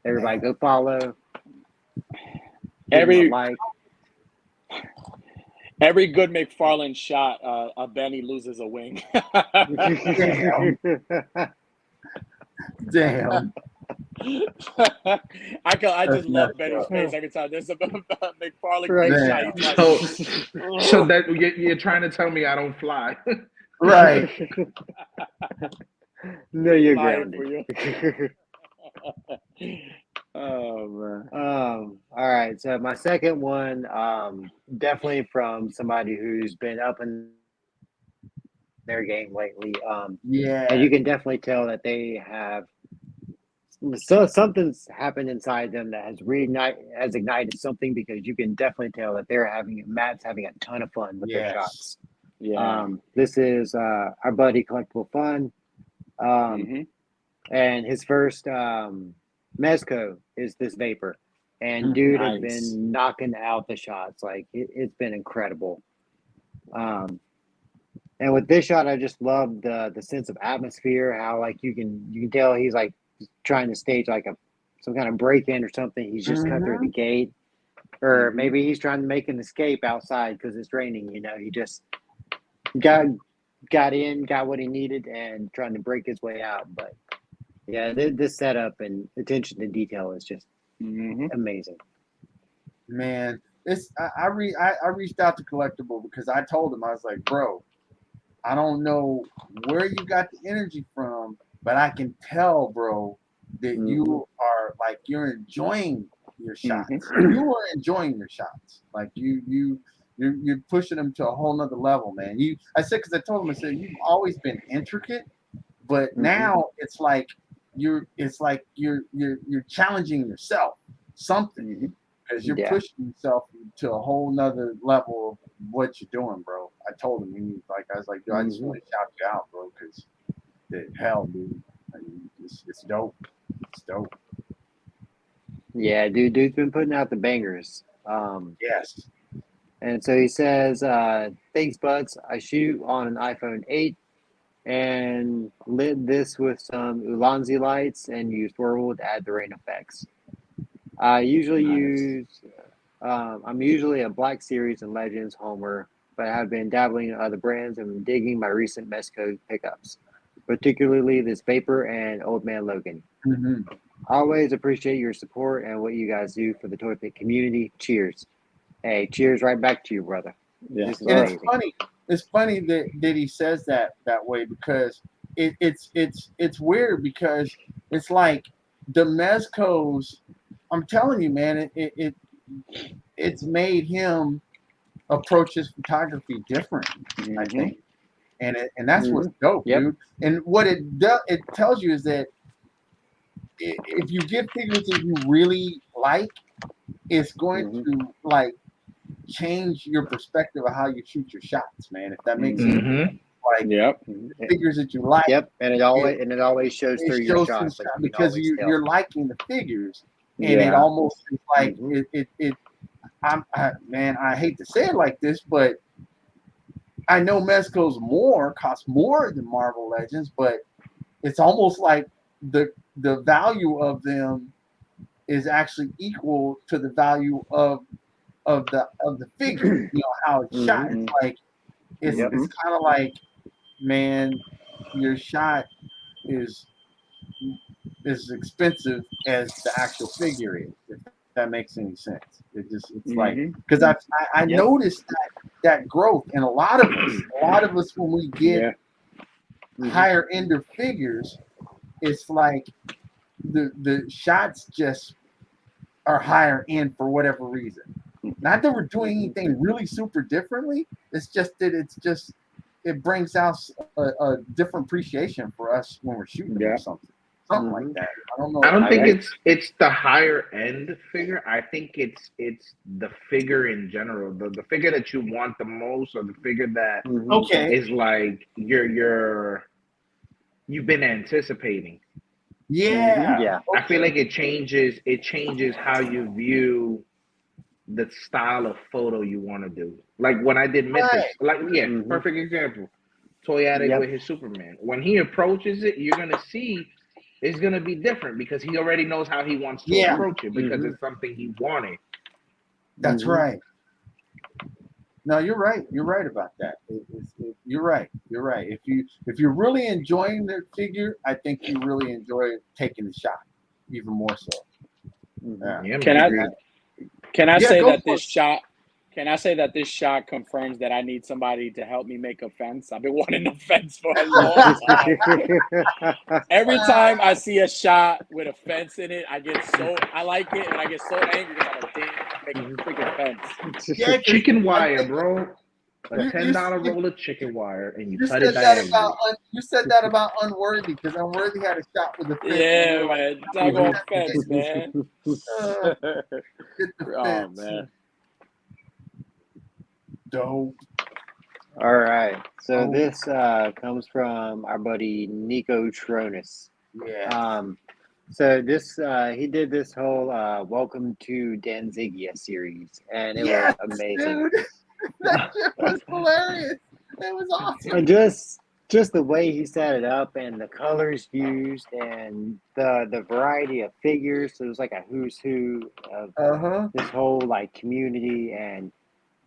Speaker 4: Everybody, go follow.
Speaker 5: Every good McFarlane shot, a Benny loses a wing.
Speaker 1: Damn.
Speaker 5: I just love Benny's face every time there's a McFarlane shot.
Speaker 3: So that you're trying to tell me I don't fly?
Speaker 1: Right.
Speaker 4: No, you're grounded.
Speaker 5: Oh man.
Speaker 4: All right. So my second one, definitely from somebody who's been up in their game lately. And you can definitely tell that they have something's happened inside them that has ignited something, because you can definitely tell that Matt's having a ton of fun with their shots.
Speaker 5: Yeah.
Speaker 4: This is our buddy Collectible Fun. And his first Mezco is this Vapor. And dude has been knocking out the shots. Like it's been incredible. And with this shot, I just love the sense of atmosphere, how like you can tell he's like trying to stage like some kind of break-in or something. He's just cut through the gate. Or maybe he's trying to make an escape outside because it's raining, he just got in, got what he needed, and trying to break his way out. But yeah, this setup and attention to detail is just amazing.
Speaker 1: Man, I reached out to Collectible because I told him, I was like, bro, I don't know where you got the energy from, but I can tell, bro, that you are like you're enjoying your shots. You are enjoying your shots. Like you're pushing them to a whole nother level, man. I said you've always been intricate, but now it's like you're challenging yourself something, because you're pushing yourself to a whole nother level of what you're doing, bro. I told him, I was like, dude, I just want to shout you out, bro, because hell, dude, it's dope. It's dope.
Speaker 4: Yeah, dude's been putting out the bangers.
Speaker 1: Yes.
Speaker 4: And so he says, thanks, buds. I shoot on an iPhone 8 and lit this with some Ulanzi lights and used Whirlpool to add the rain effects. I usually I'm usually a Black Series and Legends homer, but I have been dabbling in other brands and digging my recent Mezco pickups, particularly this Vapor and Old Man Logan. Always appreciate your support and what you guys do for the Toy Pick community. Cheers. Hey, cheers right back to you, brother.
Speaker 5: Yeah.
Speaker 4: This is
Speaker 1: And
Speaker 4: amazing.
Speaker 1: it's funny that he says that way because it's weird because it's like the Mezcos. I'm telling you, man, it's made him approach his photography different. I
Speaker 4: Mhm.
Speaker 1: think, and that's what's dope,
Speaker 4: Yep.
Speaker 1: dude. And what it tells you is that if you get figures that you really like, it's going
Speaker 4: Mhm.
Speaker 1: to like change your perspective of how you shoot your shots, man. If that makes sense,
Speaker 3: Mm-hmm.
Speaker 1: like
Speaker 5: Yep.
Speaker 1: figures that you like,
Speaker 4: Yep, and it always shows through
Speaker 1: it
Speaker 4: your
Speaker 1: shows
Speaker 4: shots. Like you can
Speaker 1: because
Speaker 4: always tell.
Speaker 1: you're liking the figures, and it
Speaker 5: Yeah.
Speaker 1: almost is like
Speaker 4: Mhm.
Speaker 1: it. Man, I hate to say it like this, but I know Mezco's costs more than Marvel Legends, but it's almost like the value of them is actually equal to the value of the figure. You know how it's shot.
Speaker 4: Mhm.
Speaker 1: It's like it's
Speaker 4: Yep.
Speaker 1: kind of like, man, your shot is expensive as the actual figure is. If that makes any sense. It's like
Speaker 4: Mhm.
Speaker 1: because I
Speaker 4: Yep.
Speaker 1: noticed that growth in a lot of us. A lot of us when we get
Speaker 5: Yeah.
Speaker 4: Mhm.
Speaker 1: higher end of figures, it's like the shots just are higher end for whatever reason. Not that we're doing anything really super differently. It's just that it brings out a different appreciation for us when we're shooting them
Speaker 5: Yeah.
Speaker 1: or something like
Speaker 4: Mhm.
Speaker 1: that. I don't know.
Speaker 3: I don't think
Speaker 5: I-
Speaker 3: it's the higher end figure. I think it's the figure in general, the figure that you want the most, or the figure that
Speaker 4: Mhm.
Speaker 1: Okay.
Speaker 3: is like you've been anticipating.
Speaker 1: Yeah.
Speaker 4: Yeah.
Speaker 3: I feel like it changes how you view the style of photo you want to do. Like when I did Mythics,
Speaker 1: Right.
Speaker 3: like yeah,
Speaker 4: Mhm.
Speaker 3: perfect example. Toy Addict
Speaker 4: Yep.
Speaker 3: with his Superman. When he approaches it, you're gonna see it's gonna be different because he already knows how he wants to
Speaker 1: Yeah.
Speaker 3: approach it because
Speaker 4: Mhm.
Speaker 3: it's something he wanted.
Speaker 1: That's
Speaker 4: Mhm.
Speaker 1: right. No, you're right. You're right about that. You're right. You're right. If you're really enjoying the figure, I think you really enjoy taking the shot, even more so.
Speaker 4: Mhm.
Speaker 1: Yeah.
Speaker 3: Yeah,
Speaker 5: Can
Speaker 3: man.
Speaker 5: I
Speaker 1: Agreed.
Speaker 5: can I
Speaker 1: Yeah,
Speaker 5: say
Speaker 1: go
Speaker 5: that
Speaker 1: for
Speaker 5: this shot? Can I say that this shot confirms that I need somebody to help me make a fence? I've been wanting a fence for a long time. Every time I see a shot with a fence in it, I like it, and I get so angry because I'm like, damn, make a freaking fence.
Speaker 1: Yeah, 'cause
Speaker 3: Chicken
Speaker 1: I
Speaker 3: wire,
Speaker 1: think
Speaker 3: bro. A
Speaker 1: you
Speaker 3: $10 roll of chicken wire, and you
Speaker 1: you
Speaker 3: cut it
Speaker 1: said that
Speaker 3: diagonally.
Speaker 1: about Unworthy because Unworthy had a shot with the fence, and you
Speaker 5: Yeah,
Speaker 1: were like,
Speaker 5: man.
Speaker 1: "How
Speaker 5: Doggone
Speaker 1: can
Speaker 5: fence, man.
Speaker 1: uh, get the
Speaker 5: Oh
Speaker 1: fence?"
Speaker 5: man.
Speaker 1: Dope.
Speaker 4: All right. So
Speaker 1: Oh.
Speaker 4: this comes from our buddy Nico Tronis.
Speaker 1: Yeah.
Speaker 4: So this he did this whole Welcome to Danzigia series, and it
Speaker 1: Yes,
Speaker 4: was amazing.
Speaker 1: dude. That shit was hilarious. It was awesome.
Speaker 4: And just the way he set it up and the colors used and the variety of figures. So it was like a who's who of
Speaker 1: Uh-huh.
Speaker 4: this whole like community. And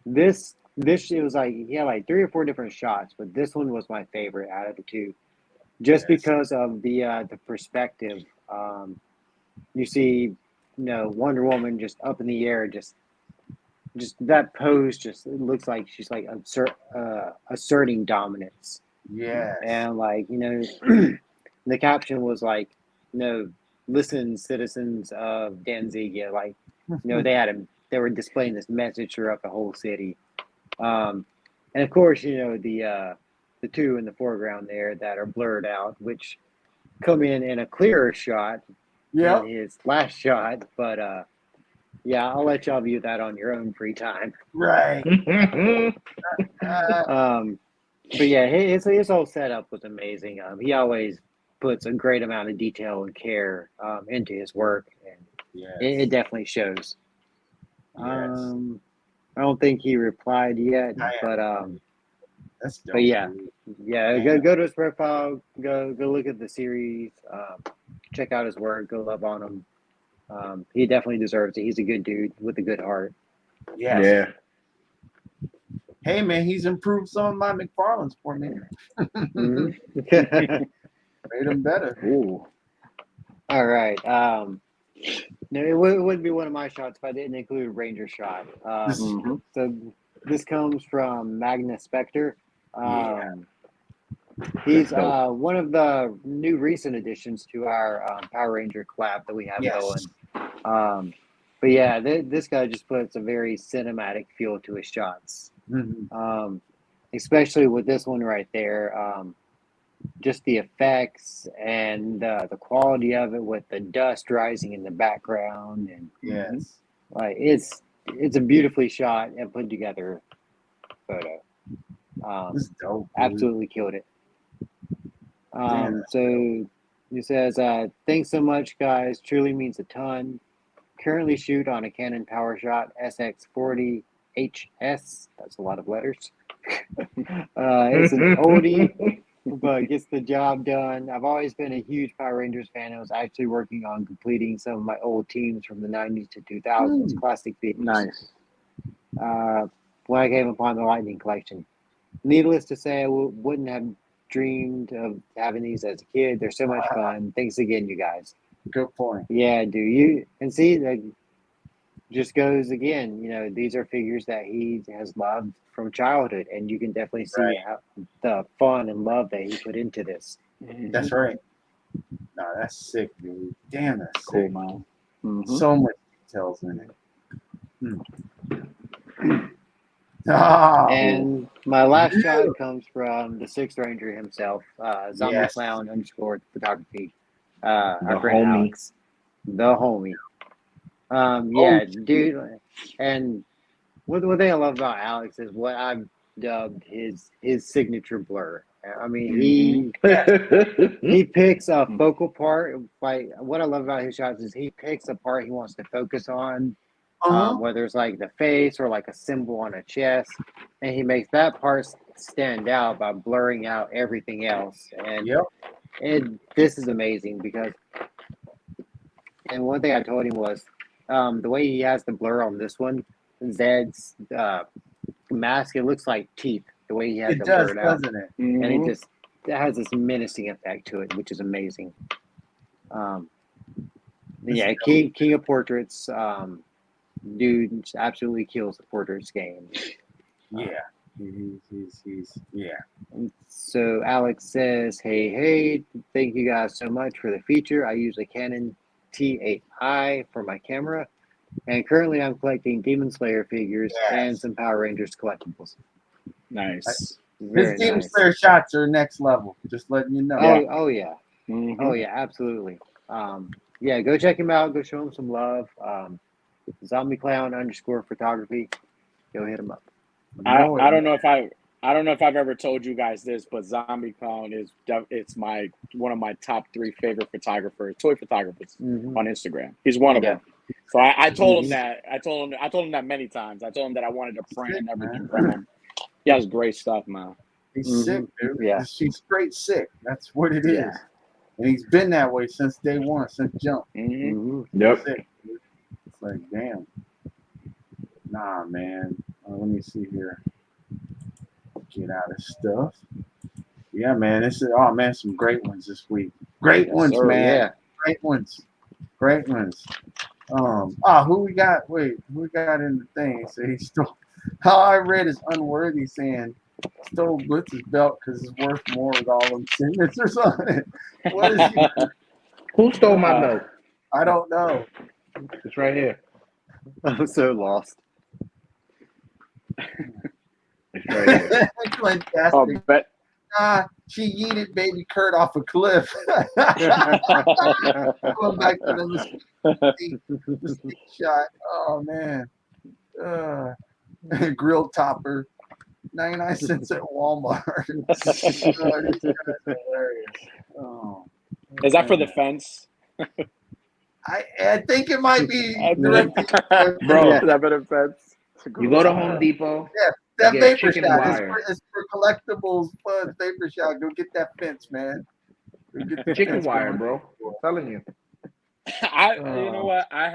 Speaker 4: this it was like he had like 3 or 4 different shots, but this one was my favorite out of the two, just
Speaker 1: Yes.
Speaker 4: because of the perspective. You see, Wonder Woman just up in the air, just that pose. Just it looks like she's like asserting dominance.
Speaker 1: Yes.
Speaker 4: And like the caption was like, listen, citizens of Danzigia, like they were displaying this message throughout the whole city. And of course, the two in the foreground there that are blurred out, which come in a clearer shot
Speaker 1: Yep.
Speaker 4: in his last shot. But yeah, I'll let y'all view that on your own free time.
Speaker 1: Right.
Speaker 4: But yeah, his whole setup was amazing. He always puts a great amount of detail and care into his work, and
Speaker 1: Yes.
Speaker 4: it definitely shows.
Speaker 1: Yes.
Speaker 4: I don't think he replied yet,
Speaker 1: Not yet. That's dope.
Speaker 4: but yeah,
Speaker 1: dude.
Speaker 4: yeah,
Speaker 1: Yeah.
Speaker 4: go to his profile, go look at the series, check out his work, go love on him. He definitely deserves it. He's a good dude with a good heart.
Speaker 1: Yes.
Speaker 3: Yeah.
Speaker 1: Hey man, he's improved some of my McFarlane's for me.
Speaker 4: Mhm.
Speaker 1: Made him better.
Speaker 5: Ooh.
Speaker 4: All right. No, it wouldn't be one of my shots if I didn't include Ranger shot.
Speaker 1: This is
Speaker 4: So this comes from Magnus Spector.
Speaker 1: Yeah.
Speaker 4: He's
Speaker 3: That's dope.
Speaker 4: one of the new recent additions to our Power Ranger collab that we have
Speaker 1: Yes.
Speaker 4: going. But yeah, this guy just puts a very cinematic feel to his shots.
Speaker 1: Mhm.
Speaker 4: Especially with this one right there. Just the effects and the quality of it with the dust rising in the background, and
Speaker 1: Yes.
Speaker 4: like it's a beautifully shot and put together photo.
Speaker 1: This is dope. Dude.
Speaker 4: Absolutely killed it.
Speaker 1: Damn.
Speaker 4: So he says, thanks so much, guys. Truly means a ton. Currently shoot on a Canon PowerShot SX40 HS. That's a lot of letters. It's an oldie, but gets the job done. I've always been a huge Power Rangers fan. I was actually working on completing some of my old teams from the 90s to 2000s, classic figures.
Speaker 3: Nice.
Speaker 4: When I came upon the Lightning Collection. Needless to say, I wouldn't have dreamed of having these as a kid. They're so much fun. Thanks again, you guys.
Speaker 1: Good point.
Speaker 4: Yeah, do you and see that just goes again. These are figures that he has loved from childhood, and you can definitely see how the fun and love that he put into this.
Speaker 1: That's right. No, that's sick, dude. Damn, that's
Speaker 5: Cool,
Speaker 1: sick.
Speaker 5: man.
Speaker 1: So much details in it. Oh,
Speaker 4: And my last shot comes from the Sixth Ranger himself, Zombie
Speaker 1: Yes.
Speaker 4: Clown _ photography. Our
Speaker 3: The
Speaker 4: friend
Speaker 3: homie.
Speaker 4: Alex, the homie. Yeah, dude. And what thing I love about Alex is what I've dubbed his signature blur. I mean, he picks a focal part. Like what I love about his shots is he picks a part he wants to focus on, whether it's like the face or like a symbol on a chest, and he makes that part stand out by blurring out everything else. And this is amazing because. And one thing I told him was, the way he has the blur on this one, Zed's mask, it looks like teeth. The way he has
Speaker 1: It
Speaker 4: it
Speaker 1: does,
Speaker 4: blurred out,
Speaker 1: doesn't it?
Speaker 4: and it has this menacing effect to it, which is amazing. Yeah, King of Portraits, dude, absolutely kills the portraits game.
Speaker 1: Yeah. He's yeah.
Speaker 4: So Alex says, hey, thank you guys so much for the feature. I use a Canon T8i for my camera, and currently I'm collecting Demon Slayer figures and some Power Rangers collectibles.
Speaker 5: Nice.
Speaker 4: Very
Speaker 1: His Demon
Speaker 4: nice.
Speaker 1: Slayer shots are next level. Just letting you know.
Speaker 4: Oh yeah. Oh yeah, absolutely. Yeah, go check him out. Go show him some love. Zombie Clown _ photography. Go hit him up.
Speaker 5: I don't know if I've ever told you guys this, but Zombie Clown is one of my top 3 favorite toy photographers on Instagram. He's one of them. So I told him that. I told him that many times. I told him that I wanted to print everything from him. He has great stuff, man.
Speaker 1: He's sick, dude.
Speaker 4: Yeah.
Speaker 1: He's straight sick. That's what it is.
Speaker 5: Yeah.
Speaker 1: And he's been that way since day one, since jump.
Speaker 3: Yep.
Speaker 1: Sick, dude. It's like, damn. Nah, man. Let me see here. Get out of stuff. Yeah, man. Some great ones this week. Great ones,
Speaker 5: sir.
Speaker 1: man.
Speaker 4: Yeah.
Speaker 1: Great ones. Great ones. Who we got? Wait, who we got in the thing? So he stole. How I read is Unworthy saying stole Blitz's belt because it's worth more with all them signets or something. What is he?
Speaker 3: Who stole my belt?
Speaker 1: I don't know.
Speaker 3: It's right here.
Speaker 4: I'm so lost.
Speaker 3: It's right here.
Speaker 1: Fantastic.
Speaker 5: Oh, bet.
Speaker 1: She yeeted baby Kurt off a cliff. Going back to the stick shot. Oh man. Grill topper. 99 cents at Walmart. This guy's hilarious. Oh,
Speaker 5: Is that for the fence?
Speaker 1: I think it might be directed.
Speaker 3: Bro,
Speaker 5: Is that for the fence?
Speaker 3: you go to Home Depot.
Speaker 1: That
Speaker 3: get
Speaker 1: vapor
Speaker 3: chicken
Speaker 1: shot
Speaker 3: wire.
Speaker 1: is for collectibles. Fun vapor shot. Go get that fence, man. Go get the
Speaker 3: Chicken
Speaker 1: fence
Speaker 3: wire,
Speaker 1: going.
Speaker 3: bro. I'm telling you.
Speaker 5: You know what? I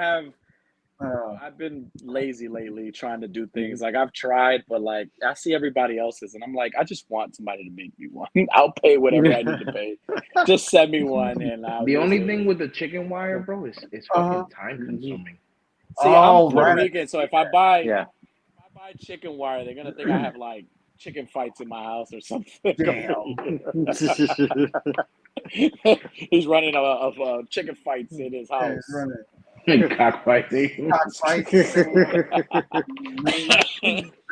Speaker 5: I've been lazy lately trying to do things. Like I've tried, but like I see everybody else's and I'm like, I just want somebody to make me one. I'll pay whatever I need to pay. Just send me one and I'll
Speaker 3: The
Speaker 5: use
Speaker 3: only
Speaker 5: it.
Speaker 3: thing with the chicken wire, bro, is it's
Speaker 1: Uh-huh.
Speaker 3: fucking time consuming.
Speaker 5: See,
Speaker 1: Oh,
Speaker 5: I'm Puerto
Speaker 1: right.
Speaker 5: Rican, so if I buy
Speaker 4: Yeah.
Speaker 5: chicken wire, they're gonna think I have like chicken fights in my house or something.
Speaker 1: Damn.
Speaker 5: He's running a chicken fights in his
Speaker 1: Yeah,
Speaker 5: house.
Speaker 1: running
Speaker 3: Cockfighting.
Speaker 1: cockfights.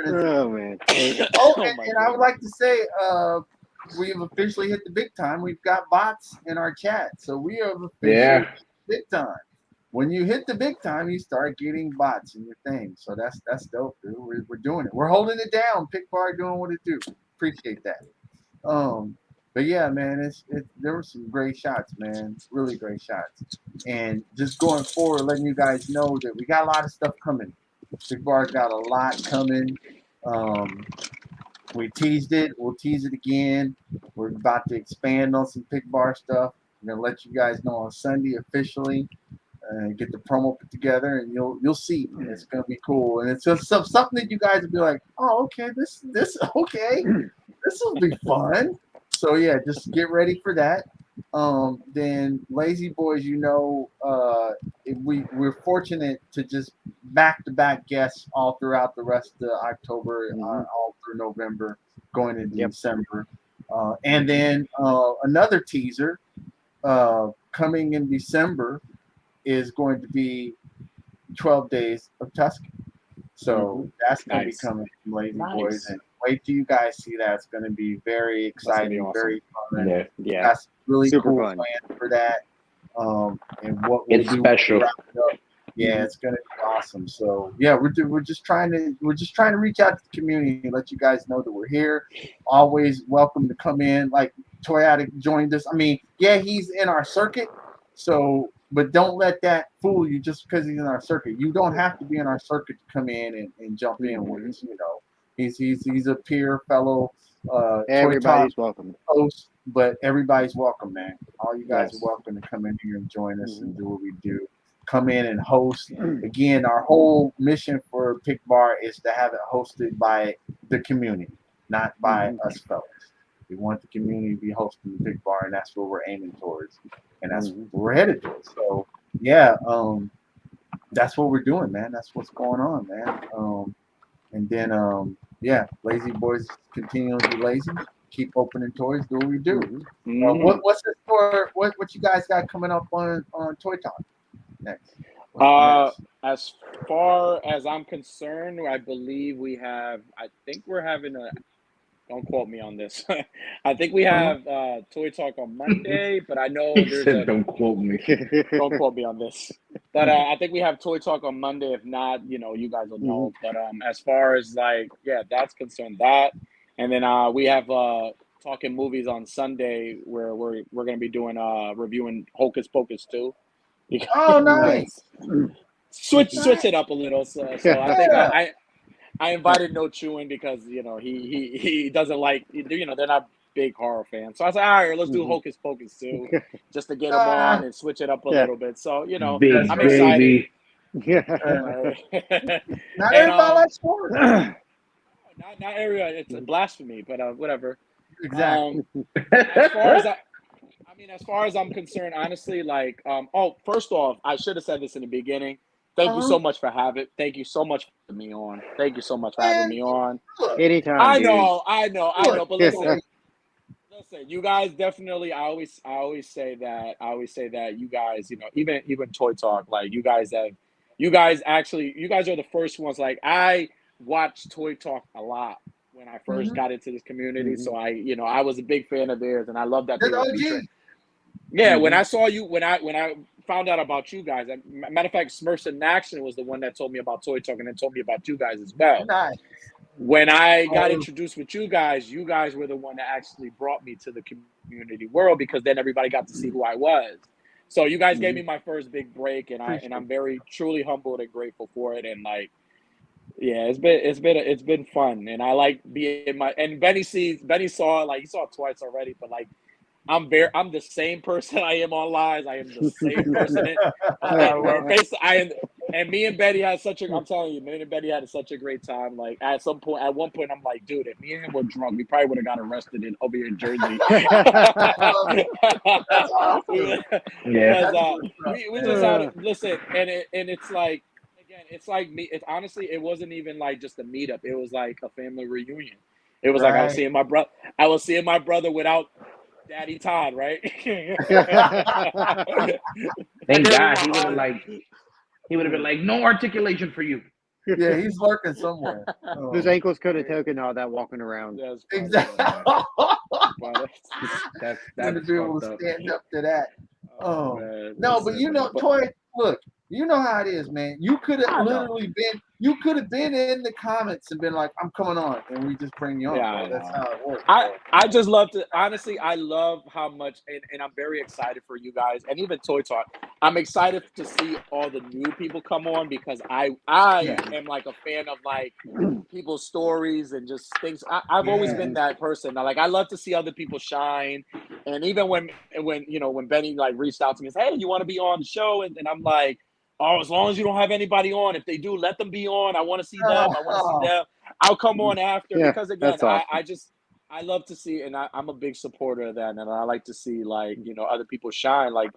Speaker 4: Oh man.
Speaker 1: Oh,
Speaker 5: Oh
Speaker 1: and,
Speaker 5: my
Speaker 1: and I would
Speaker 5: goodness.
Speaker 1: like to say, we've officially hit the big time. We've got bots in our chat, so we have officially
Speaker 3: Yeah.
Speaker 1: hit the big time. When you hit the big time, you start getting bots in your thing. So that's dope, dude. We're doing it. We're holding it down. Pic Bar doing what it do. Appreciate that. But yeah, man, there were some great shots, man. Really great shots. And just going forward, letting you guys know that we got a lot of stuff coming. Pic Bar's got a lot coming. We teased it. We'll tease it again. We're about to expand on some Pic Bar stuff. I'm gonna let you guys know on Sunday officially. Get the promo put together, and you'll see. It's gonna be cool, and it's just something that you guys will be like, oh, okay, this okay, this will be fun. So yeah, just get ready for that. Then Lazy Boys, we're fortunate to just back-to-back guests all throughout the rest of October, all through November, going into December, and then another teaser coming in December is going to be 12 Days of Tuscan. So that's going to be coming from Lazy Boys. And wait till you guys see that. It's going to be very exciting,
Speaker 5: awesome.
Speaker 1: very fun.
Speaker 5: Yeah.
Speaker 1: Got some really
Speaker 4: Super
Speaker 1: cool
Speaker 4: fun.
Speaker 1: plans for that. And what we'll
Speaker 3: It's
Speaker 1: do.
Speaker 3: special.
Speaker 1: Yeah, it's going to be awesome. So yeah, we're just trying to reach out to the community and let you guys know that we're here. Always welcome to come in. Like Toy Addict joined us. I mean, yeah, he's in our circuit. So, but don't let that fool you just because he's in our circuit. You don't have to be in our circuit to come in and jump in with us. He's a peer fellow
Speaker 4: Everybody's welcome.
Speaker 1: host, but everybody's welcome, man. All you guys are welcome to come in here and join us and do what we do. Come in and host. Again, our whole mission for Pic Bar is to have it hosted by the community, not by us fellas. We want the community to be hosting the Pic Bar, and that's what we're aiming towards, and that's what we're headed towards. So, yeah, that's what we're doing, man. That's what's going on, man. And then, yeah, Lazy Boys continue to be lazy. Keep opening toys. Do what we do. What's the store? What you guys got coming up on Toy Talk next?
Speaker 5: As far as I'm concerned, I believe we have. I think we're having a. Don't quote me on this. I think we have Toy Talk on Monday, but I know
Speaker 3: He
Speaker 5: there's
Speaker 3: said, "Don't quote me."
Speaker 5: Don't quote me on this. But I think we have Toy Talk on Monday. If not, you guys will know. But as far as that's concerned, that, and then we have Talking Movies on Sunday, where we're gonna be doing reviewing Hocus Pocus 2.
Speaker 1: Oh, nice.
Speaker 5: Switch it up a little. So I think I invited No Chewing because he doesn't like they're not big horror fans. So I was like, all right, let's do Hocus Pocus 2 just to get them on and switch it up a little bit. So
Speaker 3: Big
Speaker 5: I'm
Speaker 3: baby.
Speaker 5: excited.
Speaker 1: Not everybody likes horror.
Speaker 5: Not area. It's a blasphemy, but whatever.
Speaker 1: Exactly.
Speaker 5: As far as I'm concerned, honestly, first off, I should have said this in the beginning. Thank you so much for having. Thank you so much for having me on. Thank you so much for having me on.
Speaker 4: Anytime.
Speaker 5: I
Speaker 4: dude.
Speaker 5: know. But listen, you guys definitely. I always say that you guys, even Toy Talk, you guys are the first ones. Like I watched Toy Talk a lot when I first got into this community. So I was a big fan of theirs, and I love that they were featured. Yeah, when I saw you, when I found out about you guys, matter of fact, Smurfs in Action was the one that told me about Toy Talk and then told me about you guys as well.
Speaker 1: Nice.
Speaker 5: When I got introduced with you guys were the one that actually brought me to the community world because then everybody got to see who I was. So you guys gave me my first big break, and I'm very truly humbled and grateful for it. And it's been fun, and I like being and Benny saw he saw it twice already, but I'm the same person I am on live. I am the same person. And me and Betty had such a. I'm telling you, me and Betty had such a great time. Like at one point, I'm like, dude, if me and him were drunk, we probably would have got arrested over here in Jersey.
Speaker 1: That's awesome.
Speaker 3: Yeah.
Speaker 5: Because we just had it. Listen, and it's like again, it's like me. It honestly, it wasn't even like just a meetup. It was like a family reunion. It was like I was
Speaker 1: Right.
Speaker 5: seeing my brother. I was seeing my brother without Daddy Todd, right?
Speaker 3: Thank God he would have been like, no articulation for you.
Speaker 1: Yeah, he's lurking somewhere.
Speaker 4: His ankles could have taken all that walking around.
Speaker 5: That's funny.
Speaker 1: Exactly.
Speaker 5: But
Speaker 3: That's
Speaker 1: Gonna be able
Speaker 3: fucked
Speaker 1: to
Speaker 3: up.
Speaker 1: stand up to that. Oh
Speaker 5: man,
Speaker 1: no, but
Speaker 5: listen,
Speaker 1: you know,
Speaker 5: but-
Speaker 1: Toy, look, you know how it is, man. You could
Speaker 5: I
Speaker 1: have
Speaker 5: know.
Speaker 1: literally been, in the comments and been like, "I'm coming on," and we just bring you on.
Speaker 5: Yeah,
Speaker 1: bro.
Speaker 5: I
Speaker 1: That's
Speaker 5: know.
Speaker 1: how it works.
Speaker 5: I just love to honestly I love how much and I'm very excited for you guys and even Toy Talk. I'm excited to see all the new people come on because I am like a fan of like people's stories and just things. I've always been that person. Like I love to see other people shine. And even when when Benny like reached out to me and said, "Hey, you want to be on the show?" And I'm like, "Oh, as long as you don't have anybody on. If they do, let them be on. I want to see them. I want to see them. I'll come on after."
Speaker 4: Yeah,
Speaker 5: Because again,
Speaker 4: that's awesome.
Speaker 5: I love to see, and I'm a big supporter of that, and I like to see like other people shine, like,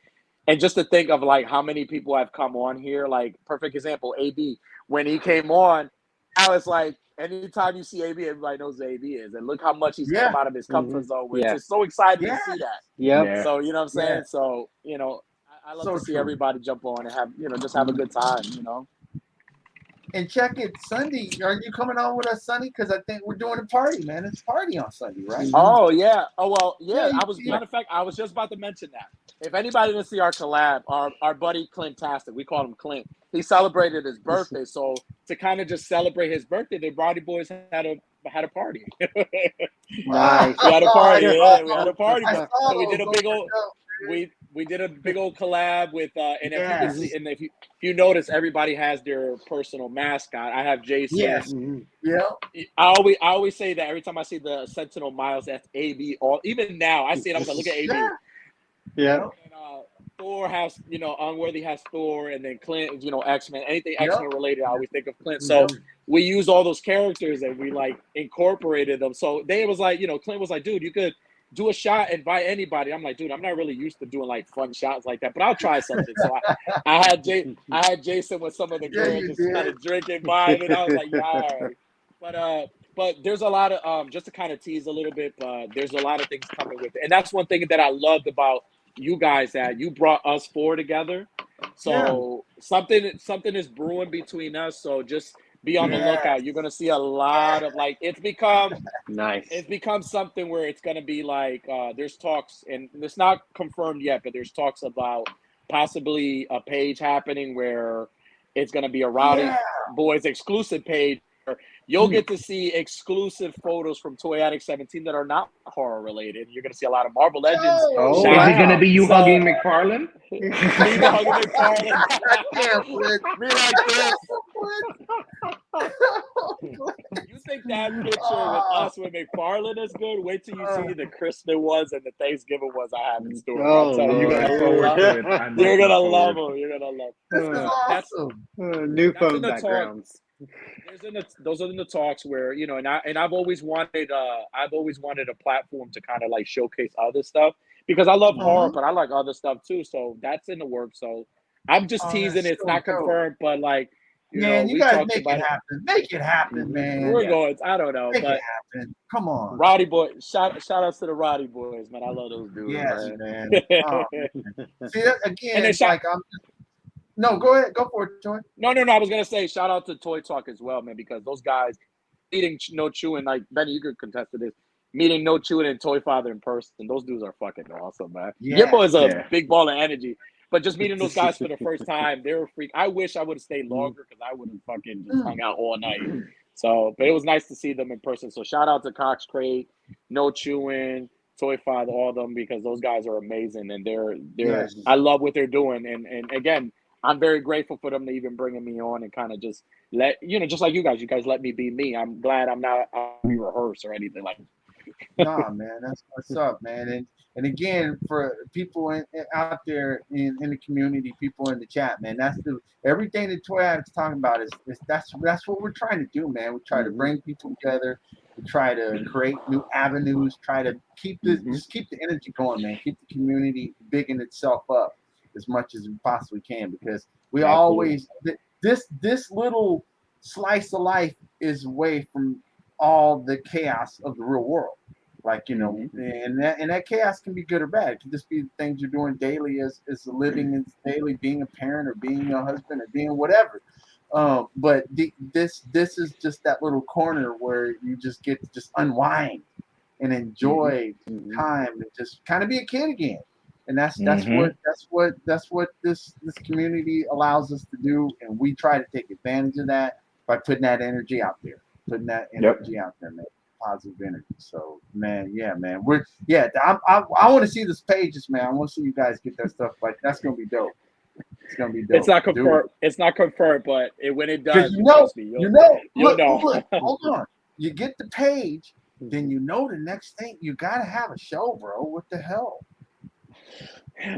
Speaker 5: and just to think of like how many people have come on here. Like perfect example, AB when he came on, I was like, anytime you see AB, everybody knows who AB is, and look how much he's
Speaker 1: Yeah.
Speaker 5: come out of his comfort zone. Which
Speaker 4: Yeah.
Speaker 5: is so exciting
Speaker 1: Yeah.
Speaker 5: to see that.
Speaker 4: Yep.
Speaker 3: Yeah.
Speaker 5: So you know what I'm saying.
Speaker 1: Yeah.
Speaker 5: So I love
Speaker 1: So
Speaker 5: to see
Speaker 1: true.
Speaker 5: everybody jump on and have just have a good time.
Speaker 1: And check it Sunday. Are you coming on with us Sunday? Because I think we're doing a party, man. It's a party on Sunday, right?
Speaker 5: Oh yeah. Oh well, yeah.
Speaker 1: Yeah,
Speaker 5: I was matter of fact, I was just about to mention that. If anybody didn't see our collab, our buddy Clintastic, we call him Clint. He celebrated his birthday, so to kind of just celebrate his birthday, the Brody Boys had a party.
Speaker 4: Nice.
Speaker 5: We had a party.
Speaker 1: I
Speaker 5: Yeah,
Speaker 1: saw
Speaker 5: we had a party.
Speaker 1: I saw
Speaker 5: So we did a
Speaker 1: those.
Speaker 5: big old. We did a big old collab with and if you can see and if you notice, everybody has their personal mascot. I have Jason.
Speaker 1: Yes.
Speaker 4: Mhm.
Speaker 1: Yeah.
Speaker 5: I always say that every time I see the Sentinel Miles, that's AB. All even now, I see it. I was like, look at AB.
Speaker 1: Yeah.
Speaker 4: Yeah.
Speaker 5: And, Thor has Unworthy has Thor, and then Clint X-Men. Anything
Speaker 1: Yep.
Speaker 5: X-Men related, I always think of Clint. So we use all those characters and we like incorporated them. So they was like, Clint was like, dude, you could do a shot, invite anybody. I'm like, dude, I'm not really used to doing like fun shots like that, but I'll try something. So I had Jason with some of the
Speaker 1: Yeah,
Speaker 5: girls
Speaker 1: you
Speaker 5: just
Speaker 1: did.
Speaker 5: kind of drinking, vibing. I was like, yeah, all right. But there's a lot of just to kind of tease a little bit, but there's a lot of things coming with it. And that's one thing that I loved about you guys, that you brought us four together. So something is brewing between us. So just be on the lookout. You're gonna see a lot of like it's become something where it's gonna be like there's talks, and it's not confirmed yet, but there's talks about possibly a page happening where it's gonna be a Rowdy Boys exclusive page. You'll get to see exclusive photos from Toy Addict 17 that are not horror related. You're going to see a lot of Marvel Legends.
Speaker 4: Oh,
Speaker 3: Is
Speaker 4: wow.
Speaker 3: it gonna be you
Speaker 5: So-
Speaker 3: hugging McFarlane?
Speaker 5: Me hugging McFarlane.
Speaker 1: I can't quit.
Speaker 5: Me like this.
Speaker 1: I
Speaker 5: You think that picture with us with McFarlane is good? Wait till you see the Christmas ones and the Thanksgiving ones I have in store.
Speaker 4: Oh,
Speaker 5: I'm telling you,
Speaker 4: Lord.
Speaker 5: you're gonna love
Speaker 3: to
Speaker 5: it.
Speaker 3: it. I'm
Speaker 5: You're
Speaker 3: looking
Speaker 5: gonna
Speaker 3: forward.
Speaker 5: love them. You're gonna love
Speaker 1: This is
Speaker 5: them. That's
Speaker 1: awesome.
Speaker 4: New
Speaker 5: That's in
Speaker 4: phone
Speaker 5: the talk.
Speaker 4: backgrounds.
Speaker 5: Those are in the talks where and I've always wanted a platform to kind of like showcase other stuff because I love horror, but I like other stuff too. So that's in the works. So I'm just teasing.
Speaker 1: That's
Speaker 5: It's
Speaker 1: so
Speaker 5: not
Speaker 1: dope.
Speaker 5: confirmed, but like
Speaker 1: Man, you
Speaker 5: we
Speaker 1: guys
Speaker 5: talked
Speaker 1: make
Speaker 5: about
Speaker 1: it happen. Make it happen, man.
Speaker 5: We're going. I don't know,
Speaker 1: Make
Speaker 5: but
Speaker 1: it happen. Come on.
Speaker 5: Rowdy Boy. Shout outs to the Rowdy Boys, man. I love those dudes,
Speaker 1: Yes,
Speaker 5: man.
Speaker 1: man. Oh, see, that, again,
Speaker 5: And then
Speaker 1: it's like no, go ahead. Go for it, Joy.
Speaker 5: No. I was gonna say shout out to Toy Talk as well, man, because those guys meeting No Chewing, like Benny, you could contest to this. Meeting No Chewing and Toy Father in person, those dudes are fucking awesome, man.
Speaker 1: Yeah.
Speaker 5: Gimbo is a
Speaker 3: Yeah.
Speaker 5: big ball of energy, but just meeting those guys for the first time, they were freak. I wish I would have stayed longer because I would have fucking just hung out all night. So, but it was nice to see them in person. So shout out to Cox Crate, No Chewing, Toy Father, all of them, because those guys are amazing and they're
Speaker 1: Yes.
Speaker 5: I love what they're doing. And again, I'm very grateful for them to even bringing me on and kind of just let just like you guys let me be me. I'm glad I'm not rehearsed or anything like
Speaker 1: Nah, man, that's what's up, man. And again, for people out there in the community, people in the chat, man, that's everything that Toy Addict's talking about is that's what we're trying to do, man. We try to bring people together. We try to create new avenues. Try to keep just keep the energy going, man. Keep the community bigging itself up as much as we possibly can, because we always this little slice of life is away from all the chaos of the real world. Like, and that chaos can be good or bad. It can just be the things you're doing daily as a living, as daily being a parent or being a husband or being whatever. But this is just that little corner where you just get to just unwind and enjoy time and just kind of be a kid again. And that's what this community allows us to do, and we try to take advantage of that by putting that energy out there, man. Positive energy. So, man, man, I want to see this pages, man. I want to see you guys get that stuff. Like, that's gonna be dope. It's gonna be dope.
Speaker 5: It's not confirmed. It's not confirmed, but when it does, trust me, you'll
Speaker 1: look,
Speaker 5: know.
Speaker 1: Look, hold on. You get the page, then the next thing you gotta have a show, bro. What the hell?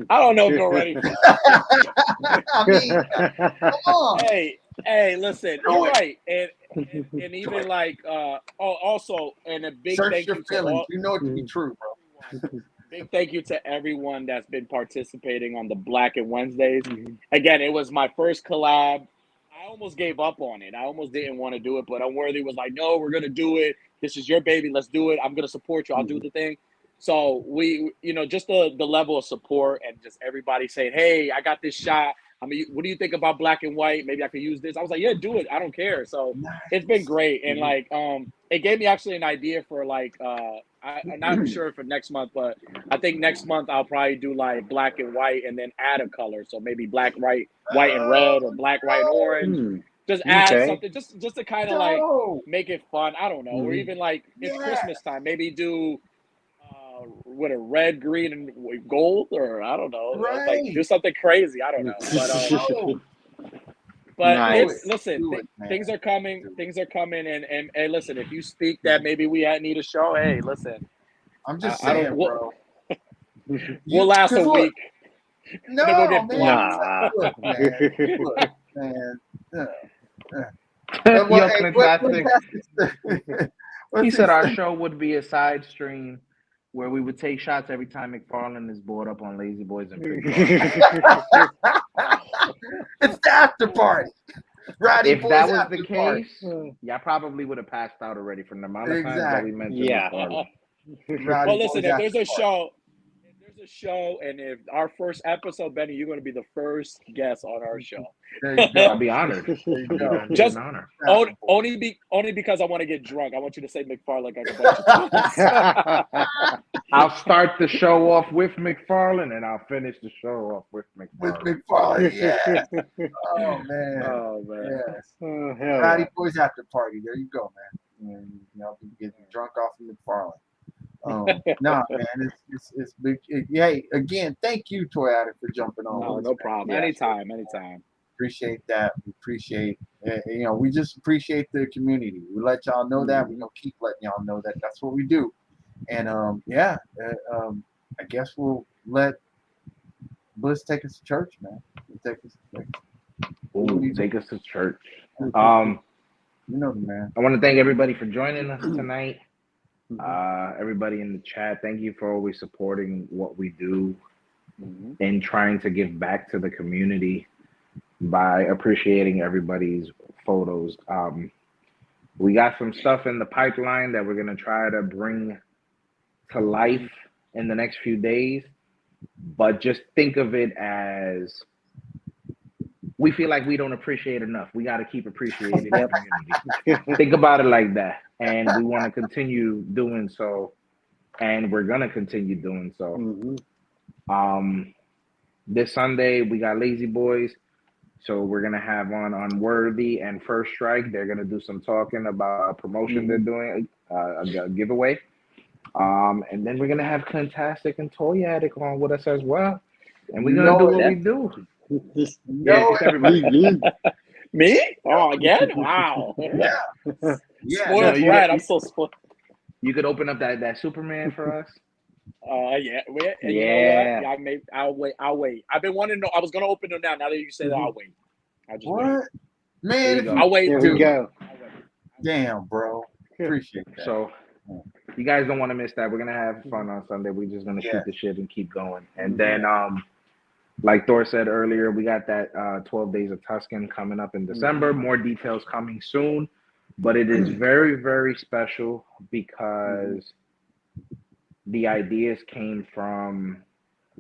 Speaker 5: I don't know if we're ready.
Speaker 1: I mean, come on.
Speaker 5: Hey, listen, you're right, and even like also, and a big
Speaker 1: Search
Speaker 5: thank
Speaker 1: your
Speaker 5: you
Speaker 1: feelings.
Speaker 5: to
Speaker 1: You know it to be true, bro.
Speaker 5: big thank you to everyone that's been participating on the Black and Wednesdays. Again, it was my first collab. I almost gave up on it. I almost didn't want to do it, but Unworthy was like, "No, we're gonna do it. This is your baby. Let's do it. I'm gonna support you. I'll do the thing." So we, just the level of support and just everybody saying, "Hey, I got this shot. I mean, what do you think about Black and White? Maybe I could use this." I was like, "Yeah, do it. I don't care." So it's been great, and like, it gave me actually an idea for like, I'm not sure for next month, but I think next month I'll probably do like Black and White and then add a color. So maybe black, white and red, or black, white, and orange. Just add something, just to kind of like make it fun. I don't know, or even like it's Christmas time, maybe do. With a red, green, and gold, or I don't know, like do something crazy. I don't know, but
Speaker 4: Nice.
Speaker 5: things are coming. Things are coming, and hey, listen, if you speak that maybe we need a show, hey, listen,
Speaker 1: I'm just saying, bro.
Speaker 5: We'll last a week.
Speaker 1: No,
Speaker 5: then we'll get
Speaker 1: man. Look, man.
Speaker 3: He said our show would be a side stream where we would take shots every time McFarlane is brought up on Lazy Boys and Pic Bar.
Speaker 1: It's the after party. Roddy
Speaker 3: if
Speaker 1: Boys
Speaker 3: that was
Speaker 1: after
Speaker 3: the
Speaker 1: party.
Speaker 3: case, y'all probably would have passed out already from the amount of times that we mentioned McFarlane.
Speaker 5: Well, listen, if there's a show, and if our first episode, Benny, you're going to be the first guest on our show.
Speaker 1: There you go.
Speaker 3: I'll be honored.
Speaker 1: There you go.
Speaker 5: Just
Speaker 3: an honor.
Speaker 5: Only because I want to get drunk. I want you to say McFarlane like a bunch of times.
Speaker 3: I'll start the show off with McFarlane, and I'll finish the show off with McFarlane.
Speaker 1: With McFarlane, yeah. Oh man.
Speaker 5: Oh man.
Speaker 1: Yes. Roddy Boys after party. There you go, man. And people get drunk off of McFarlane. Nah, man, it's big. Hey, again, thank you, Toy Addict, for jumping on.
Speaker 5: No problem.
Speaker 1: Yeah.
Speaker 5: Anytime.
Speaker 1: Appreciate that. We appreciate, we just appreciate the community. We let y'all know that. We're gonna keep letting y'all know that. That's what we do. And I guess we'll let Bliss take us to church, man. Take
Speaker 3: us to church.
Speaker 1: You know the man.
Speaker 3: I want to thank everybody for joining us tonight. Everybody in the chat, thank you for always supporting what we do and trying to give back to the community by appreciating everybody's photos. We got some stuff in the pipeline that we're going to try to bring to life in the next few days, but just think of it as we feel like we don't appreciate enough. We got to keep appreciating the community. Think about it like that. And we want to continue doing so. And we're going to continue doing so. This Sunday, we got Lazy Boys. So we're going to have on Unworthy and First Strike. They're going to do some talking about a promotion they're doing, a giveaway. And then we're going to have Fantastic and Toy Addict on with us as well. And we're going to do what we do.
Speaker 5: Everybody. Me? Oh, again? Wow.
Speaker 1: Yeah.
Speaker 5: Spoiled brat. I'm so spoiled.
Speaker 3: You could open up that Superman for us.
Speaker 5: Yeah. And you know
Speaker 4: Yeah.
Speaker 5: what? I'll wait. I've been wanting to know. I was gonna open them now. Now that you say that, I'll wait. I'll just wait.
Speaker 1: What?
Speaker 3: There
Speaker 1: Man,
Speaker 3: you
Speaker 1: if
Speaker 3: go.
Speaker 1: you,
Speaker 5: I'll wait.
Speaker 4: There
Speaker 1: dude,
Speaker 4: we go.
Speaker 1: damn, bro. Appreciate that.
Speaker 3: So you guys don't want to miss that. We're gonna have fun on Sunday. We're just gonna shoot the shit and keep going. And then like Thor said earlier, we got that 12 Days of Tuscan coming up in December. More details coming soon. But it is very, very special because the ideas came from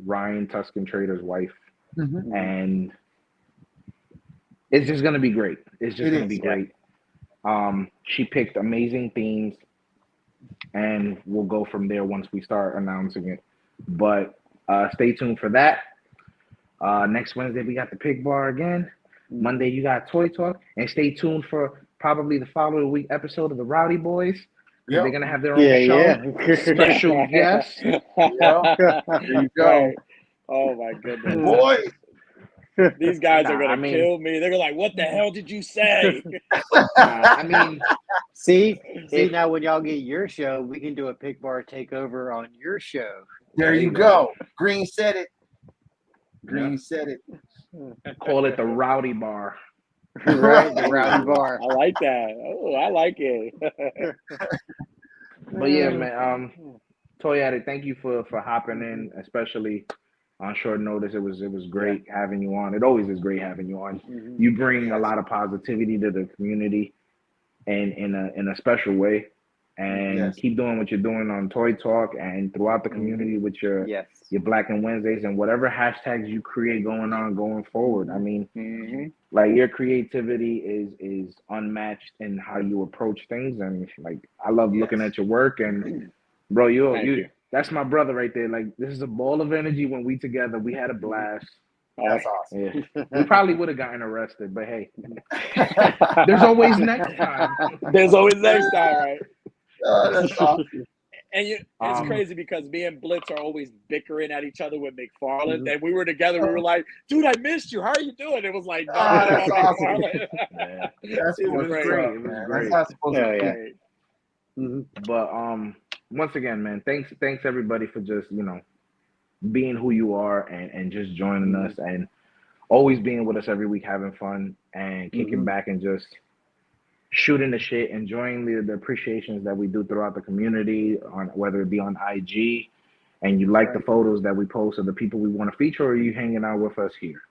Speaker 3: Ryan Tuscan Trader's wife. And it's just going to be great. It's just going to be great. She picked amazing themes, and we'll go from there once we start announcing it. But stay tuned for that. Next Wednesday, we got the Pic Bar again. Monday, you got Toy Talk. And stay tuned for probably the following week episode of the Rowdy Boys. They're going to have their own show. Special guests.
Speaker 1: There you go.
Speaker 5: Right. Oh, my goodness.
Speaker 1: Boy.
Speaker 5: These guys are going to kill me. They're like, what the hell did you say?
Speaker 3: I mean,
Speaker 4: see, now when y'all get your show, we can do a Pic Bar takeover on your show.
Speaker 1: There you go. Green said it. Green said it.
Speaker 3: Call it the Rowdy Bar.
Speaker 4: Right, the Rowdy Bar.
Speaker 5: I like that. Oh, I like it.
Speaker 3: But yeah, man. Toy Addict, thank you for hopping in, especially on short notice. It was great having you on. It always is great having you on. You bring a lot of positivity to the community, and in a special way. And keep doing what you're doing on Toy Talk and throughout the community with your Black and Wednesdays and whatever hashtags you create going forward. I mean, like your creativity is unmatched in how you approach things, and like I love looking at your work. And bro, you that's my brother right there. Like this is a ball of energy when we together. We had a blast.
Speaker 1: That's awesome.
Speaker 3: Yeah. We probably would have gotten arrested, but hey, there's always next time.
Speaker 5: There's always next time, right?
Speaker 1: Oh, that's awesome.
Speaker 5: And it's crazy because me and Blitz are always bickering at each other with McFarland. And we were together. We were like, dude, I missed you. How are you doing? It was like, no,
Speaker 1: that's awesome.
Speaker 5: McFarland.
Speaker 1: That's
Speaker 3: great. It was great.
Speaker 1: That's supposed to be.
Speaker 3: But once again, man, thanks everybody for just, being who you are and just joining us and always being with us every week, having fun and kicking back and just shooting the shit, enjoying the appreciations that we do throughout the community, on whether it be on IG and you like the photos that we post of the people we want to feature, or you hanging out with us here.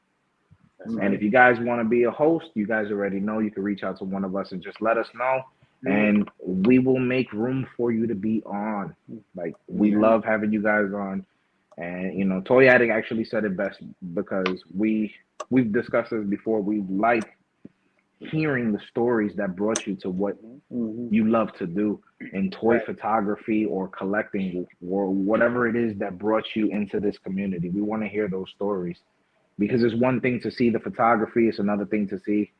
Speaker 3: And if you guys want to be a host, you guys already know you can reach out to one of us and just let us know, and we will make room for you to be on. Like we love having you guys on. And Toy Addict actually said it best, because we've discussed this before. We like hearing the stories that brought you to what you love to do in toy photography or collecting or whatever it is that brought you into this community. We want to hear those stories, because it's one thing to see the photography, it's another thing to see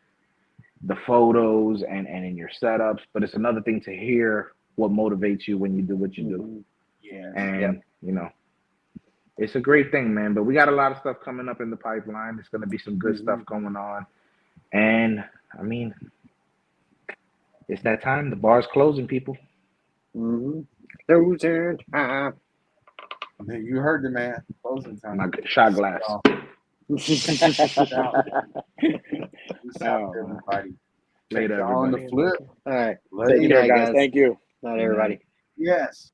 Speaker 3: the photos and in your setups, but it's another thing to hear what motivates you when you do what you do. And it's a great thing, man. But we got a lot of stuff coming up in the pipeline. There's going to be some good stuff going on. And I mean, it's that time. The bar's closing, people.
Speaker 4: Closing time.
Speaker 1: You heard the man. Closing time.
Speaker 3: My shot glass.
Speaker 1: Peace out, everybody.
Speaker 3: Later,
Speaker 1: Y'all on the
Speaker 3: everybody.
Speaker 1: flip.
Speaker 4: All right.
Speaker 1: Later,
Speaker 4: Good night, guys.
Speaker 5: Thank you.
Speaker 4: Not everybody.
Speaker 1: Yes.